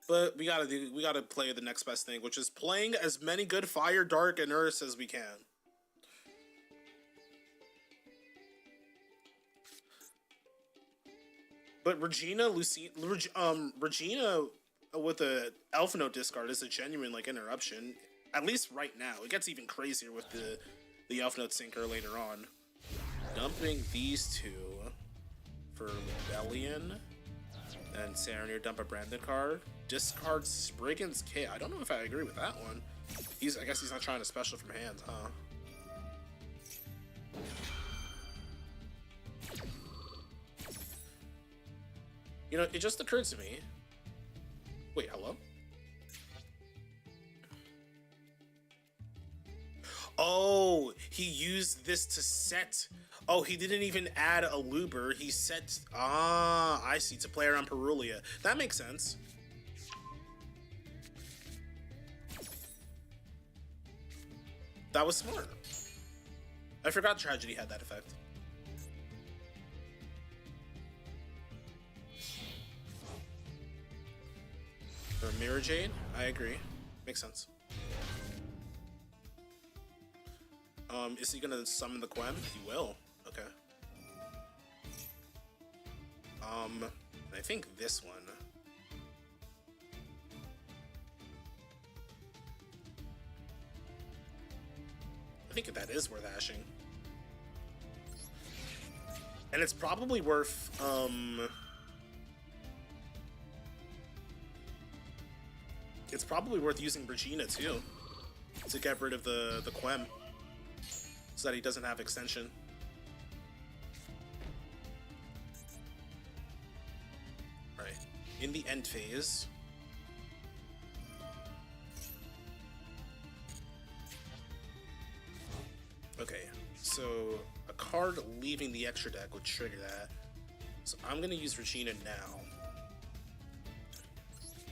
But we gotta play the next best thing, which is playing as many good Fire, Dark, and Earth as we can. But Regina with the Elf Note discard is a genuine like interruption. At least right now. It gets even crazier with the Elf Note Sinker later on. Dumping these two for Rebellion. And Saranir dump a branded card. Discard Spriggan's Kit. I don't know if I agree with that one. I guess he's not trying to special from hand, huh? You know, it just occurred to me. Wait, hello? Oh, he used this to set. Oh, he didn't even add a looper. He set. Ah, I see. To play around Perulia. That makes sense. That was smart. I forgot Tragedy had that effect. Or Mirror Jade? I agree. Makes sense. Is he gonna summon the Quem? He will. Okay. I think this one. I think that is worth hashing. And it's probably worth, it's probably worth using Regina too, to get rid of the Quem, so that he doesn't have extension. Right. In the end phase. Okay, so a card leaving the extra deck would trigger that. So I'm gonna use Regina now.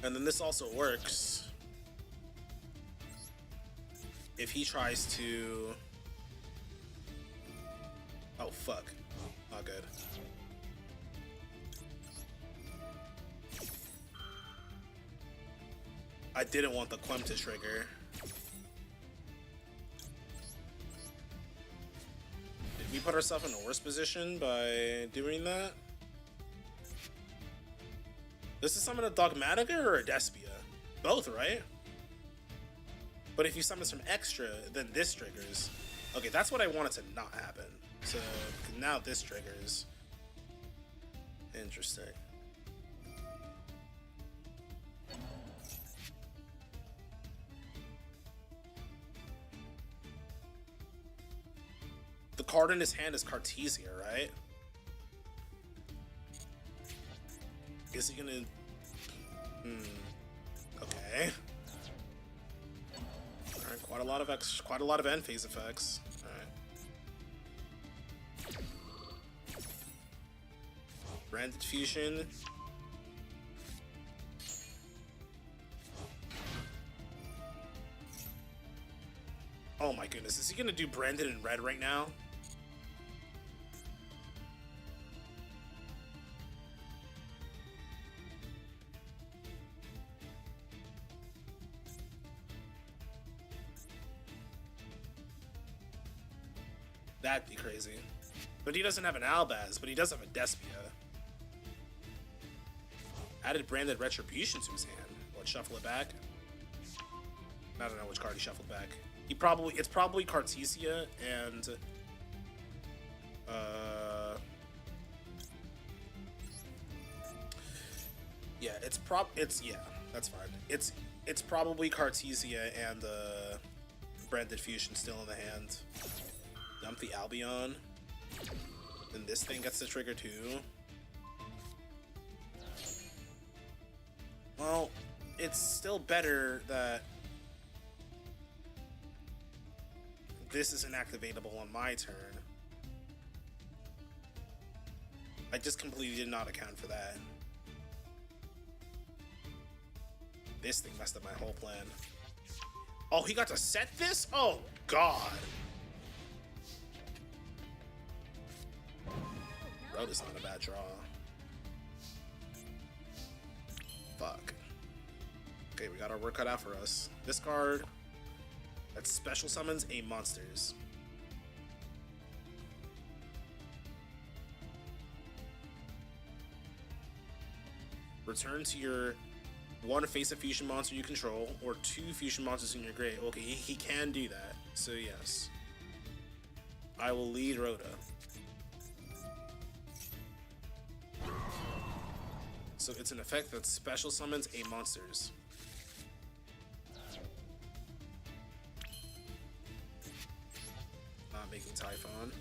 And then this also works if he tries to... Oh, fuck. Not good. I didn't want the Quem to trigger. Did we put ourselves in a worse position by doing that? This is summon a Dogmatica or a Despia? Both, right? But if you summon some extra, then this triggers. Okay, that's what I wanted to not happen. So now this triggers. Interesting. The card in his hand is Cartesia, right? Is he gonna... Okay. Alright, quite a lot of end phase effects. Alright. Branded Fusion. Oh my goodness, is he gonna do Branded in red right now? That'd be crazy. But he doesn't have an Albaz, but he does have a Despia. Added Branded Retribution to his hand. What, shuffle it back? I don't know which card he shuffled back. It's probably Cartesia and yeah, yeah, that's fine. It's probably Cartesia and Branded Fusion still in the hand. Dump the Albion. Then this thing gets the trigger too. Well, it's still better that this isn't activatable on my turn. I just completely did not account for that. This thing messed up my whole plan. Oh, he got to set this? Oh, God. Road is not a bad draw. Fuck. Okay, we got our work cut out for us. This card that special summons a monsters. Return to your one face of fusion monster you control, or 2 fusion monsters in your grave. Okay, he can do that. So yes, I will lead Rhoda. So it's an effect that special summons a monsters. Not making Typhon.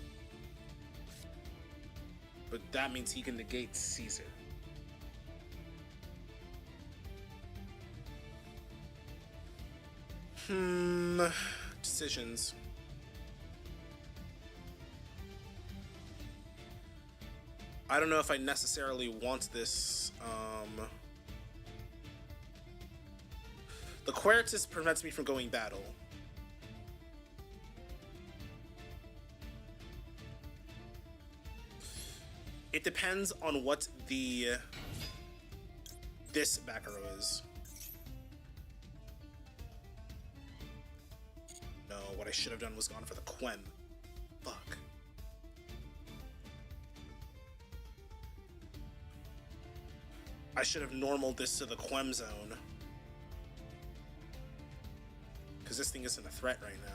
But that means he can negate Caesar. Decisions. I don't know if I necessarily want this. The Quertus prevents me from going battle. It depends on what this back row is. No, what I should have done was gone for the Quem. Fuck. I should have normaled this to the Quem zone. Because this thing isn't a threat right now.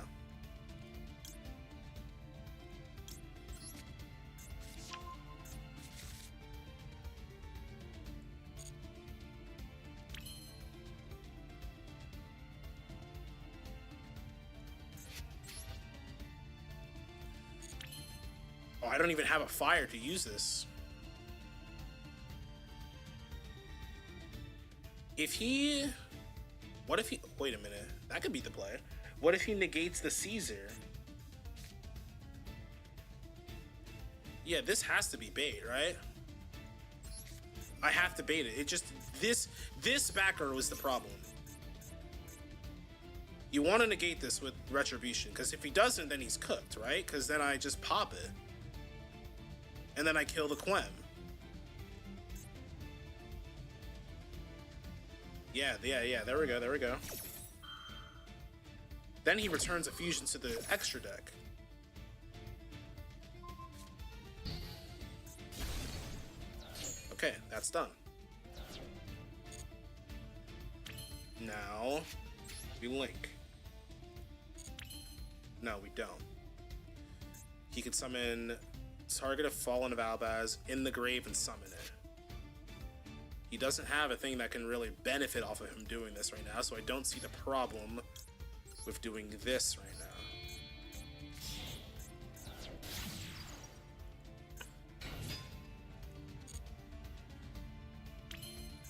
Oh, I don't even have a fire to use this. If he... What if he... Wait a minute. That could be the play. What if he negates the Caesar? Yeah, this has to be bait, right? I have to bait it. It just... This backer was the problem. You want to negate this with Retribution, because if he doesn't, then he's cooked, right? Because then I just pop it. And then I kill the Quem. Yeah, there we go. Then he returns a fusion to the extra deck. Okay, that's done. Now, we link. No, we don't. He can summon target of Fallen of Albaz in the grave and summon it. He doesn't have a thing that can really benefit off of him doing this right now, so I don't see the problem with doing this right now.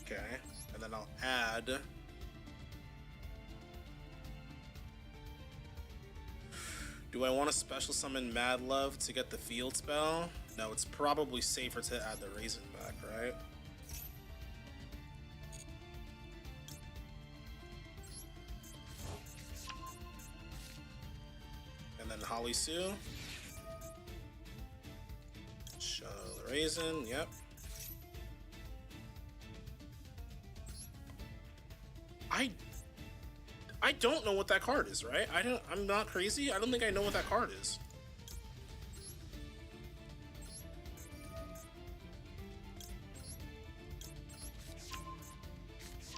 Okay, and then I'll add... Do I want to special summon Mad Love to get the field spell? No, it's probably safer to add the Raisin back, right? And then Holly Sue. Show the Raisin, yep. I don't know what that card is, right? I'm not crazy. I don't think I know what that card is.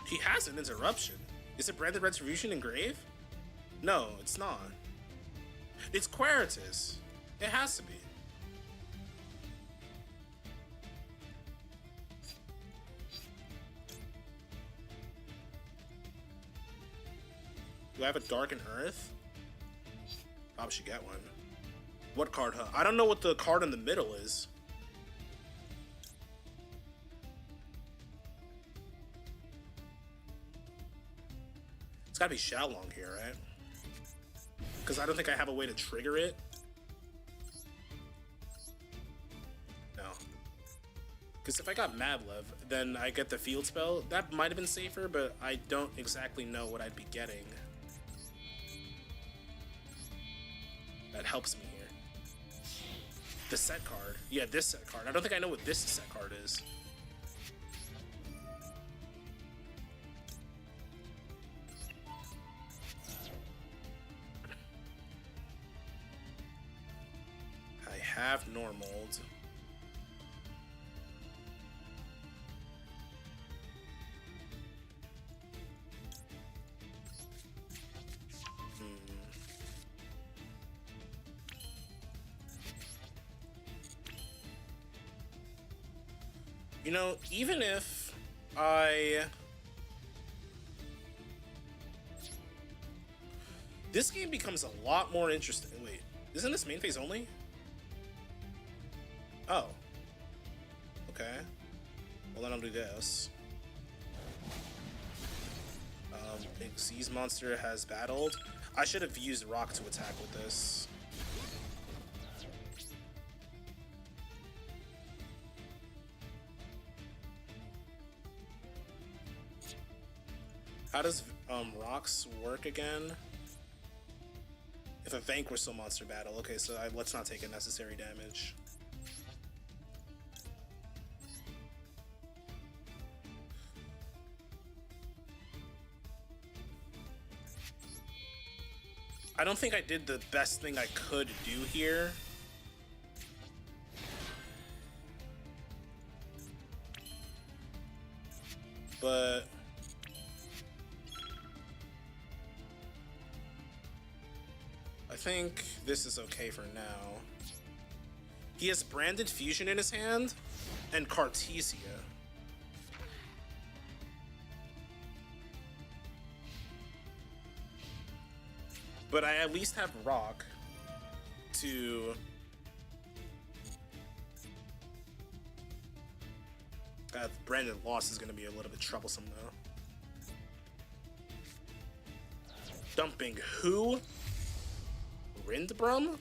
He has an interruption. Is it Branded Retribution Engrave? No, it's not. It's Quertus. It has to be. Do I have a Darkened Earth? Probably should get one. What card, huh? I don't know what the card in the middle is. It's gotta be Xiaolong here, right? Because I don't think I have a way to trigger it. No. Because if I got Madlev, then I get the field spell. That might have been safer, but I don't exactly know what I'd be getting. That helps me here. The set card. Yeah, this set card. I don't think I know what this set card is. I have normaled. You know, even if this game becomes a lot more interesting. Wait, isn't this main phase only? Oh. Okay. Well, then I'll do this. Xyz monster has battled. I should have used Rock to attack with this. How does Rocks work again? If a Vanquish a monster battle. Okay, so let's not take unnecessary damage. I don't think I did the best thing I could do here. But I think this is okay for now. He has Branded Fusion in his hand and Cartesia. But I at least have Rock to Branded loss is going to be a little bit troublesome though. Dumping who? Rindbrum?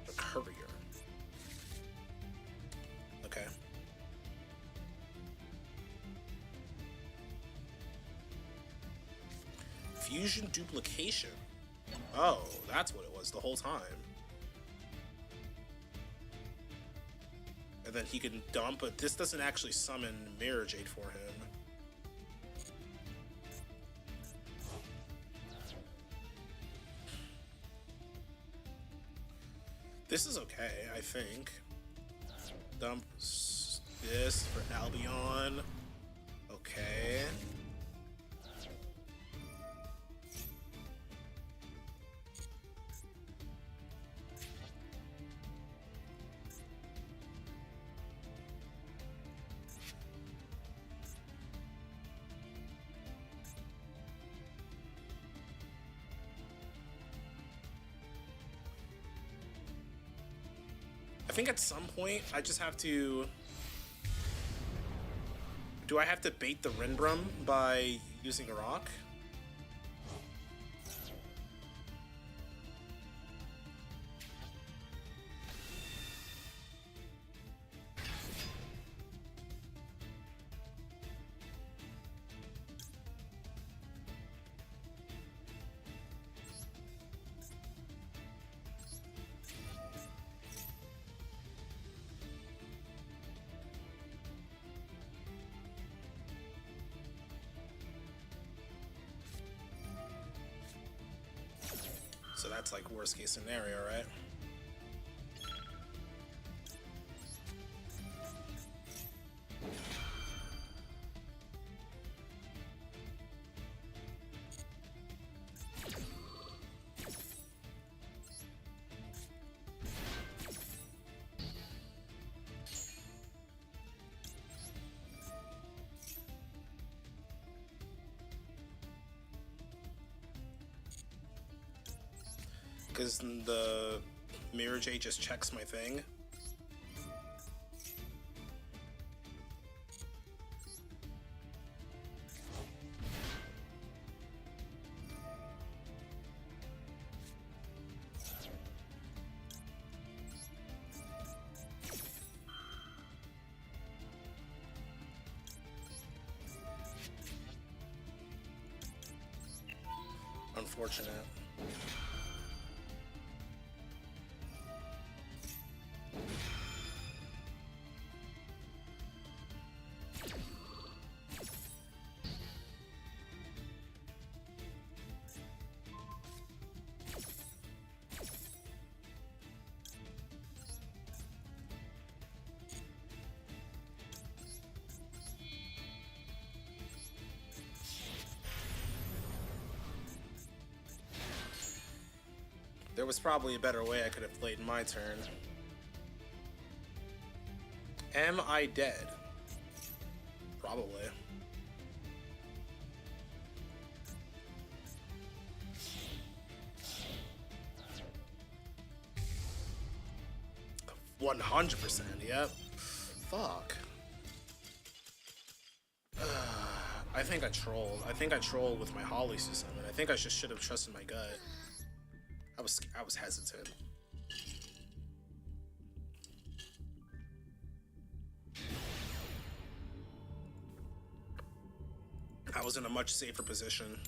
The Courier. Okay. Fusion duplication. Oh, that's what it was the whole time. And then he can dump, but this doesn't actually summon Mirror Jade for him. This is okay, I think. Dump this for Albion. Okay. I think at some point I just have to... Do I have to bait the Rindbrum by using a rock? So that's like worst case scenario, right? Because the Mirror Jade just checks my thing. Unfortunate. There was probably a better way I could have played my turn. Am I dead? Probably. 100%. Yep. Fuck. I think I trolled. I think I trolled with my Holly system, and I think I just should have trusted my gut. I was hesitant. I was in a much safer position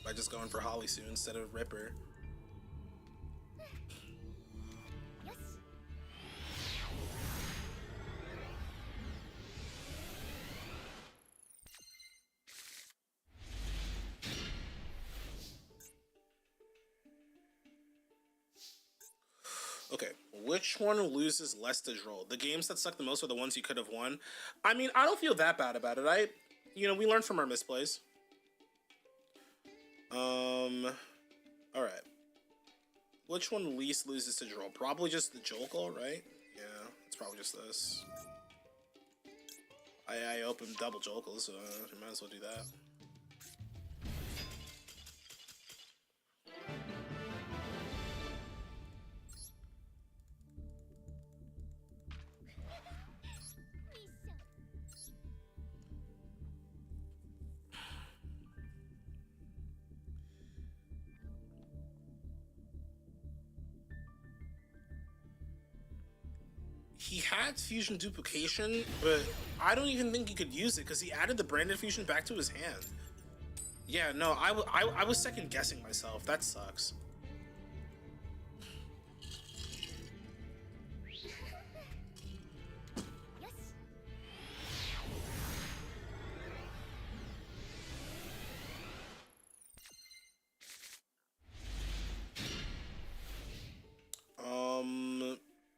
by just going for Holly Sue instead of Ripper. Okay, which one loses less to draw? The games that suck the most are the ones you could have won. I mean, I don't feel that bad about it. We learned from our misplays. All right. Which one least loses to draw? Probably just the Jolko, right? Yeah, it's probably just this. I opened double Jolkos, so I might as well do that. He had fusion duplication, but I don't even think he could use it because he added the branded fusion back to his hand. Yeah, no, I was second guessing myself. That sucks.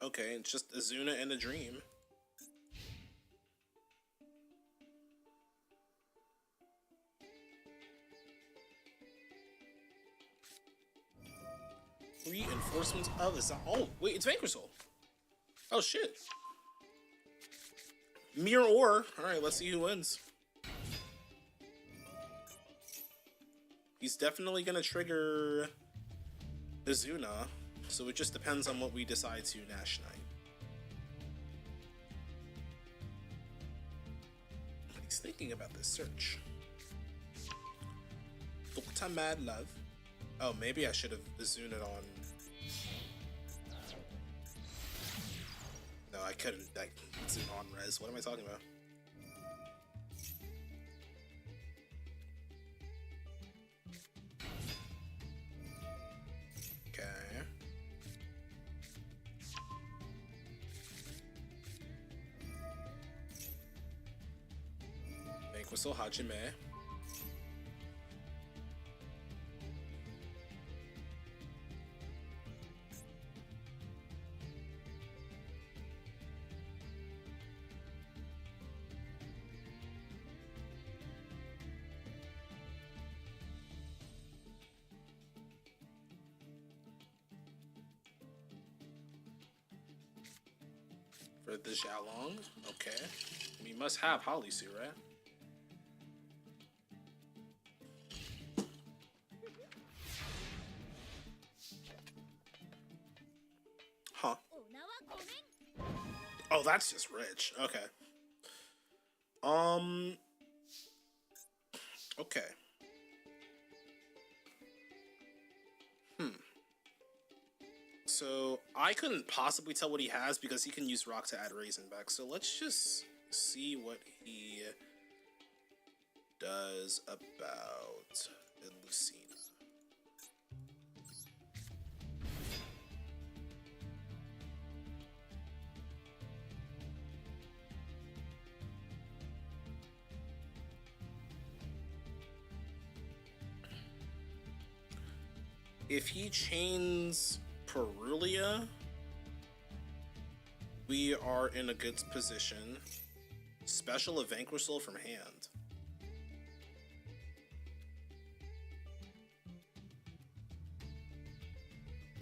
Okay, it's just Azuna and a dream. Reinforcements of the oh wait, it's Vanquisol. Oh shit. Mirror Ore. Alright, let's see who wins. He's definitely gonna trigger Azuna. So it just depends on what we decide to Nash Knight. He's thinking about this search. Dr. Mad Love. Oh, maybe I should have zoomed it on. No, I couldn't. Zoom on res. What am I talking about? Whistle Hajime. For the Xiaolong, okay. We must have Holly Sue, right? Huh. Oh, that's just rich. Okay. Okay. So I couldn't possibly tell what he has because he can use rock to add raisin back. So let's just see what he does about Lucina. If he chains Perulia, we are in a good position. Special a Vanquisol from hand.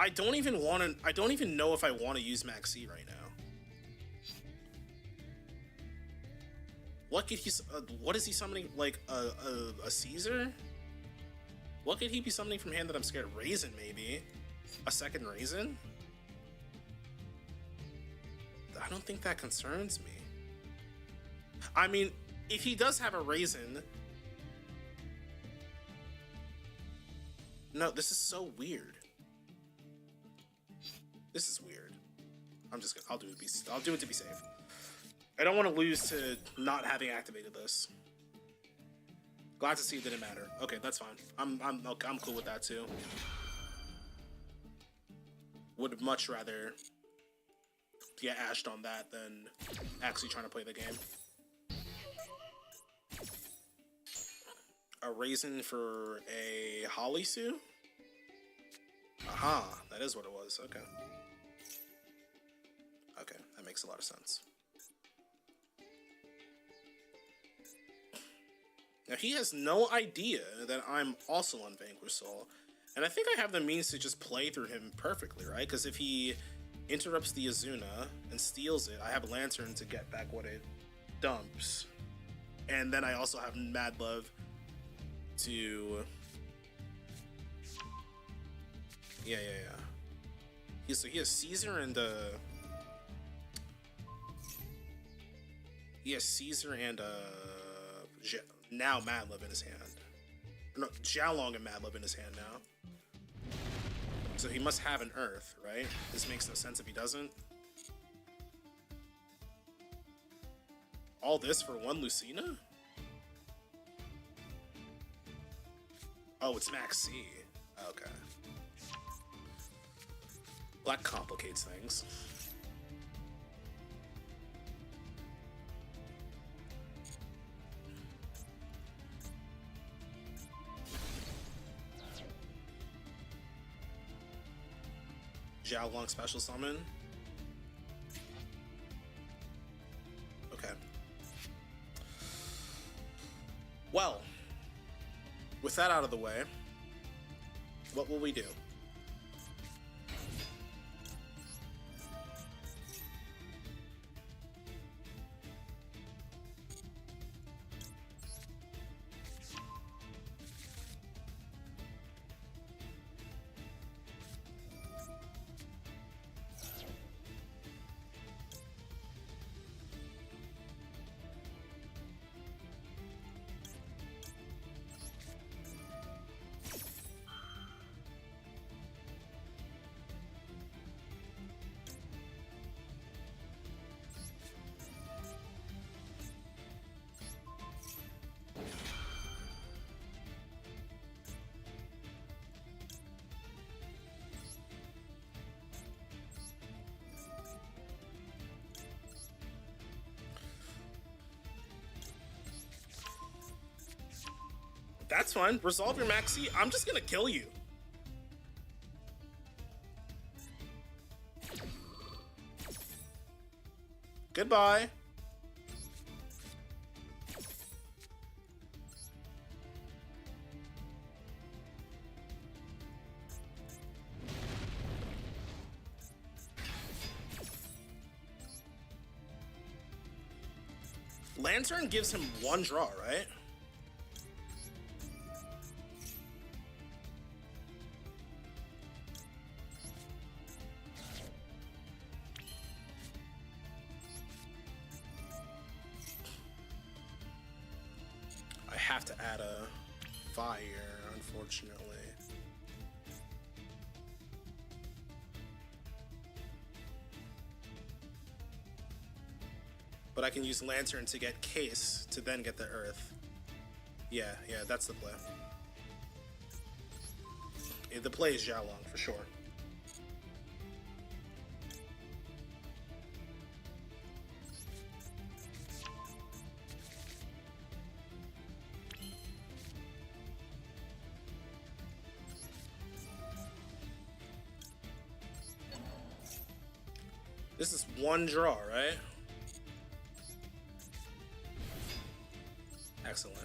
I don't even know if I want to use Maxi right now. What could he? What is he summoning? Like a Caesar? What could he be summoning from hand that I'm scared? Raisin, maybe. A second Raisin? I don't think that concerns me. I mean, if he does have a Raisin... No, this is so weird. This is weird. I'm just gonna... I'll do it to be safe. I don't want to lose to not having activated this. Glad to see it didn't matter. Okay, that's fine. I'm cool with that too. Would much rather get ashed on that than actually trying to play the game. A Raisin for a Holly Sue? Aha, that is what it was. Okay. Okay, that makes a lot of sense. Now, he has no idea that I'm also on Vanquish Soul, and I think I have the means to just play through him perfectly, right? Because if he interrupts the Azuna and steals it, I have Lantern to get back what it dumps. And then I also have Mad Love to... Yeah. He has Caesar and, He has Caesar and, now Mad Love in his hand. No, Xiaolong and Mad Love in his hand now. So he must have an Earth, right? This makes no sense if he doesn't. All this for one Lucina? Oh, it's Max C. Okay. Well, that complicates things. Xiaolong special summon. Okay. Well, with that out of the way, what will we do? That's fine. Resolve your Maxi. I'm just gonna kill you. Goodbye. Lantern gives him one draw, right? I have to add a fire, unfortunately. But I can use Lantern to get Case to then get the Earth. Yeah, that's the play. Yeah, the play is Xiaolong for sure. This is one draw, right? Excellent.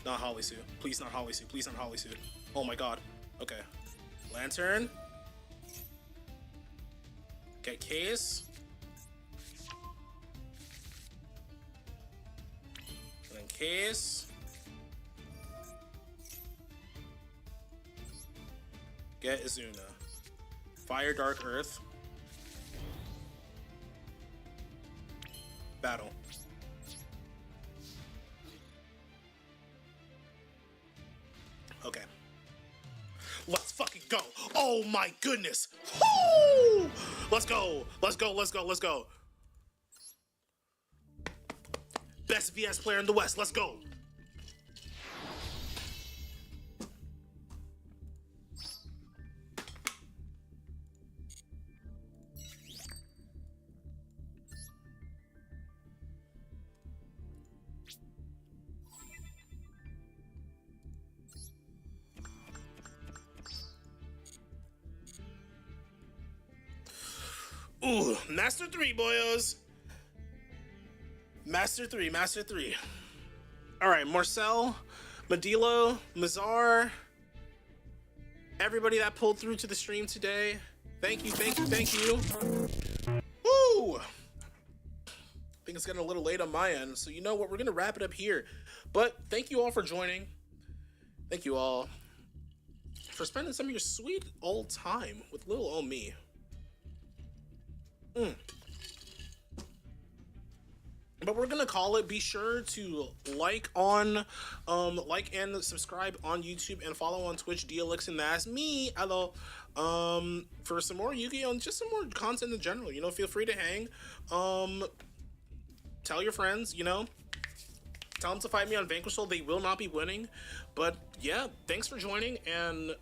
Not Holly Sue. Please not Holly Sue. Please not Holly Sue. Oh my god. Okay. Lantern. Get Case. And then Case. Get Azuna. Fire Dark Earth. battle. Okay. Let's fucking go. Oh my goodness. Woo! Let's go. Let's go. Let's go. Let's go. Best VS player in the West. Let's go. Ooh, Master 3, boyos. Master 3, Master 3. Alright, Marcel, Medilo, Mazar, everybody that pulled through to the stream today. Thank you, thank you, thank you. Woo! I think it's getting a little late on my end, so you know what? We're going to wrap it up here. But thank you all for joining. Thank you all for spending some of your sweet old time with little old me. But we're gonna call it. Be sure to like and subscribe on YouTube and follow on Twitch, DLX, and that's me. Hello. For some more Yu-Gi-Oh! And just some more content in general. You know, feel free to hang. Tell your friends. You know, tell them to fight me on Vanquish Soul. They will not be winning. But yeah, thanks for joining, and